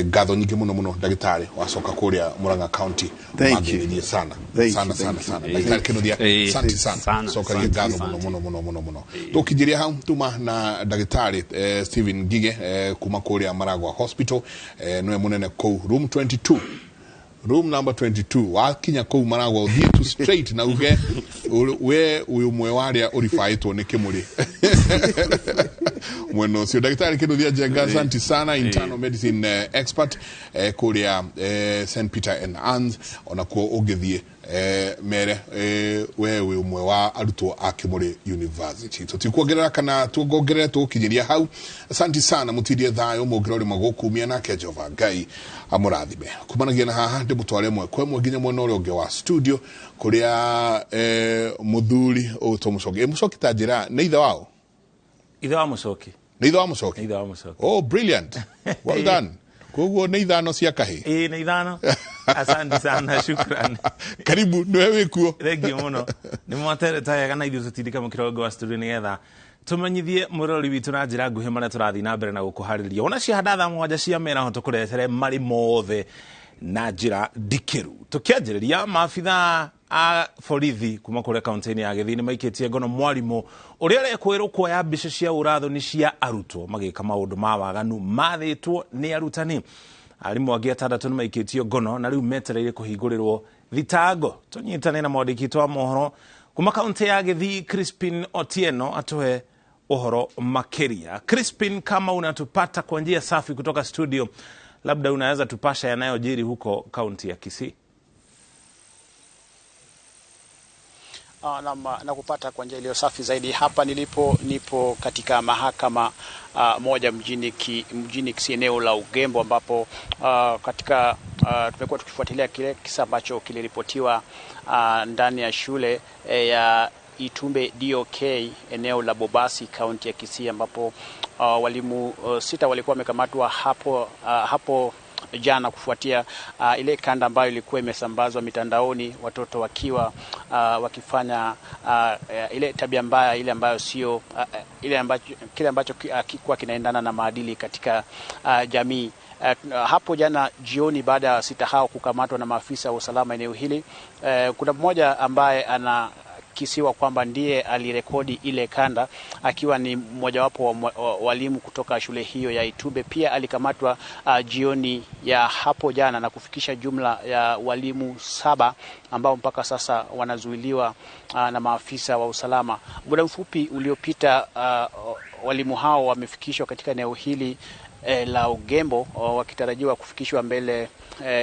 Ngatho nyingĩ mũno ndagĩtarĩ wacoka kũrĩa Mũrang'a County magĩrĩrie sana ndagĩtarĩ Kĩnuthia asante sana cokagia ngatho mũno tũkĩnjĩria hau tuma na ndagĩtarĩ Stephen Ngige kuma kũrĩa Maragwa Hospital nĩwe mũnene kũu room number 22 wakinya kũu Maragwa ũthiĩ tu straight na uge we uyu mwe warĩa ũrifaĩtwo nĩ kĩmũrĩ mwena ũcio ndagĩtarĩ Kĩnuthia Njenga asante sana internal medicine expert kũrĩa St Peter and Ann ona kuo ũngĩthiĩ mere we umwe wa arutwo a Kĩmũrĩ University tũtikuongerera kana tuongerere tũkinyiria hau asante sana mutidie thayo mũngĩrori magũkumia nake Jehova Ngai amũrathime kumanagia na haha ndĩmũtware mwe nginya mwena ũrĩa ũngĩ wa studio kũrĩa mũthuri mũcoki ta njĩra nĩ ithe wao ithe wa mũcoki oh brilliant well done koguo nĩ ithano cia kahĩ nĩ ithano asante sana shukran karibu nĩwe wĩkuo thengi mũno nĩ mwatereta wega na ithuĩ tũtindĩka mũkĩrongo wa studio nĩgetha tumanyithie murori witu na njira nguhi maria turathi na mbere na gukuhariria ona cia hadatha mwanja cia mera hoto kuretere mari mothe na njira ndikiru tukianjiriria maabitha a borithi kuma kure kaunti-ini ya Githii maikitie ngono mwarimu uria rekwirwo kuoya mbica cia urathoni cia arutwo magika maundu ma waganu mathitwo ni arutani. Arimu angi 6 maikitio ngono na riu metereire kuhingurirwo thitango. Tunyitane na mwandiki twa mohoro kuma kaunti ya Githii Crispin Otieno atoe uhoro makeria. Crispin, kama unatupata kwa njia safi kutoka studio, labda unaweza tupasha yanayojiri huko kaunti ya Kisii. Na kupata kwa njia iliyo safi zaidi. Hapa nipo katika mahakama moja mjini Kisii, eneo la Ugembo, ambapo tumekuwa tukifuatilia kile kisa ambacho kiliripotiwa ndani ya shule ya Itumbe DOK eneo la Bobasi, kaunti ya Kisii, ambapo walimu 6 walikuwa wamekamatwa hapo jana kufuatia ile kanda ambayo ilikuwa imesambazwa mitandaoni, watoto wakiwa wakifanya ile tabia mbaya, ile ambayo sio kile ambacho kilikuwa kinaendana na maadili katika jamii. Hapo jana jioni, baada ya 6 hao kukamatwa na maafisa wa usalama eneo hili, kuna mmoja ambaye kisiwa kwamba ndiye alirekodi ile kanda, akiwa ni mmojawapo wa walimu kutoka shule hiyo ya Itumbe. Pia alikamatwa jioni ya hapo jana na kufikisha jumla ya walimu 7 ambao mpaka sasa wanazuiliwa na maafisa wa usalama. Muda mfupi uliopita walimu hao wamefikishwa katika eneo hili la Ugembo, wakitarajiwa kufikishwa mbele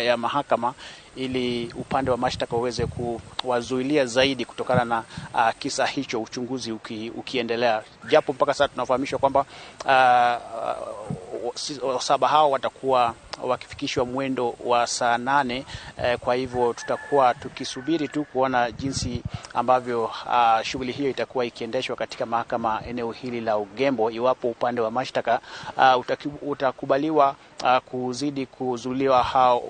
ya mahakama ili upande wa mashtaka uweze kuwazuilia zaidi kutokana na kisa hicho, uchunguzi ukiendelea. Japo mpaka sasa tunafahamishwa kwamba 7 hao watakuwa wakifikishwa mwendo wa saa 8. Kwa hivyo tutakuwa tukisubiri tu kuona jinsi ambavyo shughuli hiyo itakuwa ikiendeshwa katika mahakama eneo hili la Ugembo, iwapo upande wa mashtaka utakubaliwa kuzidi kuzuiliwa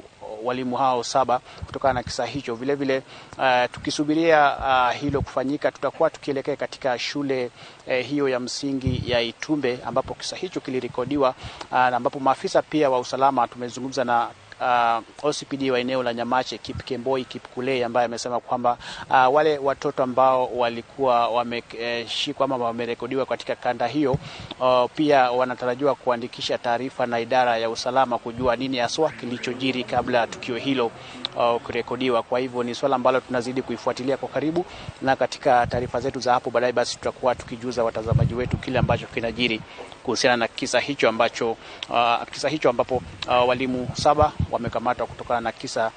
walimu hao 7 kutokana na kisa hicho. Vile vile tukisubiria hilo kufanyika, tutakuwa tukielekea katika shule hiyo ya msingi ya Itumbe ambapo kisa hicho kilirekodiwa, na ambapo maafisa pia wa usalama, tumezungumza na OCPD wa eneo la Nyamache Kipkemboi Kipkulei, ambaye amesema kwamba wale watoto ambao walikuwa wameshikwa ama wamerekodiwa katika kanda hiyo pia wanatarajiwa kuandikisha taarifa na idara ya usalama kujua nini haswa kilichojiri kabla tukio hilo kurekodiwa. Kwa hivyo ni swala ambalo tunazidi kuifuatilia kwa karibu, na katika taarifa zetu za hapo baadaye basi tutakuwa tukijuza watazamaji wetu kile ambacho kinajiri kuhusiana na kisa hicho ambapo walimu 7 wamekamatwa kutokana na kisa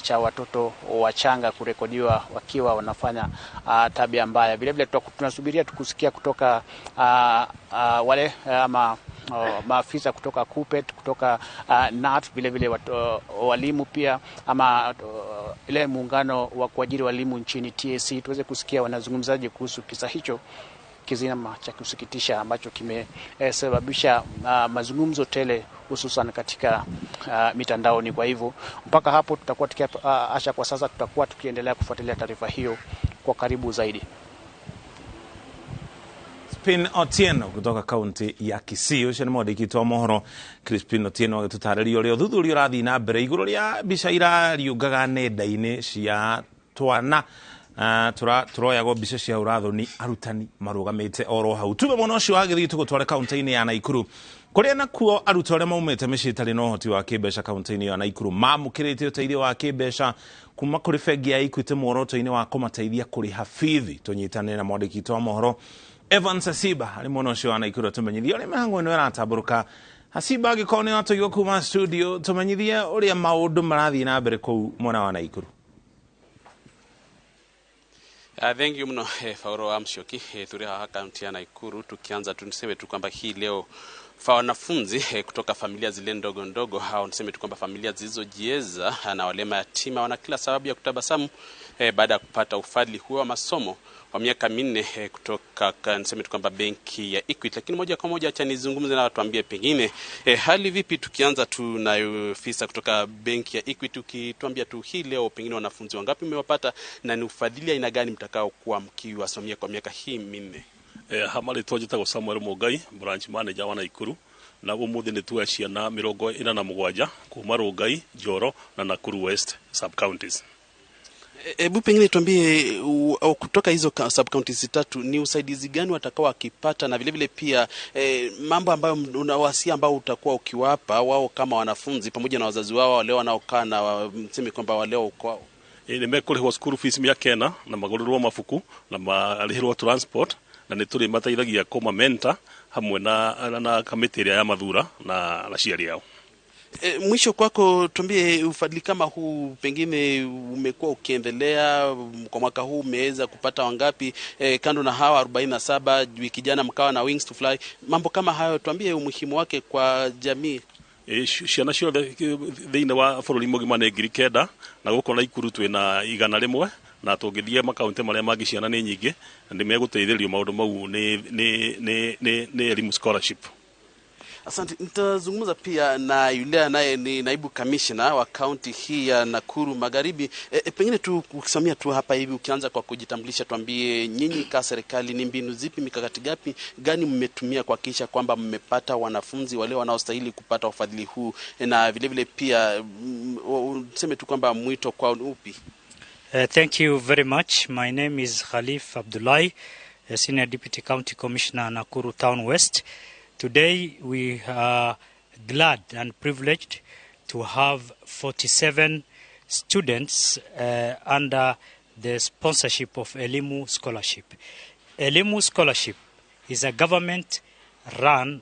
cha watoto wachanga kurekodiwa wakiwa wanafanya tabia mbaya. Vile vile tunasubiria tukusikia kutoka wale maafisa kutoka KUPPET, kutoka NAT, vile vile walimu pia ama ile muungano wa kuajiri walimu nchini TSC, tuweze kusikia wanazungumzaje kuhusu kisa hicho kizima cha kusikitisha ambacho kimesababisha mazungumzo tele, hususan katika mitandaoni. Kwa hivyo mpaka hapo tutakuwa tukiacha kwa sasa, tutakuwa tukiendelea kufuatilia taarifa hiyo kwa karibu zaidi. Crispin Otieno kutoka kaunti ya Kisii. Ucio ni mwandiki twa mohoro Crispin Otieno agitutariria uria thuthuria urathi na mbere iguru ria mbica irariungaga nenda-ini cia twana turoyagwo mbica cia urathoni arutani marugamite oro hau. Tume muno ucio wa Githii tugutware kaunti-ini ya Naikuru, kuria nakuo arutwo aria maumite micii itari na uhoti wa kimbeca kaunti-ini ya Naikuru mamukirite uteithio wa kimbeca kuma kuri bengi ya Equity muoroto-ini wa kumateithia kuriha bithi. Tunyitane na mwandiki twa mohoro Evans Hasiba ari muno ucio wa Naikuru tumenyithie uria mihango ino iratamburuka. Hasiba agikone watuigwo kuma studio, tumenyithie uria maundu marathii na mbere kuu mwena wa Naikuru. Thank you mno Fauro wa Mshoki. Turi haha kaunti ya Naikuru, tukianza tuniseme tu kwamba hii leo wanafunzi kutoka familia zile ndogo ndogo, hao niseme tu kwamba familia zilizojieza na wale mayatima wana kila sababu ya kutabasamu baada ya kupata ufadhili huo wa masomo wa miaka 4 kutoka niseme tu kwamba benki ya Equity. Lakini moja kwa moja acha nizungumze na watuambie pengine hali vipi, tukianza tu na ofisa kutoka benki ya Equity, ukituambia tu hii leo pengine wanafunzi wangapi mmewapata na ni ufadhili aina gani mtakao kuwa mkiwasomea kwa miaka hii 4? hamari twajitagwo Samuel Mugai branch manager wa Naikuru na umuthi ni tuwe ciana 47 kuma Rongai, Njoro na Nakuru West sub counties. Hebu pengine tuambie kutoka hizo sub counties 3 ni usaidizi gani watakao wakipata, na vile vile pia mambo ambayo unawasia ambao utakuwa ukiwapa wao kama wanafunzi pamoja na wazazi wao wale wanaokaa na mseme kwamba wale kwao. Nimekurihwo school fees miakena na magururwo mafuku na marihirwo transport na nituri mateithagia kuma mentor hamwe na kamiti ya mathura na ciari yao. Mwisho kwako, tuambie ufadhili kama huu pengine umekuwa ukiendelea kwa mwaka huu, umeweza kupata wangapi? Kando na hawa 47 wiki jana mkawa na Wings to Fly, mambo kama hayo tuambie umuhimu wake kwa jamii. Ciana ciothe thiini wa bururi mugima ni 9,000 na guko Naikuru twina 100 na tungithie makaunti maria mangi ciana ni nyingi ndi meguteithĩrio maundu mau ni elimu scholarship. Asante. Nitazungumza pia na yule anaye ni naibu kamishna wa kaunti hii ya Nakuru Magharibi. Pengine tu ukisamia tu hapa hivi ukianza kwa kujitambulisha, tuambie nyinyi kama serikali ni mbinu zipi, mikakati gani mmetumia kuhakikisha kwamba mmepata wanafunzi wale wanaostahili kupata ufadhili huu, na vile vile pia tuseme tu kwamba mwito kwa upi? Thank you very much. My name is Khalif Abdullahi, Senior Deputy County Commissioner, Nakuru Town West. Today we are glad and privileged to have 47 students under the sponsorship of Elimu Scholarship. Elimu Scholarship is a government-run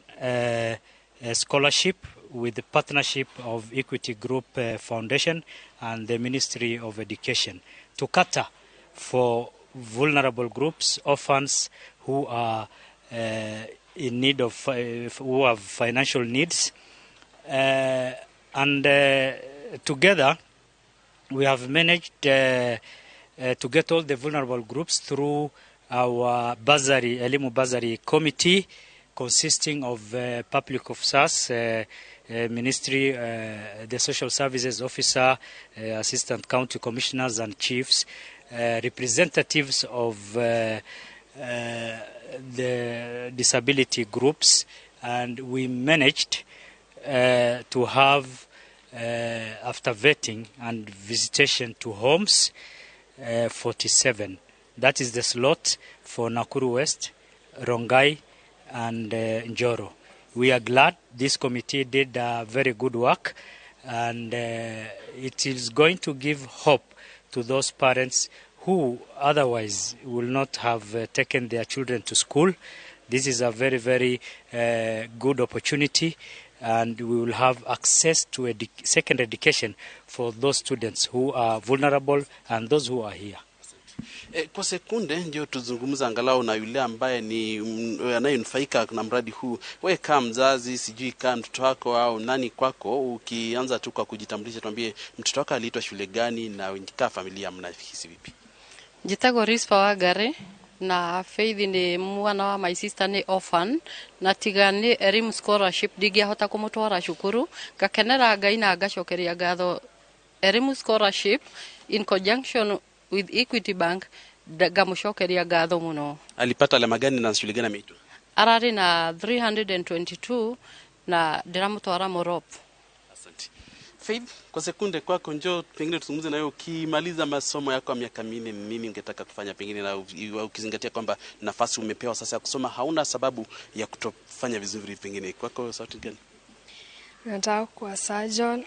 scholarship with the partnership of Equity Group Foundation and the Ministry of Education to cater for vulnerable groups, orphans who are in need of who have financial needs, and together we have managed to get all the vulnerable groups through our bursary, Elimu Bursary Committee, consisting of public officers, ministry, the social services officer, assistant county commissioners and chiefs, representatives of the disability groups, and we managed to have, after vetting and visitation to homes, 47. That is the slot for Nakuru West, Rongai and Njoro. We are glad this committee did very good work, and it is going to give hope to those parents who otherwise will not have taken their children to school. This is a very, very good opportunity, and we will have access to second education for those students who are vulnerable and those who are here. Kwa sekunde ndio tuzungumza angalau na yule ambaye ni anayenufaika na mradi huu. Wewe kama mzazi, sijui kama mtoto wako au nani kwako, ukianza tu kwa kujitambulisha, tuambie mtoto wako aliitwa shule gani na kama familia mnahisi vipi? Njitagwo Rispa Wangari na Faith ni mwana wa my sister ni orphan na tiga ni Elimu Scholarship ndingĩhota kũmũtwara cukuru, ngakenera Ngai na ngacokeria ngatho Elimu Scholarship in conjunction with Equity Bank, ngamucokeria ngatho muno. Alipata alama gani na shule gani ameitwa? Arari na 322 na ndiramutwara Morop. Asante. Faith, kwa sekunde kwako, njoo pengine tuzungumze na wewe. Ukimaliza masomo yako ya miaka 4, nini ungetaka kufanya pengine, na ukizingatia kwamba nafasi umepewa sasa ya kusoma, hauna sababu ya kutofanya vizuri, pengine kwako sauti gani? Nataka kuwa surgeon,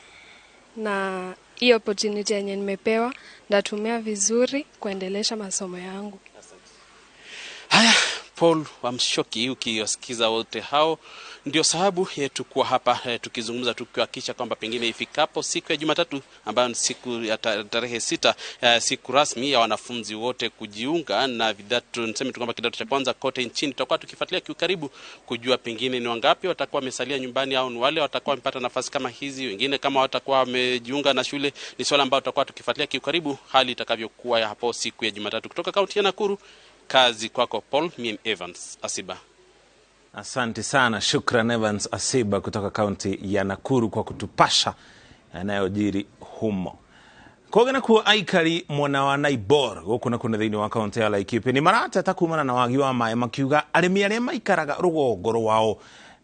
na hiyo opportunity yenye nimepewa ndatumia vizuri kuendelesha masomo yangu. Haya, Paul Wamshoki, ukiwasikiza wote hao, ndio sababu yetu kuwa hapa tukizungumza, tukihakikisha kwamba pengine ifikapo siku ya Jumatatu ambayo ni siku ya tarehe 6, siku rasmi ya wanafunzi wote kujiunga na vidato, niseme tu kwamba kidato cha kwanza kote nchini, tutakuwa tukifuatilia kiukaribu kujua pengine ni wangapi watakuwa wamesalia nyumbani au ni wale watakuwa wamepata nafasi kama hizi, wengine kama watakuwa wamejiunga na shule. Ni swala ambalo tutakuwa tukifuatilia kiukaribu hali itakavyokuwa ya hapo siku ya Jumatatu. Kutoka kaunti ya Nakuru, kazi kwako Paul. Mimi Evans Asiba. Asante sana, shukran Evans Asiba kutoka kaunti ya Nakuru kwa kutupasha yanayojiri humo. Kogena kuwa aikari mwana wa Naibor gukuna kuna thiini wa kaunti ya Laikipia ni marateta kumana na wagi wa maĩ makiuga arĩmi arĩa maikaraga rũgongo rwao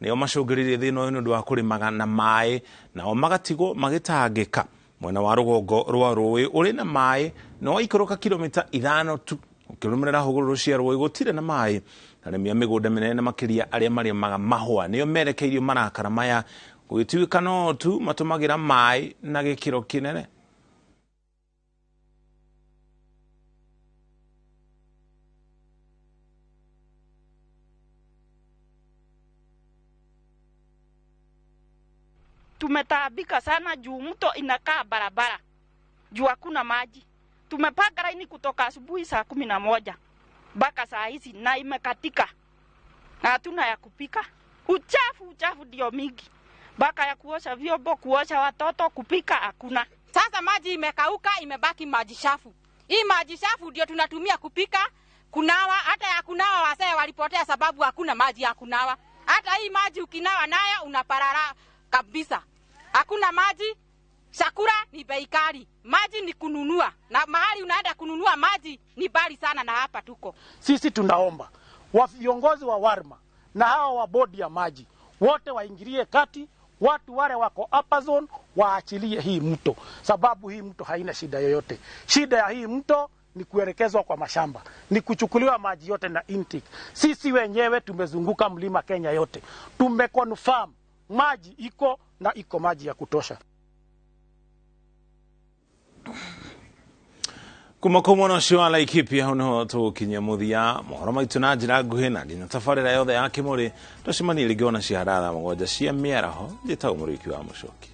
nĩo macũngĩrĩirie thĩna ũyũ nĩ ũndũ wa kũrĩmaga na maĩ nao magatigwo magĩtangĩka. Mwena wa rũgongo rwa rũĩ ũrĩ na maĩ no waikũrũka kilomita 5 tu ũkĩrũmĩrĩra hũgũrũrũ cia rũĩ gũtirĩ na maĩ. Arĩmi a mĩgũnda mĩnene makĩria arĩa marĩmaga mahũa nĩo merekeirio marakara maya gũgĩtuĩka no tu matũmagĩra maĩ na gĩkĩro kĩnene. Tumetaabika sana juu mto inakaa barabara. Juu hakuna maji. Tumepanga laini kutoka asubuhi saa 11 mpaka saa hizi na imekatika. Na hatuna ya kupika. Uchafu ndio mingi. Mpaka ya kuosha vyombo, kuosha watoto, kupika hakuna. Sasa maji imekauka, imebaki maji chafu. Hii maji chafu ndio tunatumia kupika, kunawa, hata ya kunawa wasee walipotea sababu hakuna maji ya kunawa. Hata hii maji ukinawa nayo unaparara kabisa. Hakuna maji, chakula ni bei kali. Maji ni kununua. Na mahali unaenda kununua maji ni bali sana na hapa tuko. Sisi tunaomba viongozi wa Warma na hao wa bodi ya maji wote waingilie kati, watu wale wako upper zone waachilie hii mto, sababu hii mto haina shida yoyote. Shida ya hii mto ni kuelekezwa kwa mashamba, ni kuchukuliwa maji yote na intake. Sisi wenyewe tumezunguka mlima Kenya yote, tumeconfirm maji iko na iko maji ya kutosha. Kumakomono cio Laikipia hono tukinya muthia mohoro maitu na njira nguhi na nginya tabarĩra yothe ya Kimũrĩ tũcemanie rĩngĩ ona cia haratha mũgwanja cia mĩaraho njĩtagwo Mũrĩki wa Mũcoki.